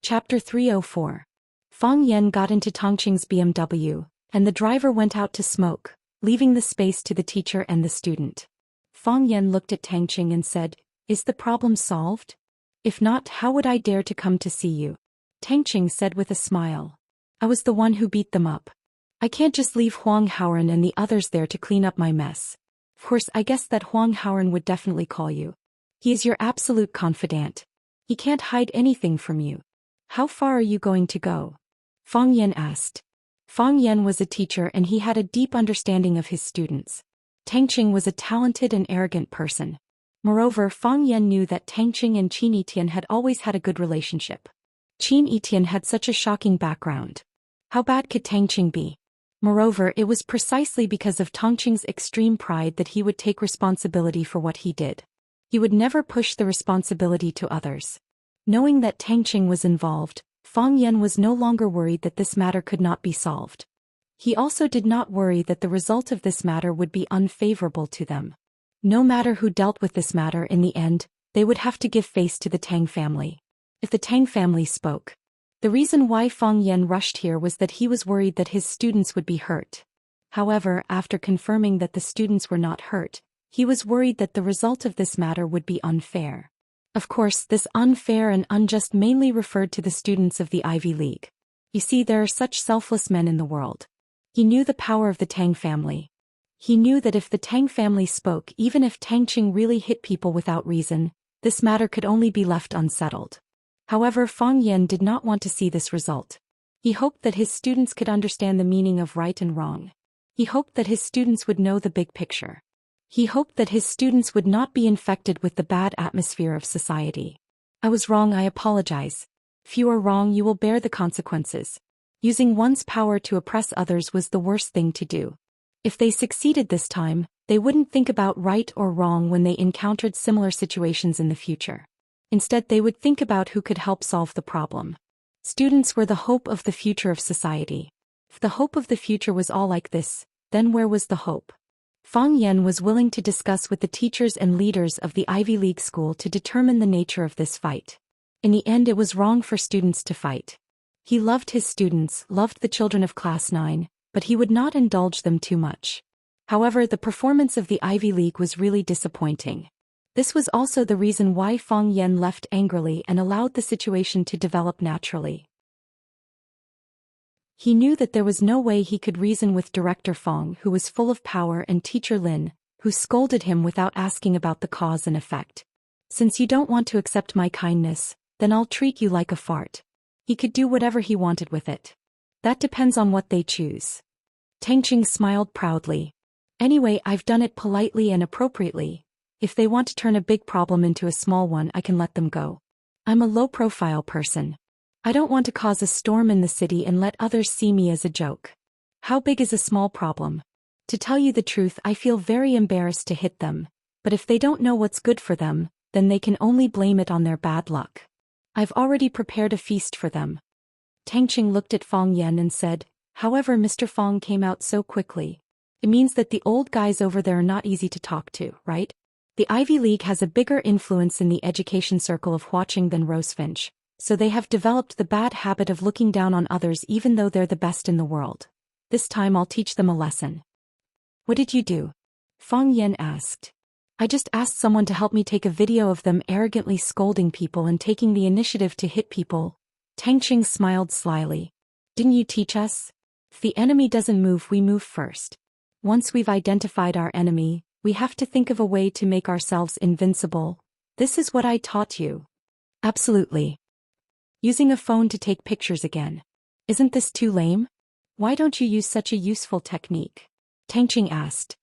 Chapter 304. Feng Yan got into Tangqing's BMW, and the driver went out to smoke, leaving the space to the teacher and the student. Feng Yan looked at Tangqing and said, Is the problem solved? If not, how would I dare to come to see you? Tangqing said with a smile. I was the one who beat them up. I can't just leave Huang Haoren and the others there to clean up my mess. Of course, I guess that Huang Haoren would definitely call you. He is your absolute confidant. He can't hide anything from you. How far are you going to go? Fang Yan asked. Fang Yan was a teacher and he had a deep understanding of his students. Tangqing was a talented and arrogant person. Moreover, Fang Yan knew that Tangqing and Qin Yitian had always had a good relationship. Qin Yitian had such a shocking background. How bad could Tangqing be? Moreover, it was precisely because of Tangqing's extreme pride that he would take responsibility for what he did. He would never push the responsibility to others. Knowing that Tangqing was involved, Fang Yan was no longer worried that this matter could not be solved. He also did not worry that the result of this matter would be unfavorable to them. No matter who dealt with this matter in the end, they would have to give face to the Tang family. If the Tang family spoke. The reason why Fang Yan rushed here was that he was worried that his students would be hurt. However, after confirming that the students were not hurt, he was worried that the result of this matter would be unfair. Of course, this unfair and unjust mainly referred to the students of the Ivy League. You see, there are such selfless men in the world. He knew the power of the Tang family. He knew that if the Tang family spoke, even if Tangqing really hit people without reason, this matter could only be left unsettled. However, Fang Yan did not want to see this result. He hoped that his students could understand the meaning of right and wrong. He hoped that his students would know the big picture. He hoped that his students would not be infected with the bad atmosphere of society. I was wrong, I apologize. If you are wrong, you will bear the consequences. Using one's power to oppress others was the worst thing to do. If they succeeded this time, they wouldn't think about right or wrong when they encountered similar situations in the future. Instead, they would think about who could help solve the problem. Students were the hope of the future of society. If the hope of the future was all like this, then where was the hope? Fang Yan was willing to discuss with the teachers and leaders of the Ivy League school to determine the nature of this fight. In the end, it was wrong for students to fight. He loved his students, loved the children of Class 9, but he would not indulge them too much. However, the performance of the Ivy League was really disappointing. This was also the reason why Fang Yan left angrily and allowed the situation to develop naturally. He knew that there was no way he could reason with Director Fang, who was full of power, and Teacher Lin, who scolded him without asking about the cause and effect. Since you don't want to accept my kindness, then I'll treat you like a fart. He could do whatever he wanted with it. That depends on what they choose. Tangqing smiled proudly. Anyway, I've done it politely and appropriately. If they want to turn a big problem into a small one, I can let them go. I'm a low-profile person. I don't want to cause a storm in the city and let others see me as a joke. How big is a small problem? To tell you the truth, I feel very embarrassed to hit them, but if they don't know what's good for them, then they can only blame it on their bad luck. I've already prepared a feast for them. Tangqing looked at Fang Yan and said, however, Mr. Fang came out so quickly. It means that the old guys over there are not easy to talk to, right? The Ivy League has a bigger influence in the education circle of Huaqing than Rosefinch, so they have developed the bad habit of looking down on others even though they're the best in the world. This time I'll teach them a lesson. What did you do? Fang Yan asked. I just asked someone to help me take a video of them arrogantly scolding people and taking the initiative to hit people. Tangqing smiled slyly. Didn't you teach us? If the enemy doesn't move, we move first. Once we've identified our enemy, we have to think of a way to make ourselves invincible. This is what I taught you. Absolutely. Using a phone to take pictures again. Isn't this too lame? Why don't you use such a useful technique? Tangqing asked.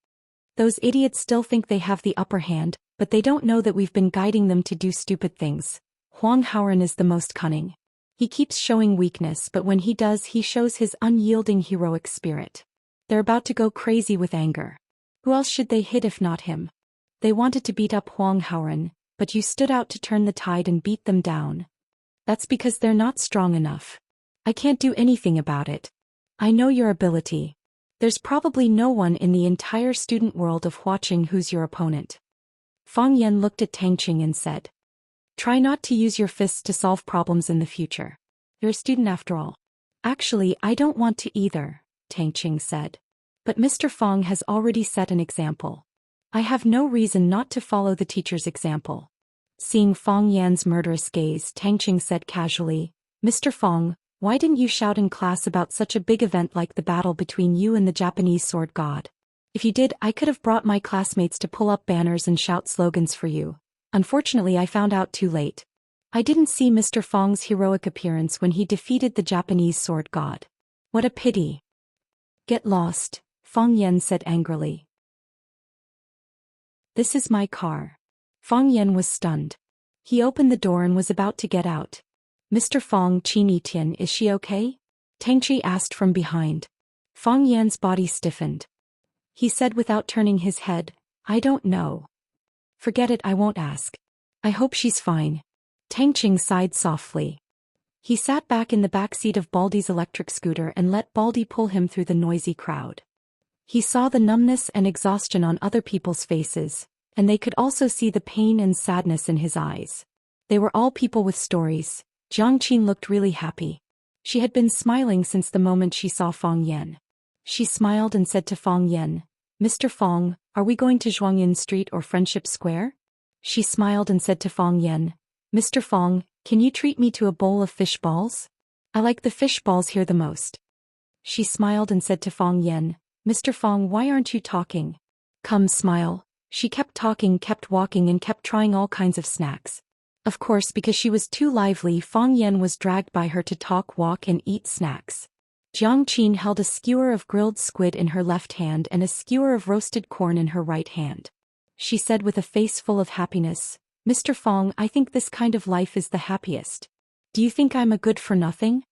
Those idiots still think they have the upper hand, but they don't know that we've been guiding them to do stupid things. Huang Haoren is the most cunning. He keeps showing weakness, but when he does, he shows his unyielding heroic spirit. They're about to go crazy with anger. Who else should they hit if not him? They wanted to beat up Huang Haoren, but you stood out to turn the tide and beat them down. That's because they're not strong enough. I can't do anything about it. I know your ability. There's probably no one in the entire student world of Huaqing who's your opponent. Fang Yan looked at Tangqing and said, try not to use your fists to solve problems in the future. You're a student after all. Actually, I don't want to either, Tangqing said. But Mr. Fang has already set an example. I have no reason not to follow the teacher's example. Seeing Fang Yan's murderous gaze, Tangqing said casually, Mr. Fang, why didn't you shout in class about such a big event like the battle between you and the Japanese sword god? If you did, I could have brought my classmates to pull up banners and shout slogans for you. Unfortunately, I found out too late. I didn't see Mr. Fong's heroic appearance when he defeated the Japanese sword god. What a pity. Get lost, Fong Yan said angrily. This is my car. Fong Yan was stunned. He opened the door and was about to get out. Mr. Fong Tian, is she okay? Tangchi asked from behind. Fong Yan's body stiffened. He said without turning his head, I don't know. Forget it, I won't ask. I hope she's fine. Tangching sighed softly. He sat back in the back seat of Baldy's electric scooter and let Baldy pull him through the noisy crowd. He saw the numbness and exhaustion on other people's faces, and they could also see the pain and sadness in his eyes. They were all people with stories. Jiang Qin looked really happy. She had been smiling since the moment she saw Fong Yan. She smiled and said to Fong Yan, Mr. Fong, are we going to Zhuangyin Street or Friendship Square? She smiled and said to Fong Yan, Mr. Fong, can you treat me to a bowl of fish balls? I like the fish balls here the most. She smiled and said to Fong Yan, Mr. Fong, why aren't you talking? Come, smile. She kept talking, kept walking and kept trying all kinds of snacks. Of course, because she was too lively, Fong Yan was dragged by her to talk, walk and eat snacks. Jiang Qin held a skewer of grilled squid in her left hand and a skewer of roasted corn in her right hand. She said with a face full of happiness, Mr. Fong, I think this kind of life is the happiest. Do you think I'm a good for nothing?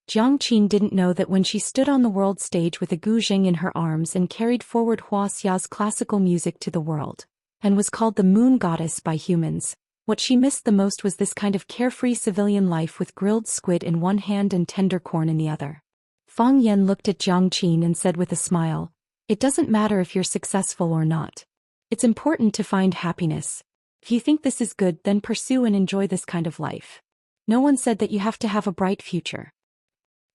Jiang Qin didn't know that when she stood on the world stage with a guzheng in her arms and carried forward Wuxia's classical music to the world, and was called the moon goddess by humans, what she missed the most was this kind of carefree civilian life with grilled squid in one hand and tender corn in the other. Fong Yan looked at Jiang Qin and said with a smile, it doesn't matter if you're successful or not. It's important to find happiness. If you think this is good, then pursue and enjoy this kind of life. No one said that you have to have a bright future.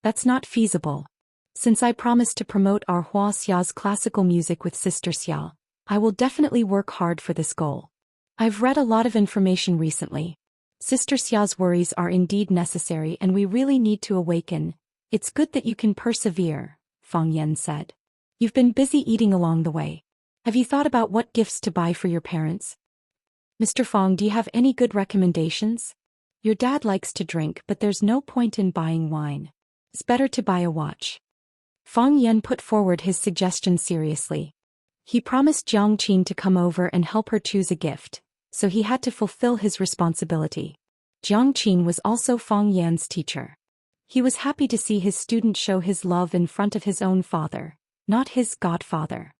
That's not feasible. Since I promised to promote our Wuxia's classical music with Sister Xia, I will definitely work hard for this goal. I've read a lot of information recently. Sister Xia's worries are indeed necessary and we really need to awaken. It's good that you can persevere, Fong Yan said. You've been busy eating along the way. Have you thought about what gifts to buy for your parents? Mr. Fong, do you have any good recommendations? Your dad likes to drink, but there's no point in buying wine. It's better to buy a watch. Fong Yan put forward his suggestion seriously. He promised Jiang Qin to come over and help her choose a gift, so he had to fulfill his responsibility. Jiang Qin was also Fong Yan's teacher. He was happy to see his student show his love in front of his own father, not his godfather.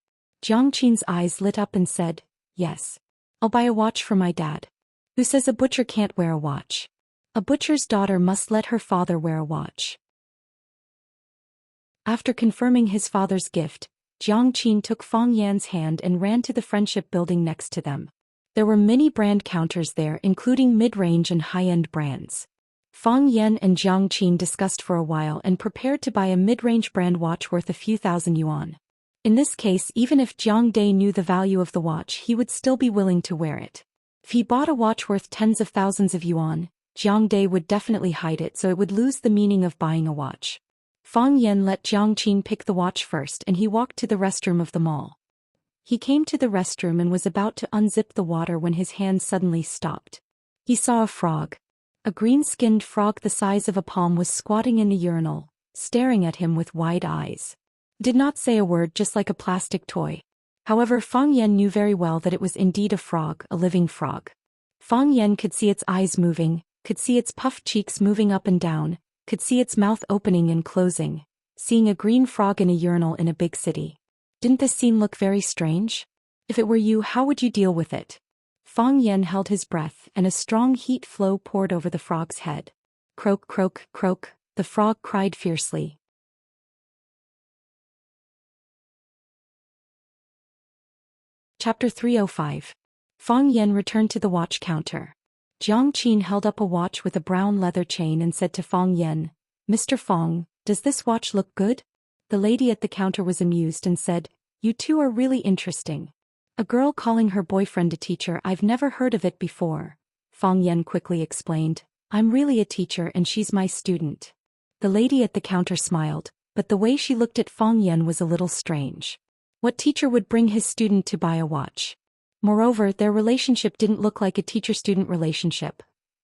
Jiang Qin's eyes lit up and said, yes. I'll buy a watch for my dad. Who says a butcher can't wear a watch? A butcher's daughter must let her father wear a watch. After confirming his father's gift, Jiang Qin took Fong Yan's hand and ran to the friendship building next to them. There were many brand counters there, including mid-range and high-end brands. Fong Yan and Jiang Qin discussed for a while and prepared to buy a mid-range brand watch worth a few thousand yuan. In this case, even if Jiang Dai knew the value of the watch, he would still be willing to wear it. If he bought a watch worth tens of thousands of yuan, Jiang Dai would definitely hide it, so it would lose the meaning of buying a watch. Fong Yan let Jiang Qin pick the watch first and he walked to the restroom of the mall. He came to the restroom and was about to unzip the water when his hand suddenly stopped. He saw a frog. A green-skinned frog the size of a palm was squatting in the urinal, staring at him with wide eyes. Did not say a word, just like a plastic toy. However, Fong Yan knew very well that it was indeed a frog, a living frog. Fong Yan could see its eyes moving, could see its puffed cheeks moving up and down, could see its mouth opening and closing. Seeing a green frog in a urinal in a big city. Didn't this scene look very strange? If it were you, how would you deal with it? Fong Yan held his breath and a strong heat flow poured over the frog's head. Croak, croak, croak, the frog cried fiercely. Chapter 305. Fong Yan returned to the watch counter. Jiang Qin held up a watch with a brown leather chain and said to Fong Yan, Mr. Fong, does this watch look good? The lady at the counter was amused and said, you two are really interesting. A girl calling her boyfriend a teacher, I've never heard of it before. Fong Yan quickly explained, I'm really a teacher and she's my student. The lady at the counter smiled, but the way she looked at Fong Yan was a little strange. What teacher would bring his student to buy a watch? Moreover, their relationship didn't look like a teacher-student relationship.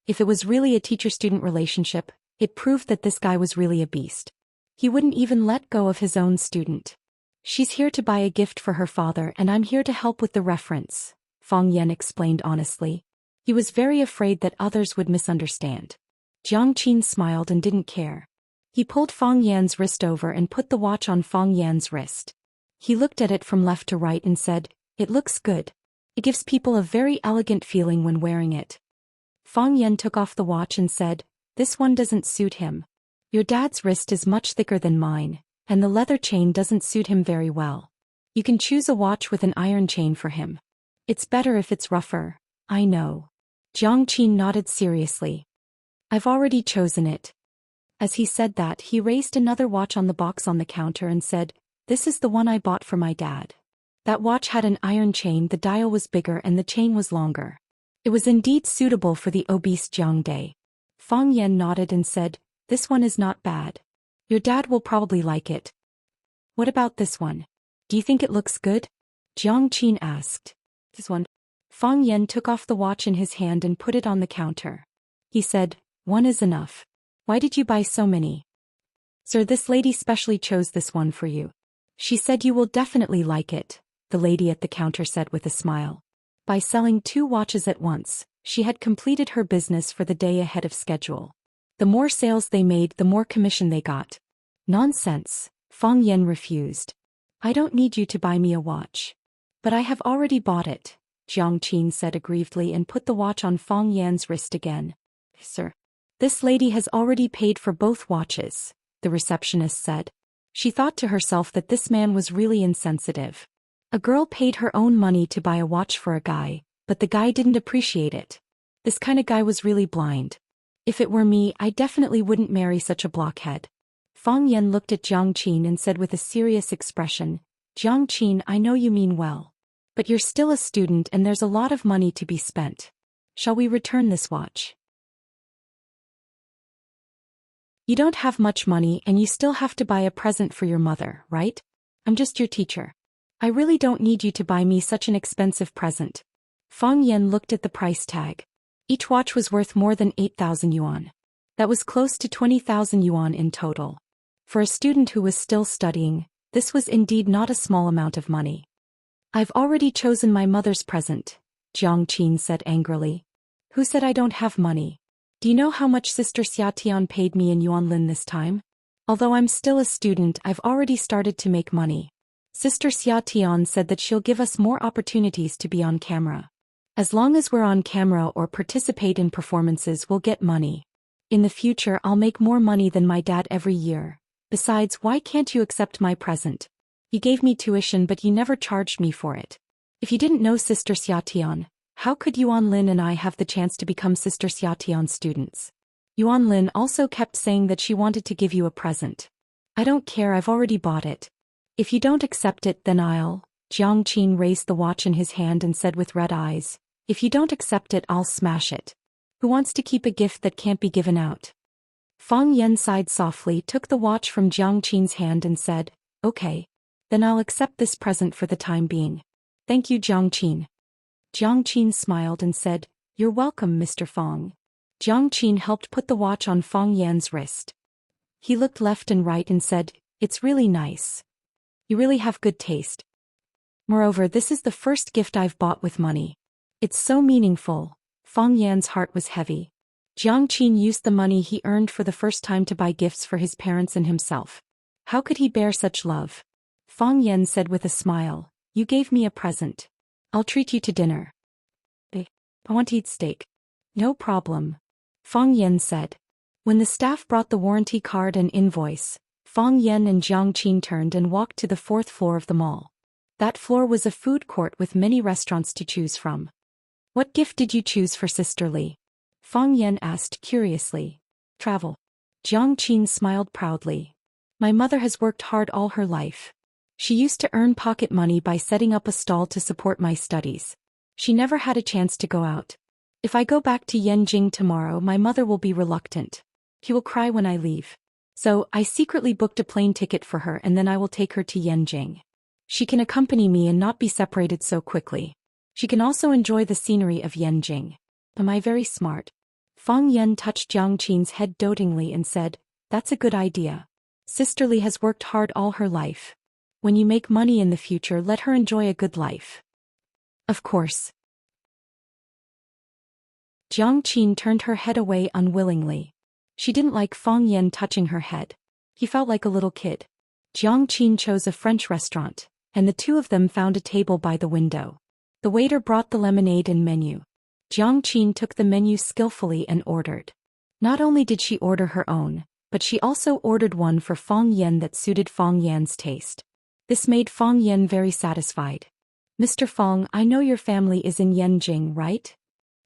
If it was really a teacher-student relationship, it proved that this guy was really a beast. He wouldn't even let go of his own student. She's here to buy a gift for her father and I'm here to help with the reference, Fang Yan explained honestly. He was very afraid that others would misunderstand. Jiang Qin smiled and didn't care. He pulled Fang Yan's wrist over and put the watch on Fang Yan's wrist. He looked at it from left to right and said, "It looks good. It gives people a very elegant feeling when wearing it." Fang Yan took off the watch and said, "This one doesn't suit him. Your dad's wrist is much thicker than mine, and the leather chain doesn't suit him very well. You can choose a watch with an iron chain for him. It's better if it's rougher, I know." Jiang Qin nodded seriously. "I've already chosen it." As he said that, he raised another watch on the box on the counter and said, "This is the one I bought for my dad." That watch had an iron chain, the dial was bigger and the chain was longer. It was indeed suitable for the obese Jiang Dai. Fang Yan nodded and said, "This one is not bad. Your dad will probably like it." "What about this one? Do you think it looks good?" Jiang Qin asked. "This one." Fang Yan took off the watch in his hand and put it on the counter. He said, "One is enough. Why did you buy so many?" "Sir, this lady specially chose this one for you. She said you will definitely like it," the lady at the counter said with a smile. By selling 2 watches at once, she had completed her business for the day ahead of schedule. The more sales they made, the more commission they got. "Nonsense," Fang Yan refused. "I don't need you to buy me a watch." "But I have already bought it," Jiang Qin said aggrievedly and put the watch on Fang Yan's wrist again. "Sir, this lady has already paid for both watches," the receptionist said. She thought to herself that this man was really insensitive. A girl paid her own money to buy a watch for a guy, but the guy didn't appreciate it. This kind of guy was really blind. If it were me, I definitely wouldn't marry such a blockhead. Fang Yan looked at Jiang Qin and said with a serious expression, "Jiang Qin, I know you mean well. But you're still a student and there's a lot of money to be spent. Shall we return this watch? You don't have much money and you still have to buy a present for your mother, right? I'm just your teacher. I really don't need you to buy me such an expensive present." Fang Yan looked at the price tag. Each watch was worth more than 8,000 yuan. That was close to 20,000 yuan in total. For a student who was still studying, this was indeed not a small amount of money. "I've already chosen my mother's present," Jiang Qin said angrily. "Who said I don't have money? Do you know how much Sister Xiatian paid me in Yuanlin this time? Although I'm still a student, I've already started to make money. Sister Xiatian said that she'll give us more opportunities to be on camera. As long as we're on camera or participate in performances, we'll get money. In the future, I'll make more money than my dad every year. Besides, why can't you accept my present? You gave me tuition but you never charged me for it. If you didn't know Sister Xiatian, how could Yuan Lin and I have the chance to become Sister Xiatian students? Yuan Lin also kept saying that she wanted to give you a present. I don't care, I've already bought it. If you don't accept it, then I'll..." Jiang Qin raised the watch in his hand and said with red eyes, "If you don't accept it, I'll smash it. Who wants to keep a gift that can't be given out?" Fang Yan sighed softly, took the watch from Jiang Qin's hand and said, "Okay. Then I'll accept this present for the time being. Thank you, Jiang Qin." Jiang Qin smiled and said, "You're welcome, Mr. Fang." Jiang Qin helped put the watch on Fang Yan's wrist. He looked left and right and said, "It's really nice. You really have good taste. Moreover, this is the first gift I've bought with money. It's so meaningful." Fang Yan's heart was heavy. Jiang Qin used the money he earned for the first time to buy gifts for his parents and himself. How could he bear such love? Fang Yan said with a smile, "You gave me a present. I'll treat you to dinner." I want to eat steak." "No problem," Fang Yan said. When the staff brought the warranty card and invoice, Fang Yan and Jiang Qin turned and walked to the 4th floor of the mall. That floor was a food court with many restaurants to choose from. "What gift did you choose for Sister Li?" Fang Yan asked curiously. "Travel." Jiang Qin smiled proudly. "My mother has worked hard all her life. She used to earn pocket money by setting up a stall to support my studies. She never had a chance to go out. If I go back to Yanjing tomorrow, my mother will be reluctant. She will cry when I leave. So, I secretly booked a plane ticket for her and then I will take her to Yanjing. She can accompany me and not be separated so quickly. She can also enjoy the scenery of Yanjing. Am I very smart?" Fang Yan touched Jiang Qin's head dotingly and said, "That's a good idea. Sisterly has worked hard all her life. When you make money in the future, let her enjoy a good life." Of course. Jiang Qin turned her head away unwillingly. She didn't like Fang Yan touching her head. He felt like a little kid. Jiang Qin chose a French restaurant, and the two of them found a table by the window. The waiter brought the lemonade and menu. Jiang Qin took the menu skillfully and ordered. Not only did she order her own, but she also ordered one for Fang Yan that suited Fang Yan's taste. This made Fang Yan very satisfied. "Mr. Fang, I know your family is in Yanjing, right?"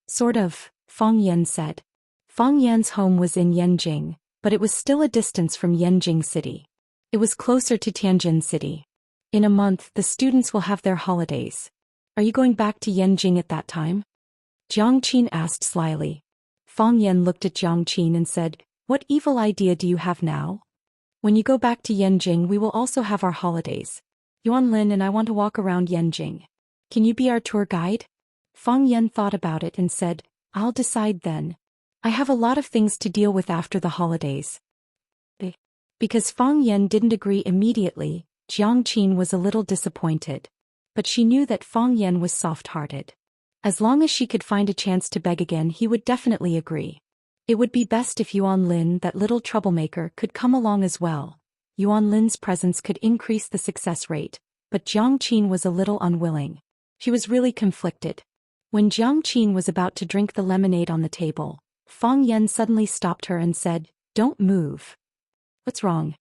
"Sort of," Fang Yan said. Fang Yan's home was in Yanjing, but it was still a distance from Yanjing City. It was closer to Tianjin City. "In a month, the students will have their holidays. Are you going back to Yanjing at that time?" Jiang Qin asked slyly. Fang Yan looked at Jiang Qin and said, "What evil idea do you have now? When you go back to Yanjing, we will also have our holidays. Yuan Lin and I want to walk around Yanjing. Can you be our tour guide?" Fang Yan thought about it and said, "I'll decide then. I have a lot of things to deal with after the holidays." Because Fang Yan didn't agree immediately, Jiang Qin was a little disappointed. But she knew that Fang Yan was soft-hearted. As long as she could find a chance to beg again, he would definitely agree. It would be best if Yuan Lin, that little troublemaker, could come along as well. Yuan Lin's presence could increase the success rate, but Jiang Qin was a little unwilling. She was really conflicted. When Jiang Qin was about to drink the lemonade on the table, Fang Yan suddenly stopped her and said, "Don't move." "What's wrong?"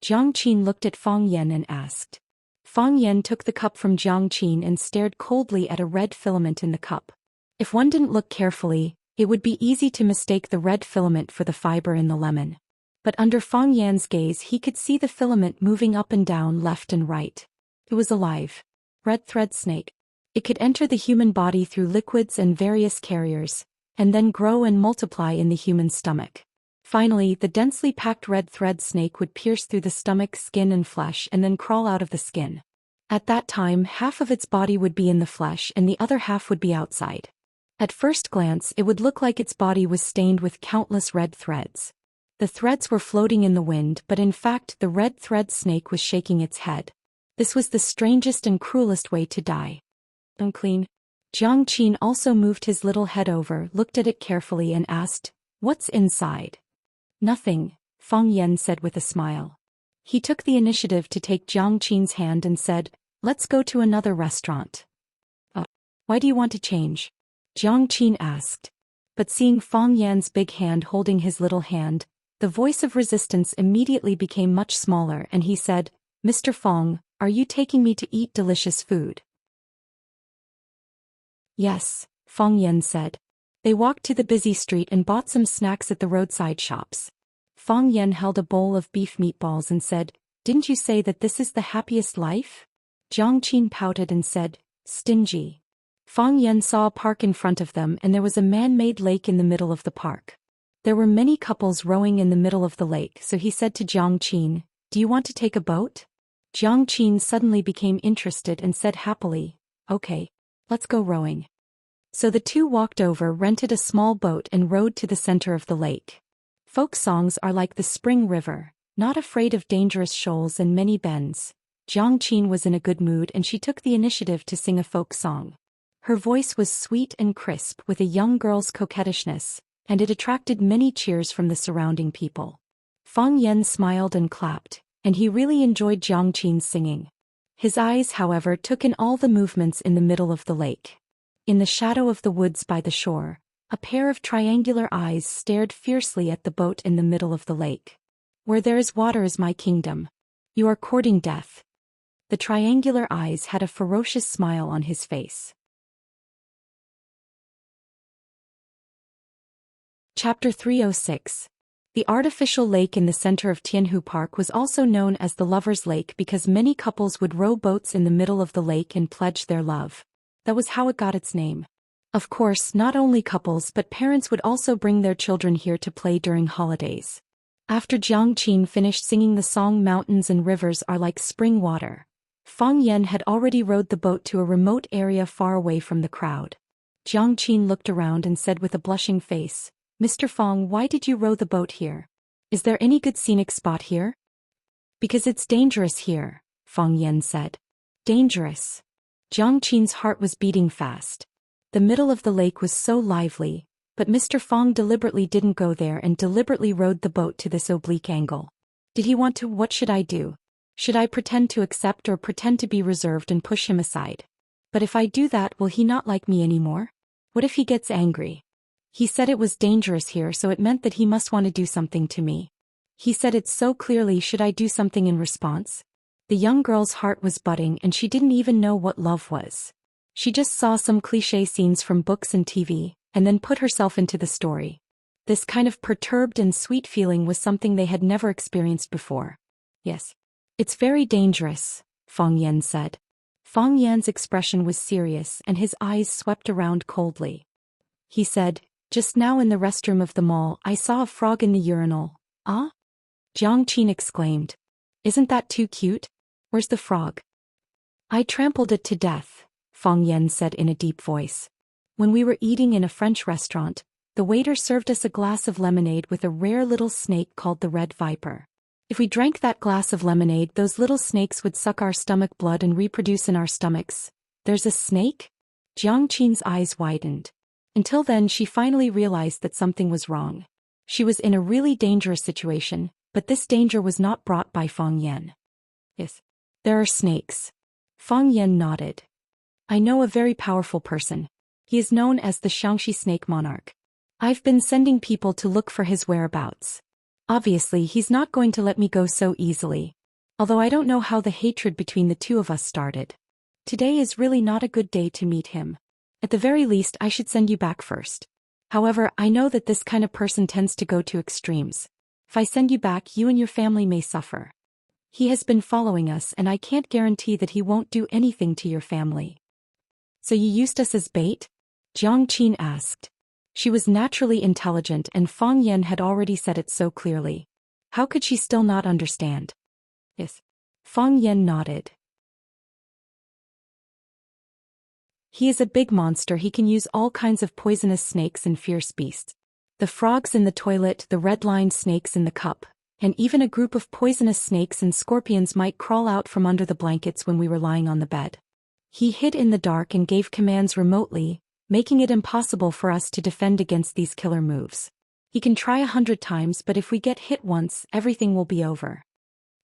Jiang Qin looked at Fang Yan and asked. Fang Yan took the cup from Jiang Qin and stared coldly at a red filament in the cup. If one didn't look carefully, it would be easy to mistake the red filament for the fiber in the lemon. But under Fang Yan's gaze, he could see the filament moving up and down, left and right. It was alive. Red thread snake. It could enter the human body through liquids and various carriers, and then grow and multiply in the human stomach. Finally, the densely packed red thread snake would pierce through the stomach, skin and flesh and then crawl out of the skin. At that time, half of its body would be in the flesh and the other half would be outside. At first glance, it would look like its body was stained with countless red threads. The threads were floating in the wind, but in fact the red thread snake was shaking its head. This was the strangest and cruelest way to die. Unclean. Jiang Qin also moved his little head over, looked at it carefully and asked, "What's inside?" "Nothing," Fang Yan said with a smile. He took the initiative to take Jiang Qin's hand and said, "Let's go to another restaurant." "Why do you want to change?" Jiang Qin asked. But seeing Fang Yan's big hand holding his little hand, the voice of resistance immediately became much smaller and he said, "Mr. Fang, are you taking me to eat delicious food?" "Yes," Fang Yan said. They walked to the busy street and bought some snacks at the roadside shops. Fang Yan held a bowl of beef meatballs and said, "Didn't you say that this is the happiest life?" Jiang Qin pouted and said, "Stingy." Fang Yan saw a park in front of them and there was a man-made lake in the middle of the park. There were many couples rowing in the middle of the lake, so he said to Jiang Qin, "Do you want to take a boat?" Jiang Qin suddenly became interested and said happily, "Okay, let's go rowing." So the two walked over, rented a small boat and rowed to the center of the lake. Folk songs are like the spring river, not afraid of dangerous shoals and many bends. Jiang Qin was in a good mood and she took the initiative to sing a folk song. Her voice was sweet and crisp with a young girl's coquettishness, and it attracted many cheers from the surrounding people. Fang Yan smiled and clapped, and he really enjoyed Jiang Qin's singing. His eyes, however, took in all the movements in the middle of the lake. In the shadow of the woods by the shore, a pair of triangular eyes stared fiercely at the boat in the middle of the lake. "Where there is water is my kingdom. You are courting death." The triangular eyes had a ferocious smile on his face. Chapter 306. The artificial lake in the center of Tianhu Park was also known as the Lover's Lake because many couples would row boats in the middle of the lake and pledge their love. That was how it got its name. Of course, not only couples but parents would also bring their children here to play during holidays. After Jiang Qin finished singing the song "Mountains and Rivers Are Like Spring Water," Fang Yan had already rowed the boat to a remote area far away from the crowd. Jiang Qin looked around and said with a blushing face, Mr. Fong, why did you row the boat here? Is there any good scenic spot here? Because it's dangerous here, Fong Yan said. Dangerous. Jiang Qin's heart was beating fast. The middle of the lake was so lively, but Mr. Fong deliberately didn't go there and deliberately rowed the boat to this oblique angle. Did he want to? What should I do? Should I pretend to accept or pretend to be reserved and push him aside? But if I do that, will he not like me anymore? What if he gets angry? He said it was dangerous here, so it meant that he must want to do something to me. He said it so clearly. Should I do something in response? The young girl's heart was budding and she didn't even know what love was. She just saw some cliché scenes from books and TV, and then put herself into the story. This kind of perturbed and sweet feeling was something they had never experienced before. Yes. It's very dangerous, Fong Yan said. Fong Yan's expression was serious and his eyes swept around coldly. He said, just now in the restroom of the mall I saw a frog in the urinal. Ah? Jiang Qin exclaimed. Isn't that too cute? Where's the frog? I trampled it to death, Fong Yan said in a deep voice. When we were eating in a French restaurant, the waiter served us a glass of lemonade with a rare little snake called the red viper. If we drank that glass of lemonade, those little snakes would suck our stomach blood and reproduce in our stomachs. There's a snake? Jiang Qin's eyes widened. Until then she finally realized that something was wrong. She was in a really dangerous situation, but this danger was not brought by Fong Yan. Yes. There are snakes. Fong Yan nodded. I know a very powerful person. He is known as the Xianxia snake monarch. I've been sending people to look for his whereabouts. Obviously he's not going to let me go so easily. Although I don't know how the hatred between the two of us started. Today is really not a good day to meet him. At the very least I should send you back first. However, I know that this kind of person tends to go to extremes. If I send you back, you and your family may suffer. He has been following us and I can't guarantee that he won't do anything to your family. So you used us as bait? Jiang Qin asked. She was naturally intelligent and Fong Yan had already said it so clearly. How could she still not understand? Yes. Fong Yan nodded. He is a big monster. He can use all kinds of poisonous snakes and fierce beasts. The frogs in the toilet, the red-lined snakes in the cup, and even a group of poisonous snakes and scorpions might crawl out from under the blankets when we were lying on the bed. He hid in the dark and gave commands remotely, making it impossible for us to defend against these killer moves. He can try 100 times, but if we get hit once, everything will be over.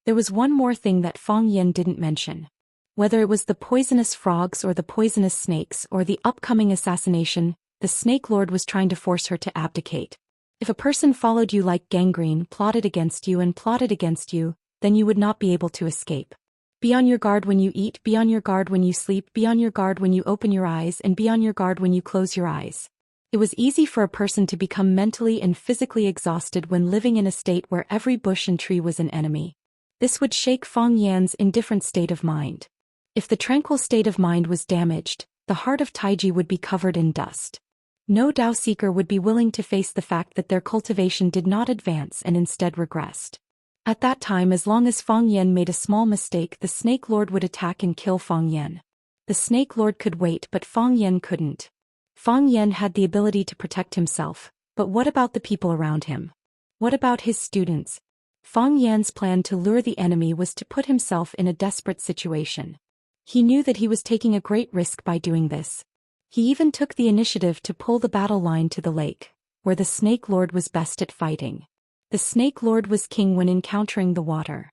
There was one more thing that Fong Yan didn't mention. Whether it was the poisonous frogs or the poisonous snakes or the upcoming assassination, the Snake Lord was trying to force her to abdicate. If a person followed you like gangrene, plotted against you, then you would not be able to escape. Be on your guard when you eat, be on your guard when you sleep, be on your guard when you open your eyes, and be on your guard when you close your eyes. It was easy for a person to become mentally and physically exhausted when living in a state where every bush and tree was an enemy. This would shake Fong Yan's indifferent state of mind. If the tranquil state of mind was damaged, the heart of Taiji would be covered in dust. No Tao seeker would be willing to face the fact that their cultivation did not advance and instead regressed. At that time, as long as Fong Yan made a small mistake, the Snake Lord would attack and kill Fong Yan. The Snake Lord could wait, but Fong Yan couldn't. Fong Yan had the ability to protect himself, but what about the people around him? What about his students? Fong Yan's plan to lure the enemy was to put himself in a desperate situation. He knew that he was taking a great risk by doing this. He even took the initiative to pull the battle line to the lake, where the Snake Lord was best at fighting. The Snake Lord was king when encountering the water.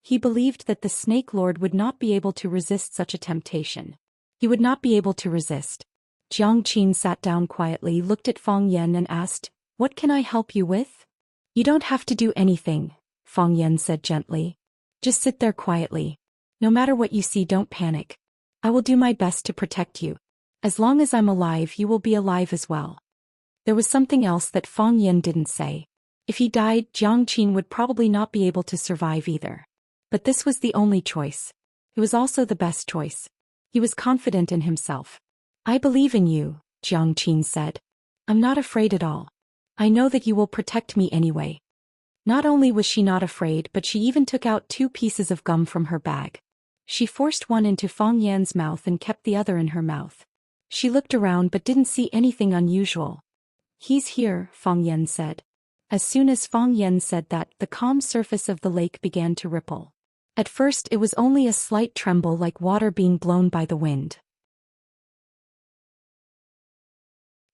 He believed that the Snake Lord would not be able to resist such a temptation. He would not be able to resist. Jiang Qin sat down quietly, looked at Fong Yan and asked, "What can I help you with?" "You don't have to do anything," Fong Yan said gently. "Just sit there quietly. No matter what you see, don't panic. I will do my best to protect you. As long as I'm alive, you will be alive as well." There was something else that Fong Yan didn't say. If he died, Jiang Qin would probably not be able to survive either. But this was the only choice. It was also the best choice. He was confident in himself. "I believe in you," Jiang Qin said. "I'm not afraid at all. I know that you will protect me anyway." Not only was she not afraid, but she even took out 2 pieces of gum from her bag. She forced one into Fong Yan's mouth and kept the other in her mouth. She looked around but didn't see anything unusual. He's here, Fang Yan said. As soon as Fang Yan said that, the calm surface of the lake began to ripple. At first it was only a slight tremble like water being blown by the wind.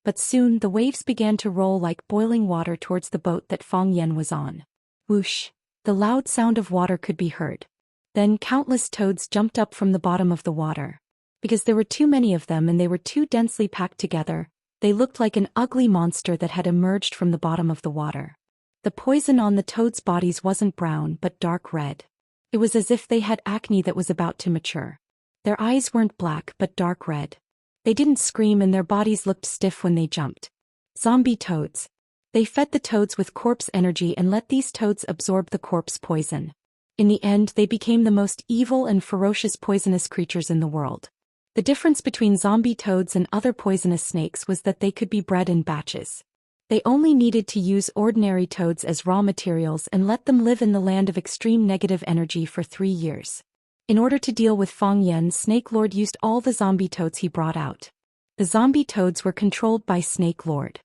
But soon the waves began to roll like boiling water towards the boat that Fang Yan was on. Whoosh! The loud sound of water could be heard. Then countless toads jumped up from the bottom of the water. Because there were too many of them and they were too densely packed together, they looked like an ugly monster that had emerged from the bottom of the water. The poison on the toads' bodies wasn't brown but dark red. It was as if they had acne that was about to mature. Their eyes weren't black but dark red. They didn't scream and their bodies looked stiff when they jumped. Zombie toads. They fed the toads with corpse energy and let these toads absorb the corpse poison. In the end, they became the most evil and ferocious poisonous creatures in the world. The difference between zombie toads and other poisonous snakes was that they could be bred in batches. They only needed to use ordinary toads as raw materials and let them live in the land of extreme negative energy for 3 years. In order to deal with Fang Yan, Snake Lord used all the zombie toads he brought out. The zombie toads were controlled by Snake Lord.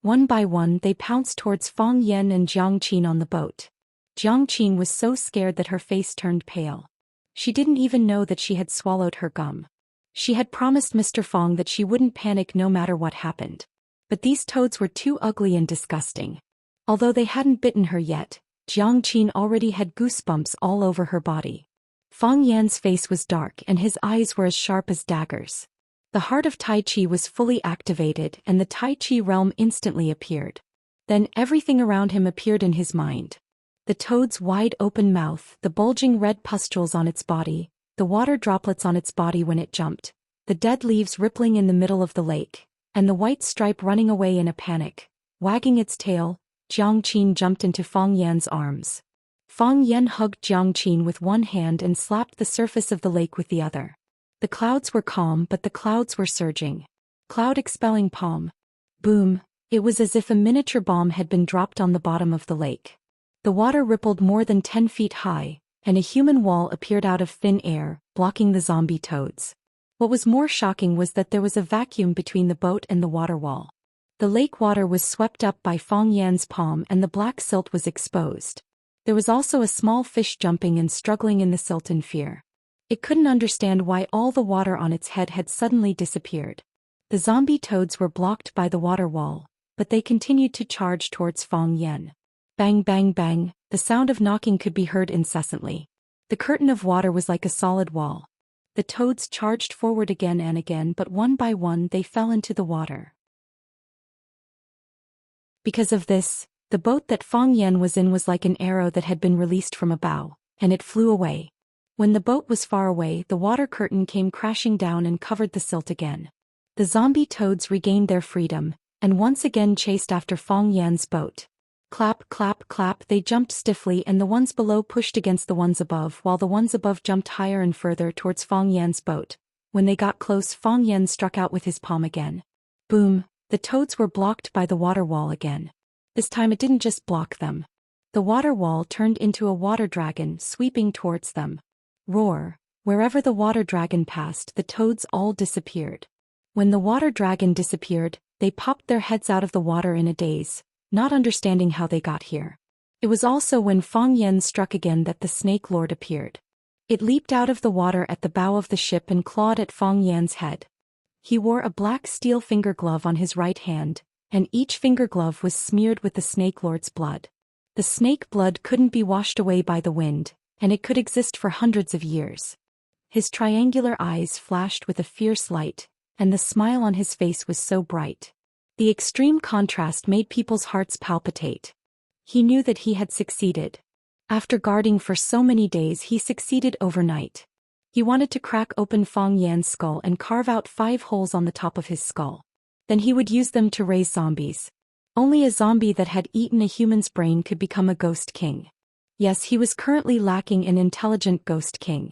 One by one they pounced towards Fang Yan and Xianxia on the boat. Xianxia was so scared that her face turned pale. She didn't even know that she had swallowed her gum. She had promised Mr. Fang that she wouldn't panic no matter what happened. But these toads were too ugly and disgusting. Although they hadn't bitten her yet, Xianxia already had goosebumps all over her body. Fang Yan's face was dark and his eyes were as sharp as daggers. The heart of Tai Chi was fully activated and the Tai Chi realm instantly appeared. Then everything around him appeared in his mind. The toad's wide open mouth, the bulging red pustules on its body, the water droplets on its body when it jumped, the dead leaves rippling in the middle of the lake, and the white stripe running away in a panic. Wagging its tail, Xianxia jumped into Fang Yan's arms. Fang Yan hugged Xianxia with one hand and slapped the surface of the lake with the other. The clouds were calm but the clouds were surging. Cloud expelling palm. Boom! It was as if a miniature bomb had been dropped on the bottom of the lake. The water rippled more than 10 feet high, and a human wall appeared out of thin air, blocking the zombie toads. What was more shocking was that there was a vacuum between the boat and the water wall. The lake water was swept up by Fang Yan's palm and the black silt was exposed. There was also a small fish jumping and struggling in the silt in fear. It couldn't understand why all the water on its head had suddenly disappeared. The zombie toads were blocked by the water wall, but they continued to charge towards Fang Yan. Bang bang bang, the sound of knocking could be heard incessantly. The curtain of water was like a solid wall. The toads charged forward again and again but one by one they fell into the water. Because of this, the boat that Fang Yan was in was like an arrow that had been released from a bow, and it flew away. When the boat was far away, the water curtain came crashing down and covered the silt again. The zombie toads regained their freedom, and once again chased after Fang Yan's boat. Clap, clap, clap, they jumped stiffly and the ones below pushed against the ones above while the ones above jumped higher and further towards Fang Yan's boat. When they got close, Fang Yan struck out with his palm again. Boom! The toads were blocked by the water wall again. This time it didn't just block them. The water wall turned into a water dragon sweeping towards them. Roar! Wherever the water dragon passed, the toads all disappeared. When the water dragon disappeared, they popped their heads out of the water in a daze, not understanding how they got here. It was also when Fang Yan struck again that the Snake Lord appeared. It leaped out of the water at the bow of the ship and clawed at Fang Yan's head. He wore a black steel finger glove on his right hand, and each finger glove was smeared with the Snake Lord's blood. The snake blood couldn't be washed away by the wind, and it could exist for hundreds of years. His triangular eyes flashed with a fierce light, and the smile on his face was so bright. The extreme contrast made people's hearts palpitate. He knew that he had succeeded. After guarding for so many days, he succeeded overnight. He wanted to crack open Fang Yan's skull and carve out 5 holes on the top of his skull. Then he would use them to raise zombies. Only a zombie that had eaten a human's brain could become a ghost king. Yes, he was currently lacking an intelligent ghost king.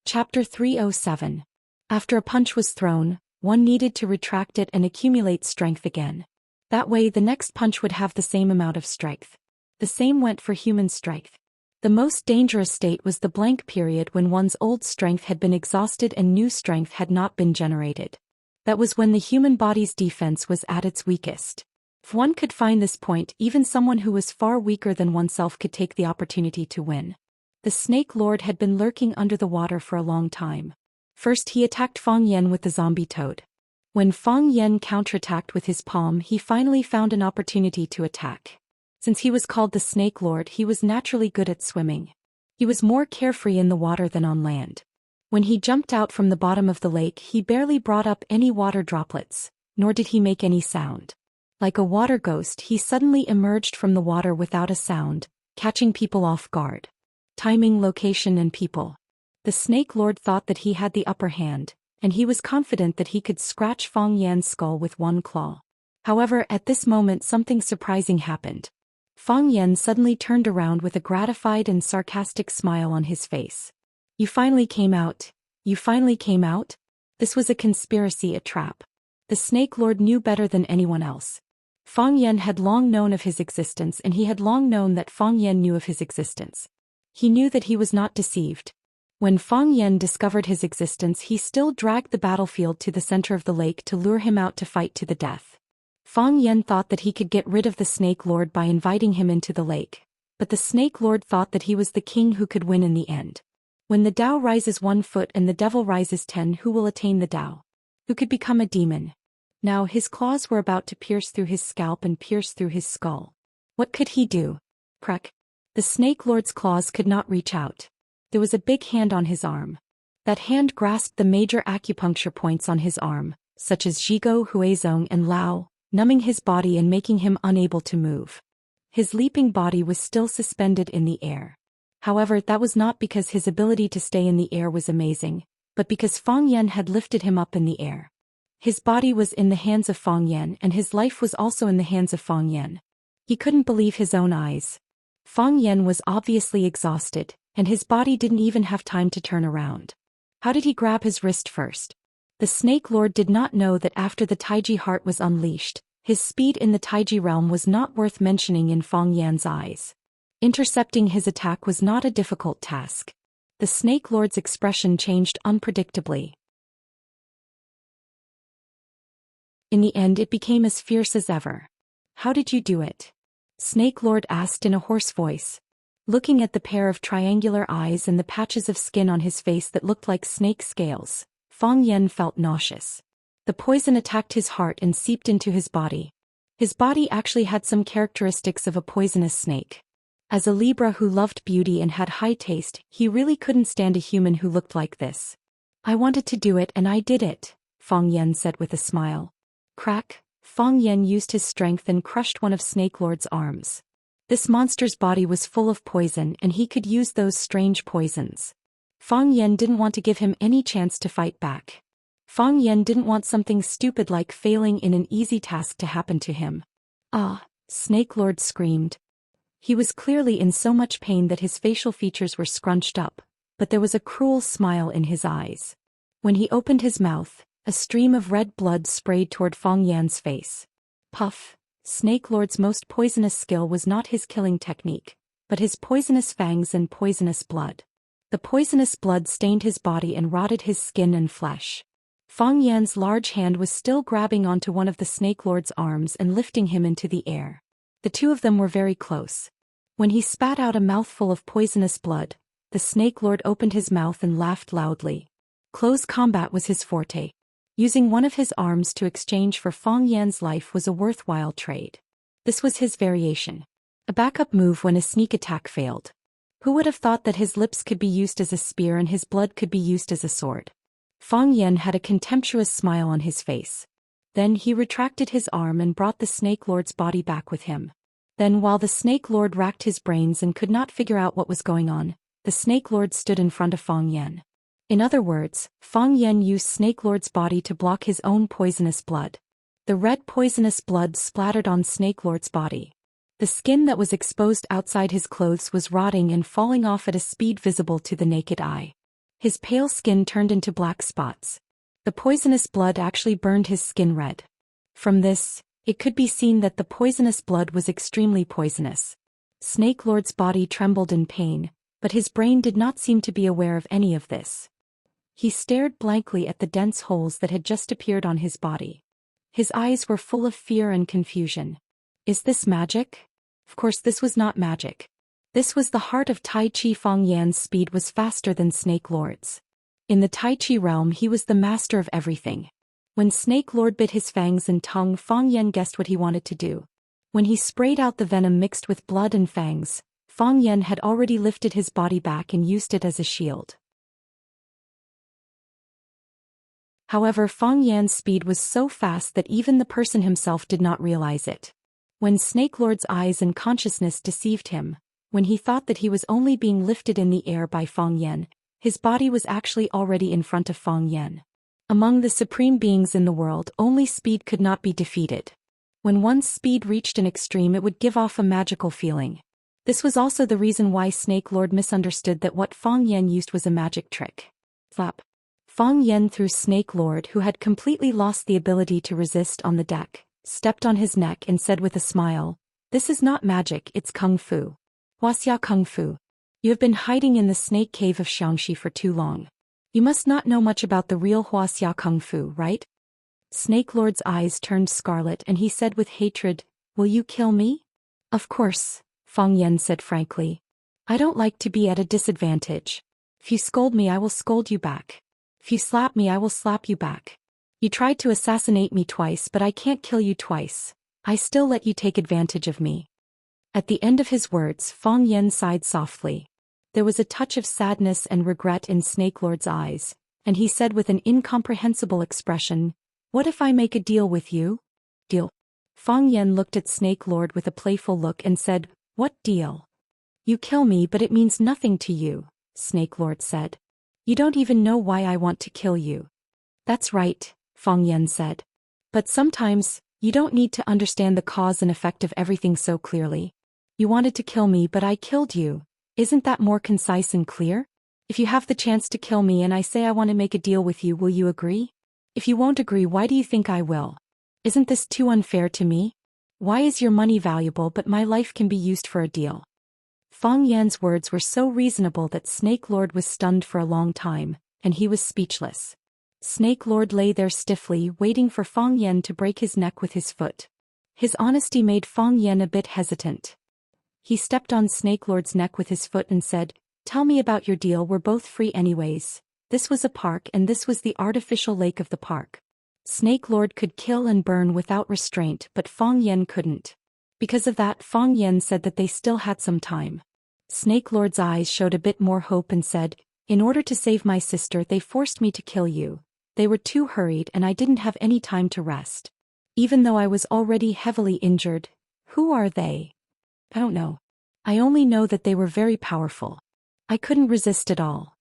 Chapter 307. After a punch was thrown, one needed to retract it and accumulate strength again. That way the next punch would have the same amount of strength. The same went for human strength. The most dangerous state was the blank period when one's old strength had been exhausted and new strength had not been generated. That was when the human body's defense was at its weakest. If one could find this point, even someone who was far weaker than oneself could take the opportunity to win. The Snake Lord had been lurking under the water for a long time. First he attacked Fang Yan with the zombie toad. When Fang Yan counterattacked with his palm, he finally found an opportunity to attack. Since he was called the Snake Lord, he was naturally good at swimming. He was more carefree in the water than on land. When he jumped out from the bottom of the lake, he barely brought up any water droplets, nor did he make any sound. Like a water ghost, he suddenly emerged from the water without a sound, catching people off guard. Timing, location, and people. The Snake Lord thought that he had the upper hand, and he was confident that he could scratch Fang Yan's skull with one claw. However, at this moment something surprising happened. Fang Yan suddenly turned around with a gratified and sarcastic smile on his face. "You finally came out. You finally came out?" This was a conspiracy, a trap. The Snake Lord knew better than anyone else. Fang Yan had long known of his existence, and he had long known that Fang Yan knew of his existence. He knew that he was not deceived. When Fang Yan discovered his existence, he still dragged the battlefield to the center of the lake to lure him out to fight to the death. Fang Yan thought that he could get rid of the Snake Lord by inviting him into the lake, but the Snake Lord thought that he was the king who could win in the end. When the Tao rises 1 foot and the devil rises 10, who will attain the Tao? Who could become a demon? Now his claws were about to pierce through his scalp and pierce through his skull. What could he do? Crack. The Snake Lord's claws could not reach out. There was a big hand on his arm. That hand grasped the major acupuncture points on his arm, such as Zhigo, Huizong, and Lao, numbing his body and making him unable to move. His leaping body was still suspended in the air. However, that was not because his ability to stay in the air was amazing, but because Fang Yan had lifted him up in the air. His body was in the hands of Fang Yan, and his life was also in the hands of Fang Yan. He couldn't believe his own eyes. Fang Yan was obviously exhausted, and his body didn't even have time to turn around. How did he grab his wrist first? The Snake Lord did not know that after the Taiji heart was unleashed, his speed in the Taiji realm was not worth mentioning in Fang Yan's eyes. Intercepting his attack was not a difficult task. The Snake Lord's expression changed unpredictably. In the end, it became as fierce as ever. "How did you do it?" Snake Lord asked in a hoarse voice. Looking at the pair of triangular eyes and the patches of skin on his face that looked like snake scales, Fang Yan felt nauseous. The poison attacked his heart and seeped into his body. His body actually had some characteristics of a poisonous snake. As a Libra who loved beauty and had high taste, he really couldn't stand a human who looked like this. "I wanted to do it and I did it," Fang Yan said with a smile. Crack. Fang Yan used his strength and crushed one of Snake Lord's arms. This monster's body was full of poison, and he could use those strange poisons. Fang Yan didn't want to give him any chance to fight back. Fang Yan didn't want something stupid like failing in an easy task to happen to him. "Ah!" Snake Lord screamed. He was clearly in so much pain that his facial features were scrunched up, but there was a cruel smile in his eyes. When he opened his mouth, a stream of red blood sprayed toward Fang Yan's face. Puff. Snake Lord's most poisonous skill was not his killing technique, but his poisonous fangs and poisonous blood. The poisonous blood stained his body and rotted his skin and flesh. Fang Yan's large hand was still grabbing onto one of the Snake Lord's arms and lifting him into the air. The two of them were very close. When he spat out a mouthful of poisonous blood, the Snake Lord opened his mouth and laughed loudly. Close combat was his forte. Using one of his arms to exchange for Fang Yan's life was a worthwhile trade. This was his variation. A backup move when a sneak attack failed. Who would have thought that his lips could be used as a spear and his blood could be used as a sword? Fang Yan had a contemptuous smile on his face. Then he retracted his arm and brought the Snake Lord's body back with him. Then while the Snake Lord racked his brains and could not figure out what was going on, the Snake Lord stood in front of Fang Yan. In other words, Fang Yan used Snake Lord's body to block his own poisonous blood. The red poisonous blood splattered on Snake Lord's body. The skin that was exposed outside his clothes was rotting and falling off at a speed visible to the naked eye. His pale skin turned into black spots. The poisonous blood actually burned his skin red. From this, it could be seen that the poisonous blood was extremely poisonous. Snake Lord's body trembled in pain, but his brain did not seem to be aware of any of this. He stared blankly at the dense holes that had just appeared on his body. His eyes were full of fear and confusion. Is this magic? Of course this was not magic. This was the heart of Tai Chi. Fang Yan's speed was faster than Snake Lord's. In the Tai Chi realm he was the master of everything. When Snake Lord bit his fangs and tongue, Fang Yan guessed what he wanted to do. When he sprayed out the venom mixed with blood and fangs, Fang Yan had already lifted his body back and used it as a shield. However, Fang Yan's speed was so fast that even the person himself did not realize it. When Snake Lord's eyes and consciousness deceived him, when he thought that he was only being lifted in the air by Fang Yan, his body was actually already in front of Fang Yan. Among the supreme beings in the world, only speed could not be defeated. When one's speed reached an extreme, it would give off a magical feeling. This was also the reason why Snake Lord misunderstood that what Fang Yan used was a magic trick. Flap. Fang Yan threw Snake Lord, who had completely lost the ability to resist, on the deck, stepped on his neck and said with a smile, "This is not magic, it's Kung Fu. Wuxia Kung Fu. You have been hiding in the snake cave of Xianxia for too long. You must not know much about the real Wuxia Kung Fu, right?" Snake Lord's eyes turned scarlet and he said with hatred, "Will you kill me?" "Of course," Fang Yan said frankly. "I don't like to be at a disadvantage. If you scold me, I will scold you back. If you slap me, I will slap you back. You tried to assassinate me twice, but I can't kill you twice. I still let you take advantage of me." At the end of his words, Fang Yan sighed softly. There was a touch of sadness and regret in Snake Lord's eyes, and he said with an incomprehensible expression, "What if I make a deal with you?" "Deal?" Fang Yan looked at Snake Lord with a playful look and said, "What deal?" "You kill me, but it means nothing to you," Snake Lord said. "You don't even know why I want to kill you." "That's right," Fang Yan said. "But sometimes, you don't need to understand the cause and effect of everything so clearly. You wanted to kill me, but I killed you. Isn't that more concise and clear? If you have the chance to kill me and I say I want to make a deal with you, will you agree? If you won't agree, why do you think I will? Isn't this too unfair to me? Why is your money valuable but my life can be used for a deal?" Fang Yan's words were so reasonable that Snake Lord was stunned for a long time, and he was speechless. Snake Lord lay there stiffly, waiting for Fang Yan to break his neck with his foot. His honesty made Fang Yan a bit hesitant. He stepped on Snake Lord's neck with his foot and said, "Tell me about your deal, we're both free anyways." This was a park and this was the artificial lake of the park. Snake Lord could kill and burn without restraint, but Fang Yan couldn't. Because of that, Fang Yan said that they still had some time. Snake Lord's eyes showed a bit more hope and said, "In order to save my sister, they forced me to kill you. They were too hurried and I didn't have any time to rest. Even though I was already heavily injured." "Who are they?" "I don't know. I only know that they were very powerful. I couldn't resist at all.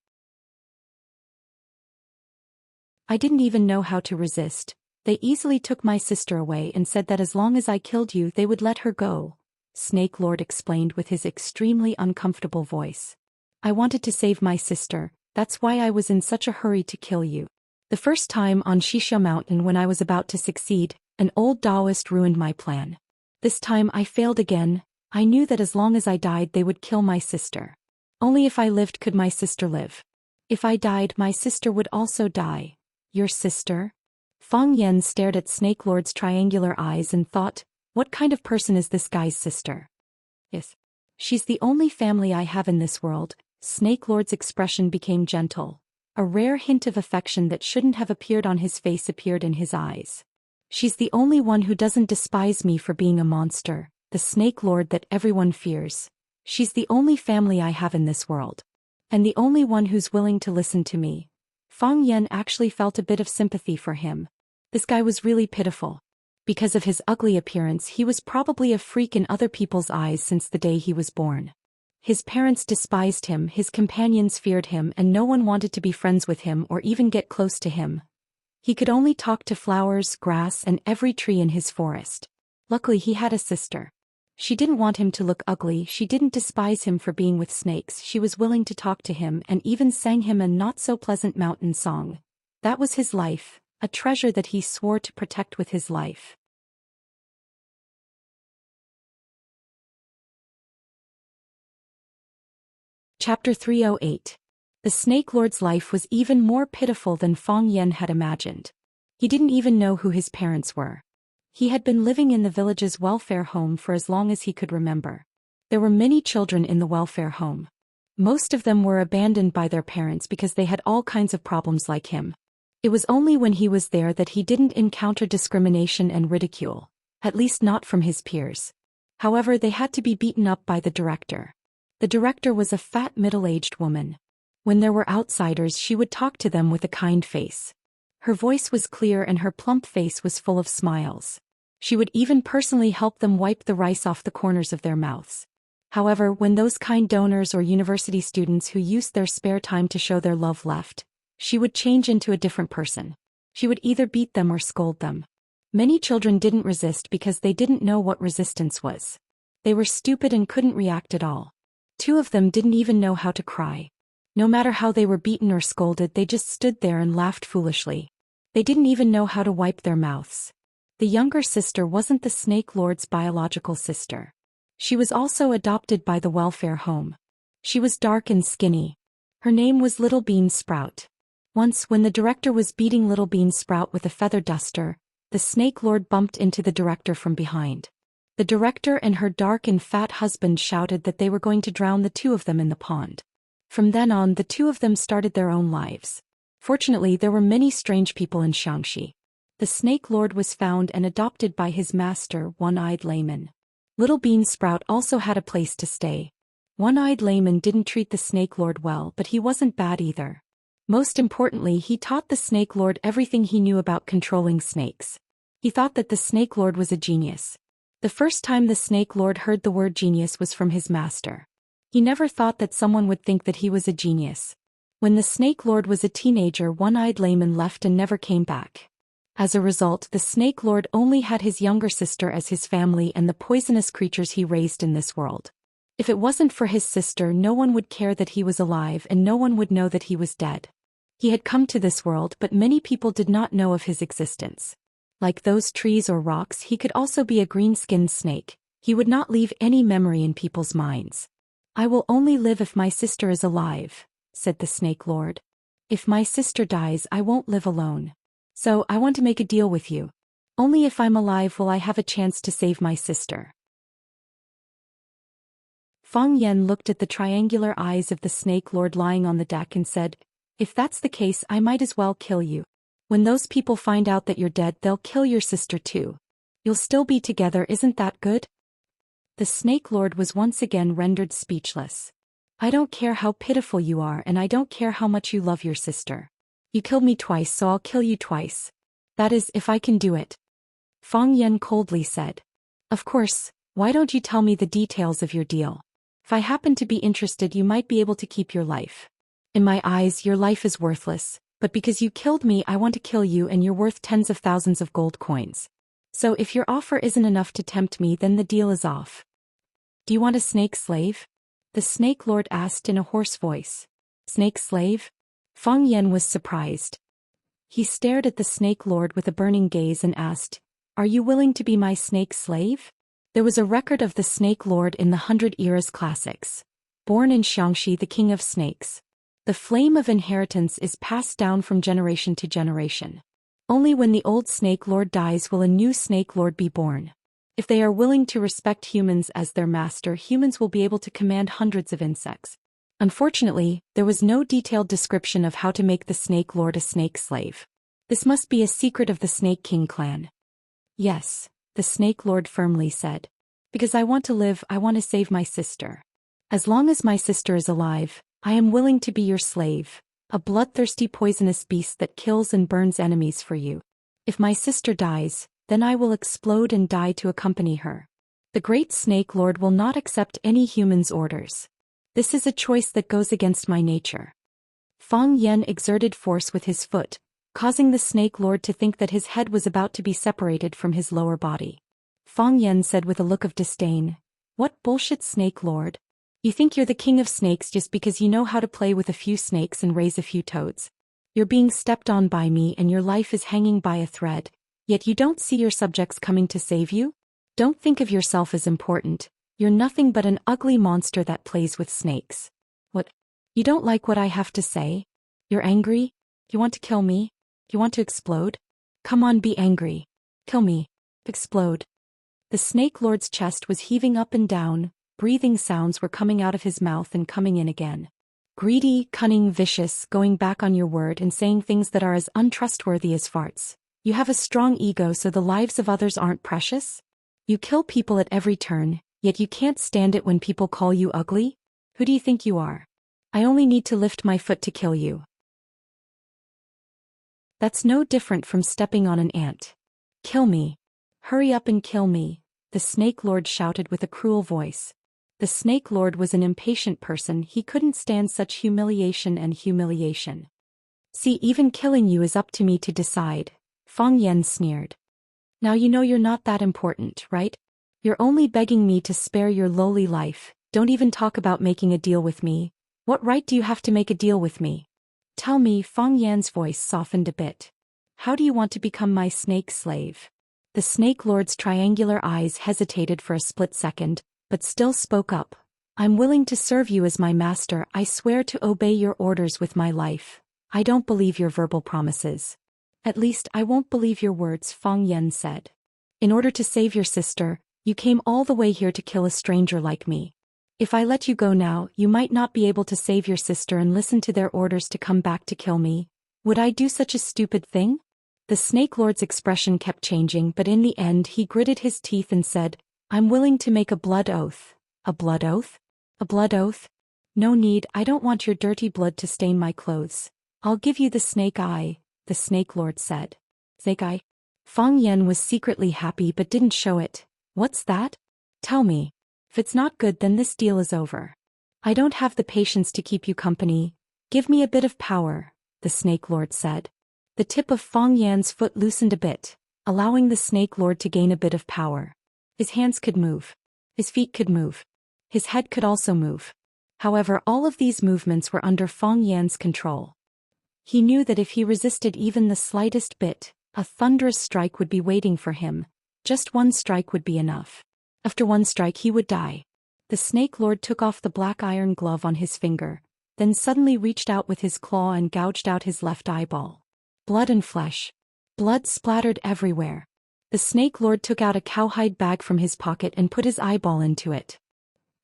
I didn't even know how to resist. They easily took my sister away and said that as long as I killed you, they would let her go," Snake Lord explained with his extremely uncomfortable voice. "I wanted to save my sister, that's why I was in such a hurry to kill you. The first time on Xianxia Mountain when I was about to succeed, an old Taoist ruined my plan. This time I failed again. I knew that as long as I died they would kill my sister. Only if I lived could my sister live. If I died, my sister would also die." "Your sister?" Fang Yan stared at Snake Lord's triangular eyes and thought, what kind of person is this guy's sister? "Yes. She's the only family I have in this world." Snake Lord's expression became gentle. A rare hint of affection that shouldn't have appeared on his face appeared in his eyes. "She's the only one who doesn't despise me for being a monster, the Snake Lord that everyone fears. She's the only family I have in this world. And the only one who's willing to listen to me." Fang Yan actually felt a bit of sympathy for him. This guy was really pitiful. Because of his ugly appearance, he was probably a freak in other people's eyes since the day he was born. His parents despised him, his companions feared him, and no one wanted to be friends with him or even get close to him. He could only talk to flowers, grass, and every tree in his forest. Luckily he had a sister. She didn't want him to look ugly, she didn't despise him for being with snakes, she was willing to talk to him and even sang him a not-so-pleasant mountain song. That was his life, a treasure that he swore to protect with his life. Chapter 308. The Snake Lord's life was even more pitiful than Fang Yan had imagined. He didn't even know who his parents were. He had been living in the village's welfare home for as long as he could remember. There were many children in the welfare home. Most of them were abandoned by their parents because they had all kinds of problems like him. It was only when he was there that he didn't encounter discrimination and ridicule, at least not from his peers. However, they had to be beaten up by the director. The director was a fat middle-aged woman. When there were outsiders, she would talk to them with a kind face. Her voice was clear and her plump face was full of smiles. She would even personally help them wipe the rice off the corners of their mouths. However, when those kind donors or university students who used their spare time to show their love left, she would change into a different person. She would either beat them or scold them. Many children didn't resist because they didn't know what resistance was. They were stupid and couldn't react at all. 2 of them didn't even know how to cry. No matter how they were beaten or scolded, they just stood there and laughed foolishly. They didn't even know how to wipe their mouths. The younger sister wasn't the Snake Lord's biological sister. She was also adopted by the welfare home. She was dark and skinny. Her name was Little Bean Sprout. Once, when the director was beating Little Bean Sprout with a feather duster, the Snake Lord bumped into the director from behind. The director and her dark and fat husband shouted that they were going to drown the 2 of them in the pond. From then on, the 2 of them started their own lives. Fortunately, there were many strange people in Xianxia. The Snake Lord was found and adopted by his master, One-Eyed Layman. Little Bean Sprout also had a place to stay. One-Eyed Layman didn't treat the Snake Lord well, but he wasn't bad either. Most importantly, he taught the Snake Lord everything he knew about controlling snakes. He thought that the Snake Lord was a genius. The first time the Snake Lord heard the word genius was from his master. He never thought that someone would think that he was a genius. When the Snake Lord was a teenager, One-Eyed Layman left and never came back. As a result, the Snake Lord only had his younger sister as his family and the poisonous creatures he raised in this world. If it wasn't for his sister, no one would care that he was alive and no one would know that he was dead. He had come to this world, but many people did not know of his existence. Like those trees or rocks, he could also be a green-skinned snake. He would not leave any memory in people's minds. "I will only live if my sister is alive," said the Snake Lord. "If my sister dies, I won't live alone. So, I want to make a deal with you. Only if I'm alive will I have a chance to save my sister." Fang Yan looked at the triangular eyes of the Snake Lord lying on the deck and said, "If that's the case, I might as well kill you. When those people find out that you're dead, they'll kill your sister too. You'll still be together, isn't that good?" The Snake Lord was once again rendered speechless. "I don't care how pitiful you are, and I don't care how much you love your sister. You killed me twice, so I'll kill you twice. That is, if I can do it." Fang Yan coldly said, "Of course, why don't you tell me the details of your deal? If I happen to be interested, you might be able to keep your life. In my eyes, your life is worthless, but because you killed me, I want to kill you and you're worth tens of thousands of gold coins. So if your offer isn't enough to tempt me, then the deal is off." "Do you want a snake slave?" the Snake Lord asked in a hoarse voice. "Snake slave?" Fang Yan was surprised. He stared at the Snake Lord with a burning gaze and asked, "Are you willing to be my snake slave?" There was a record of the Snake Lord in the 100 Eras classics. Born in Xianxia, the king of snakes. The flame of inheritance is passed down from generation to generation. Only when the old Snake Lord dies will a new Snake Lord be born. If they are willing to respect humans as their master, humans will be able to command hundreds of insects. Unfortunately, there was no detailed description of how to make the Snake Lord a snake slave. This must be a secret of the Snake King clan. "Yes," the Snake Lord firmly said. "Because I want to live, I want to save my sister. As long as my sister is alive, I am willing to be your slave, a bloodthirsty poisonous beast that kills and burns enemies for you. If my sister dies, then I will explode and die to accompany her. The great Snake Lord will not accept any human's orders. This is a choice that goes against my nature." Fang Yan exerted force with his foot, causing the Snake Lord to think that his head was about to be separated from his lower body. Fang Yan said with a look of disdain, "What bullshit, Snake Lord? You think you're the king of snakes just because you know how to play with a few snakes and raise a few toads. You're being stepped on by me and your life is hanging by a thread, yet you don't see your subjects coming to save you? Don't think of yourself as important. You're nothing but an ugly monster that plays with snakes." What? You don't like what I have to say? You're angry? You want to kill me? You want to explode? Come on, be angry. Kill me. Explode. The Snake Lord's chest was heaving up and down, breathing sounds were coming out of his mouth and coming in again. Greedy, cunning, vicious, going back on your word and saying things that are as untrustworthy as farts. You have a strong ego so the lives of others aren't precious? You kill people at every turn, yet you can't stand it when people call you ugly? Who do you think you are? I only need to lift my foot to kill you. That's no different from stepping on an ant. Kill me. Hurry up and kill me, the Snake Lord shouted with a cruel voice. The Snake Lord was an impatient person, he couldn't stand such humiliation and humiliation. See, even killing you is up to me to decide, Fang Yan sneered. Now you know you're not that important, right? You're only begging me to spare your lowly life, don't even talk about making a deal with me. What right do you have to make a deal with me? Tell me, Fang Yan's voice softened a bit. How do you want to become my snake slave? The Snake Lord's triangular eyes hesitated for a split second, but still spoke up. I'm willing to serve you as my master, I swear to obey your orders with my life. I don't believe your verbal promises. At least I won't believe your words, Fang Yan said. In order to save your sister, you came all the way here to kill a stranger like me. If I let you go now, you might not be able to save your sister and listen to their orders to come back to kill me. Would I do such a stupid thing? The Snake Lord's expression kept changing, but in the end he gritted his teeth and said, I'm willing to make a blood oath. A blood oath? A blood oath? No need, I don't want your dirty blood to stain my clothes. I'll give you the snake eye, the Snake Lord said. Snake eye? Fang Yan was secretly happy but didn't show it. What's that? Tell me. If it's not good then this deal is over. I don't have the patience to keep you company. Give me a bit of power, the Snake Lord said. The tip of Fang Yan's foot loosened a bit, allowing the Snake Lord to gain a bit of power. His hands could move. His feet could move. His head could also move. However, all of these movements were under Fang Yan's control. He knew that if he resisted even the slightest bit, a thunderous strike would be waiting for him. Just one strike would be enough. After one strike he would die. The Snake Lord took off the black iron glove on his finger, then suddenly reached out with his claw and gouged out his left eyeball. Blood and flesh. Blood splattered everywhere. The Snake Lord took out a cowhide bag from his pocket and put his eyeball into it.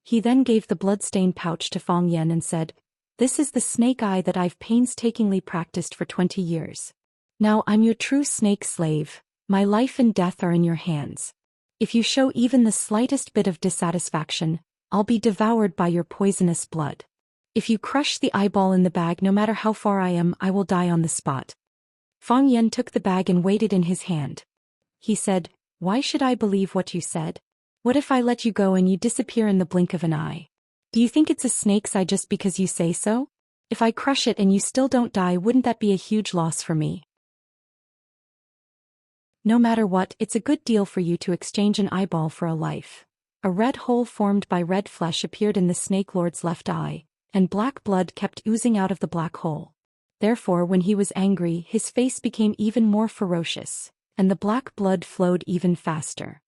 He then gave the blood-stained pouch to Fang Yan and said, This is the snake eye that I've painstakingly practiced for 20 years. Now I'm your true snake slave, my life and death are in your hands. If you show even the slightest bit of dissatisfaction, I'll be devoured by your poisonous blood. If you crush the eyeball in the bag no matter how far I am, I will die on the spot. Fang Yan took the bag and weighed it in his hand. He said, Why should I believe what you said? What if I let you go and you disappear in the blink of an eye? Do you think it's a snake's eye just because you say so? If I crush it and you still don't die, wouldn't that be a huge loss for me? No matter what, it's a good deal for you to exchange an eyeball for a life. A red hole formed by red flesh appeared in the Snake Lord's left eye, and black blood kept oozing out of the black hole. Therefore, when he was angry, his face became even more ferocious, and the black blood flowed even faster.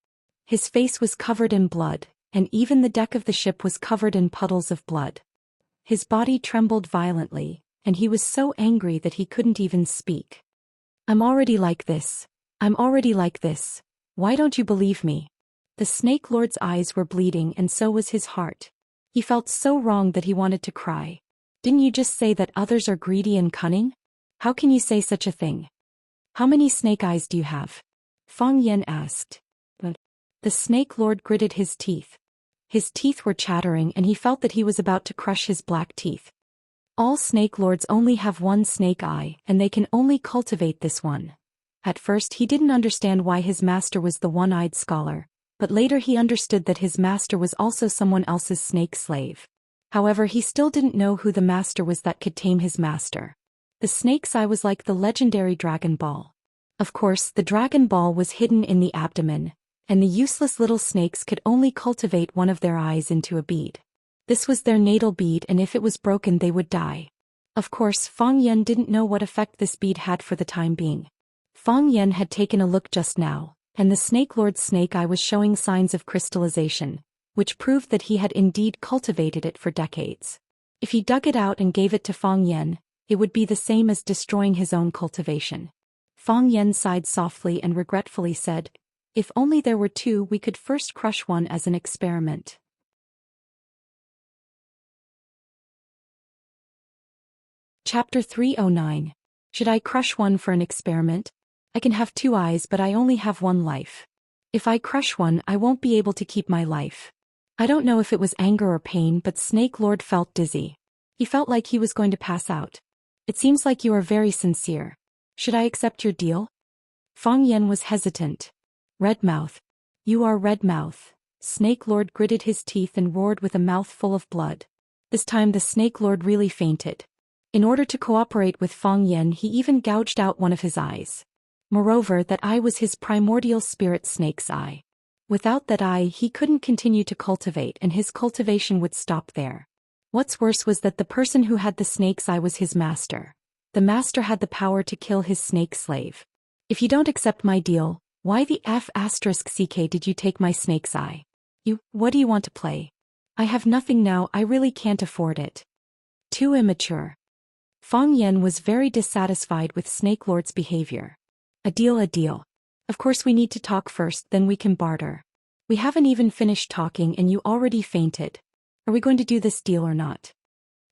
His face was covered in blood, and even the deck of the ship was covered in puddles of blood. His body trembled violently, and he was so angry that he couldn't even speak. I'm already like this. I'm already like this. Why don't you believe me? The Snake Lord's eyes were bleeding and so was his heart. He felt so wrong that he wanted to cry. Didn't you just say that others are greedy and cunning? How can you say such a thing? How many snake eyes do you have? Fang Yan asked. The Snake Lord gritted his teeth. His teeth were chattering and he felt that he was about to crush his black teeth. All Snake Lords only have one snake eye and they can only cultivate this one. At first he didn't understand why his master was the one-eyed scholar, but later he understood that his master was also someone else's snake slave. However, he still didn't know who the master was that could tame his master. The snake's eye was like the legendary Dragon Ball. Of course, the Dragon Ball was hidden in the abdomen, and the useless little snakes could only cultivate one of their eyes into a bead. This was their natal bead and if it was broken they would die. Of course, Fang Yan didn't know what effect this bead had for the time being. Fang Yan had taken a look just now, and the Snake Lord's snake eye was showing signs of crystallization, which proved that he had indeed cultivated it for decades. If he dug it out and gave it to Fang Yen, it would be the same as destroying his own cultivation. Fang Yen sighed softly and regretfully said, "If only there were two, we could first crush one as an experiment." Chapter 309. Should I crush one for an experiment? I can have two eyes, but I only have one life. If I crush one, I won't be able to keep my life. I don't know if it was anger or pain, but Snake Lord felt dizzy. He felt like he was going to pass out. "It seems like you are very sincere. Should I accept your deal?" Fang Yen was hesitant. "Redmouth. You are Redmouth." Snake Lord gritted his teeth and roared with a mouth full of blood. This time the Snake Lord really fainted. In order to cooperate with Fang Yen, he even gouged out one of his eyes. Moreover, that eye was his primordial spirit snake's eye. Without that eye, he couldn't continue to cultivate, and his cultivation would stop there. What's worse was that the person who had the snake's eye was his master. The master had the power to kill his snake slave. "If you don't accept my deal, why the f***ck did you take my snake's eye? What do you want to play? I have nothing now, I really can't afford it." Too immature. Fang Yen was very dissatisfied with Snake Lord's behavior. A deal. Of course we need to talk first, then we can barter. We haven't even finished talking and you already fainted. Are we going to do this deal or not?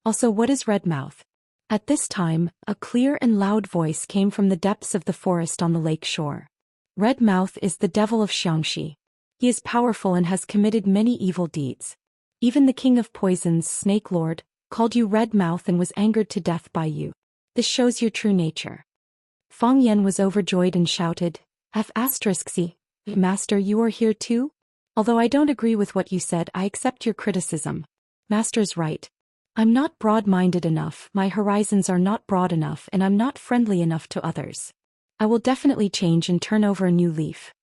Also, what is Redmouth? At this time, a clear and loud voice came from the depths of the forest on the lake shore. Redmouth is the devil of Xianxia. He is powerful and has committed many evil deeds. Even the king of poisons, Snake Lord, called you Redmouth and was angered to death by you. This shows your true nature. Fang Yen was overjoyed and shouted, "F***, Master, you are here too? Although I don't agree with what you said, I accept your criticism. Master's right. I'm not broad-minded enough, my horizons are not broad enough, and I'm not friendly enough to others. I will definitely change and turn over a new leaf."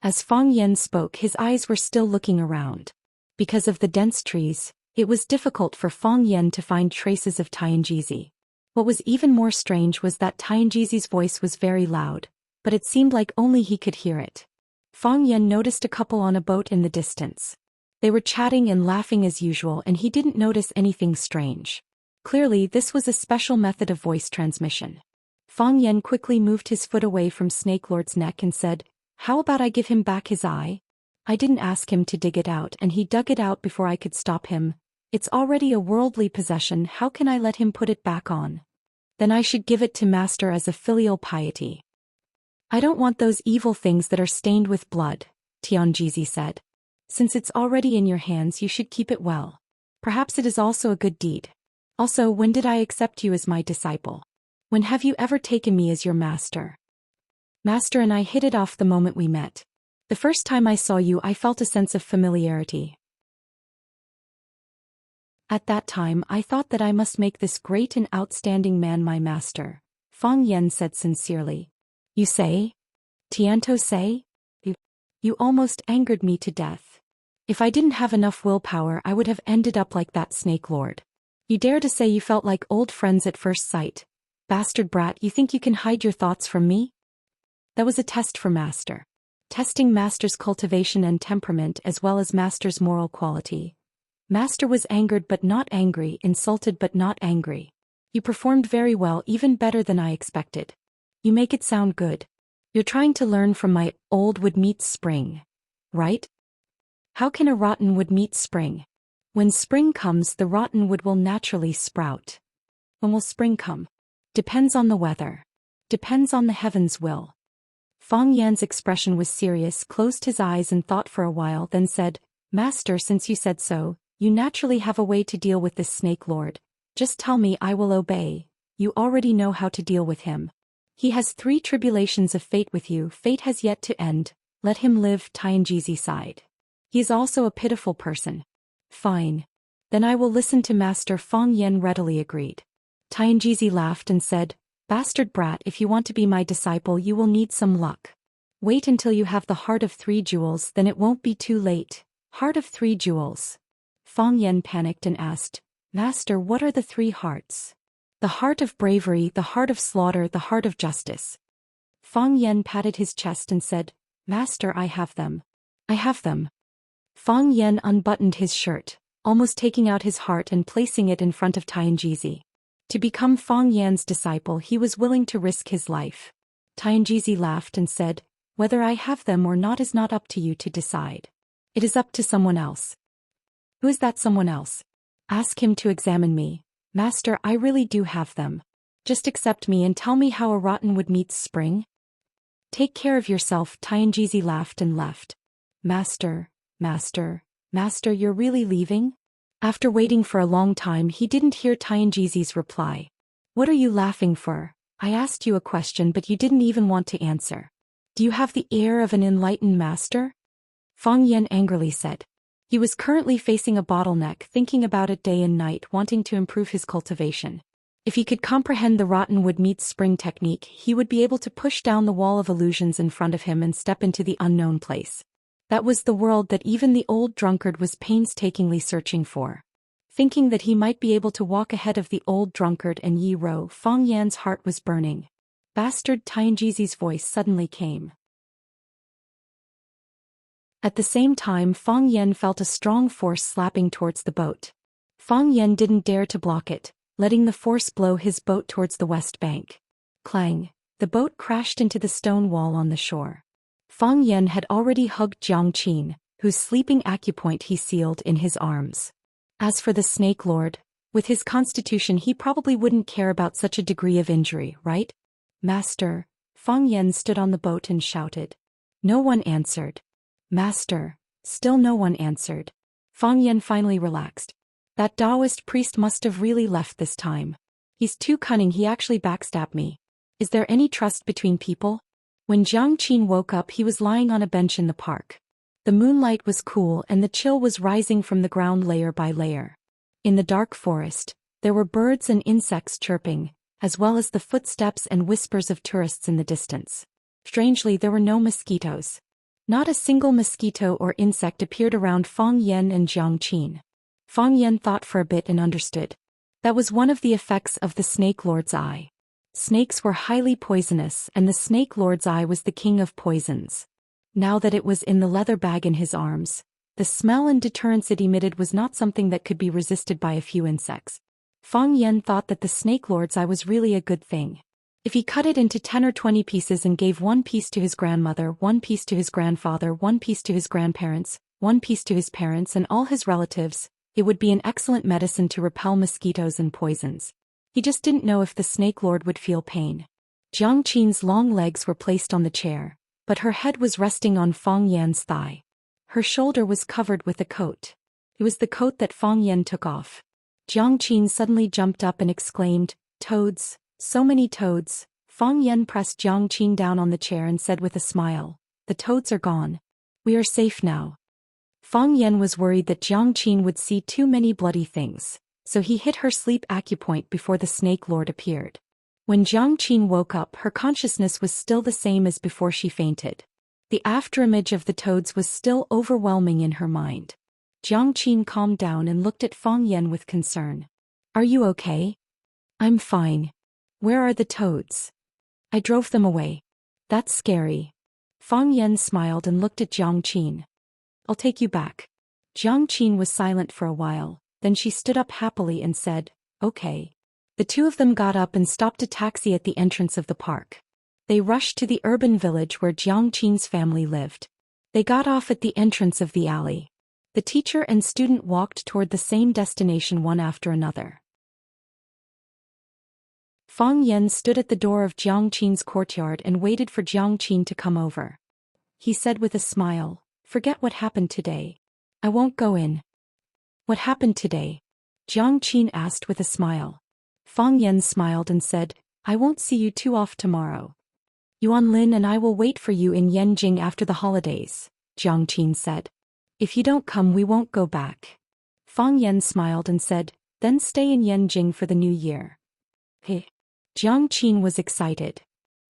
As Fang Yen spoke, his eyes were still looking around. Because of the dense trees, it was difficult for Fang Yen to find traces of Tianjizi. What was even more strange was that Tianjizi's voice was very loud, but it seemed like only he could hear it. Fang Yen noticed a couple on a boat in the distance. They were chatting and laughing as usual, and he didn't notice anything strange. Clearly, this was a special method of voice transmission. Fang Yen quickly moved his foot away from Snake Lord's neck and said, "How about I give him back his eye? I didn't ask him to dig it out, and he dug it out before I could stop him. It's already a worldly possession, how can I let him put it back on? Then I should give it to Master as a filial piety." "I don't want those evil things that are stained with blood," Tianjizi said. "Since it's already in your hands, you should keep it well. Perhaps it is also a good deed. Also, when did I accept you as my disciple? When have you ever taken me as your master?" "Master and I hit it off the moment we met. The first time I saw you, I felt a sense of familiarity. At that time, I thought that I must make this great and outstanding man my master," Fang Yen said sincerely. "You say? Tianto say? You almost angered me to death. If I didn't have enough willpower, I would have ended up like that Snake Lord. You dare to say you felt like old friends at first sight. Bastard brat, you think you can hide your thoughts from me?" That was a test for Master. Testing Master's cultivation and temperament as well as Master's moral quality. Master was angered but not angry, insulted but not angry. "You performed very well, even better than I expected. You make it sound good. You're trying to learn from my old wood meets spring, right? How can a rotten wood meet spring? When spring comes, the rotten wood will naturally sprout. When will spring come? Depends on the weather. Depends on the heavens' will." Fang Yan's expression was serious, closed his eyes and thought for a while, then said, "Master, since you said so, you naturally have a way to deal with this Snake Lord. Just tell me, I will obey. You already know how to deal with him. He has 3 tribulations of fate with you, fate has yet to end, let him live." Tianjizi sighed. "He is also a pitiful person." "Fine. Then I will listen to Master." Fang Yen readily agreed. Tianjizi laughed and said, "Bastard brat, if you want to be my disciple, you will need some luck. Wait until you have the heart of 3 jewels, then it won't be too late." "Heart of 3 jewels?" Fang Yen panicked and asked, "Master, what are the 3 hearts?" "The heart of bravery, the heart of slaughter, the heart of justice." Fang Yen patted his chest and said, "Master, I have them. I have them." Fang Yen unbuttoned his shirt. almost taking out his heart and placing it in front of Tianjizi. To become Fang Yan's disciple, he was willing to risk his life. Tianjizi laughed and said, "Whether I have them or not is not up to you to decide. It is up to someone else." "Who is that someone else?" "Ask him to examine me. Master, I really do have them. Just accept me and tell me how a rotten wood meets spring." "Take care of yourself," Tianjizi laughed and left. Master, you're really leaving?" After waiting for a long time, he didn't hear Tianjizi's reply. "What are you laughing for? I asked you a question but you didn't even want to answer. Do you have the air of an enlightened master?" Fang Yan angrily said. He was currently facing a bottleneck, thinking about it day and night, wanting to improve his cultivation. If he could comprehend the rotten wood meets spring technique, he would be able to push down the wall of illusions in front of him and step into the unknown place. That was the world that even the old drunkard was painstakingly searching for. Thinking that he might be able to walk ahead of the old drunkard and Yi Ro, Fang Yan's heart was burning. "Bastard!" Tianjizi's voice suddenly came. At the same time, Fang Yan felt a strong force slapping towards the boat. Fang Yan didn't dare to block it, letting the force blow his boat towards the west bank. Clang! The boat crashed into the stone wall on the shore. Fang Yan had already hugged Zhang Qin, whose sleeping acupoint he sealed in his arms. As for the Snake Lord, with his constitution he probably wouldn't care about such a degree of injury, right? "Master!" Fang Yan stood on the boat and shouted. No one answered. "Master!" Still no one answered. Fang Yan finally relaxed. That Taoist priest must have really left this time. He's too cunning, he actually backstabbed me. Is there any trust between people? When Zhang Qin woke up, he was lying on a bench in the park. The moonlight was cool and the chill was rising from the ground layer by layer. In the dark forest, there were birds and insects chirping, as well as the footsteps and whispers of tourists in the distance. Strangely, there were no mosquitoes. Not a single mosquito or insect appeared around Fang Yan and Zhang Qin. Fang Yan thought for a bit and understood. That was one of the effects of the Snake Lord's eye. Snakes were highly poisonous, and the Snake Lord's eye was the king of poisons. Now that it was in the leather bag in his arms, the smell and deterrence it emitted was not something that could be resisted by a few insects. Fang Yan thought that the Snake Lord's eye was really a good thing. If he cut it into 10 or 20 pieces and gave one piece to his grandmother, one piece to his grandfather, one piece to his grandparents, one piece to his parents and all his relatives, it would be an excellent medicine to repel mosquitoes and poisons. He just didn't know if the Snake Lord would feel pain. Zhang Qin's long legs were placed on the chair, but her head was resting on Fang Yan's thigh. Her shoulder was covered with a coat. It was the coat that Fang Yan took off. Zhang Qin suddenly jumped up and exclaimed, "Toads, so many toads." Fang Yan pressed Zhang Qin down on the chair and said with a smile, "The toads are gone. We are safe now." Fang Yan was worried that Zhang Qin would see too many bloody things, so he hit her sleep acupoint before the Snake Lord appeared. When Zhang Qin woke up, her consciousness was still the same as before she fainted. The afterimage of the toads was still overwhelming in her mind. Zhang Qin calmed down and looked at Fang Yan with concern. "Are you okay?" "I'm fine." "Where are the toads?" "I drove them away." "That's scary." Fang Yan smiled and looked at Zhang Qin. "I'll take you back." Zhang Qin was silent for a while, then she stood up happily and said, "Okay." The two of them got up and stopped a taxi at the entrance of the park. They rushed to the urban village where Zhang Qin's family lived. They got off at the entrance of the alley. The teacher and student walked toward the same destination one after another. Fang Yan stood at the door of Zhang Qin's courtyard and waited for Zhang Qin to come over. He said with a smile, "Forget what happened today. I won't go in." "What happened today?" Zhang Qin asked with a smile. Fang Yan smiled and said, "I won't see you too off tomorrow. Yuan Lin and I will wait for you in Yanjing after the holidays," Zhang Qin said. "If you don't come, we won't go back." Fang Yan smiled and said, "Then stay in Yanjing for the new year." Hey. Zhang Qin was excited.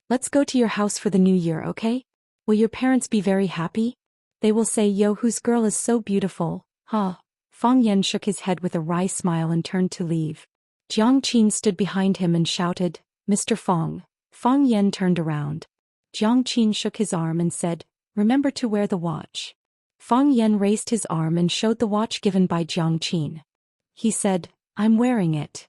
"Let's go to your house for the new year, okay? Will your parents be very happy? They will say, 'Yo, whose girl is so beautiful, huh?'" Fang Yan shook his head with a wry smile and turned to leave. Zhang Qin stood behind him and shouted, "Mr. Fang." Fang Yan turned around. Zhang Qin shook his arm and said, "Remember to wear the watch." Fang Yan raised his arm and showed the watch given by Jiang Qin. He said, "I'm wearing it."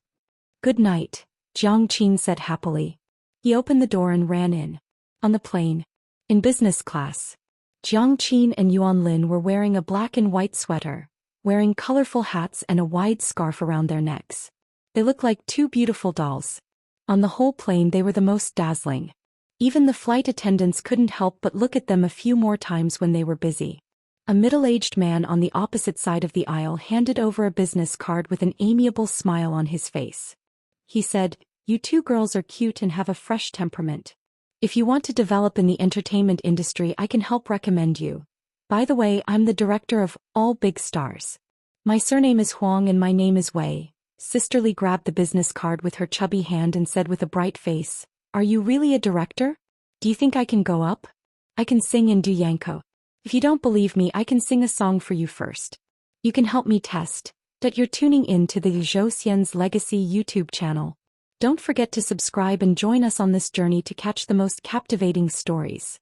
"Good night," Jiang Qin said happily. He opened the door and ran in. On the plane, in business class, Jiang Qin and Yuan Lin were wearing a black and white sweater, wearing colorful hats and a wide scarf around their necks. They looked like two beautiful dolls. On the whole plane they were the most dazzling. Even the flight attendants couldn't help but look at them a few more times when they were busy. A middle-aged man on the opposite side of the aisle handed over a business card with an amiable smile on his face. He said, "You two girls are cute and have a fresh temperament. If you want to develop in the entertainment industry, I can help recommend you. By the way, I'm the director of All Big Stars. My surname is Huang and my name is Wei." Sisterly grabbed the business card with her chubby hand and said with a bright face, "Are you really a director? Do you think I can go up? I can sing and do yanko. If you don't believe me, I can sing a song for you first. You can help me test that you're tuning in to the Zhou Xian's Legacy YouTube channel. Don't forget to subscribe and join us on this journey to catch the most captivating stories."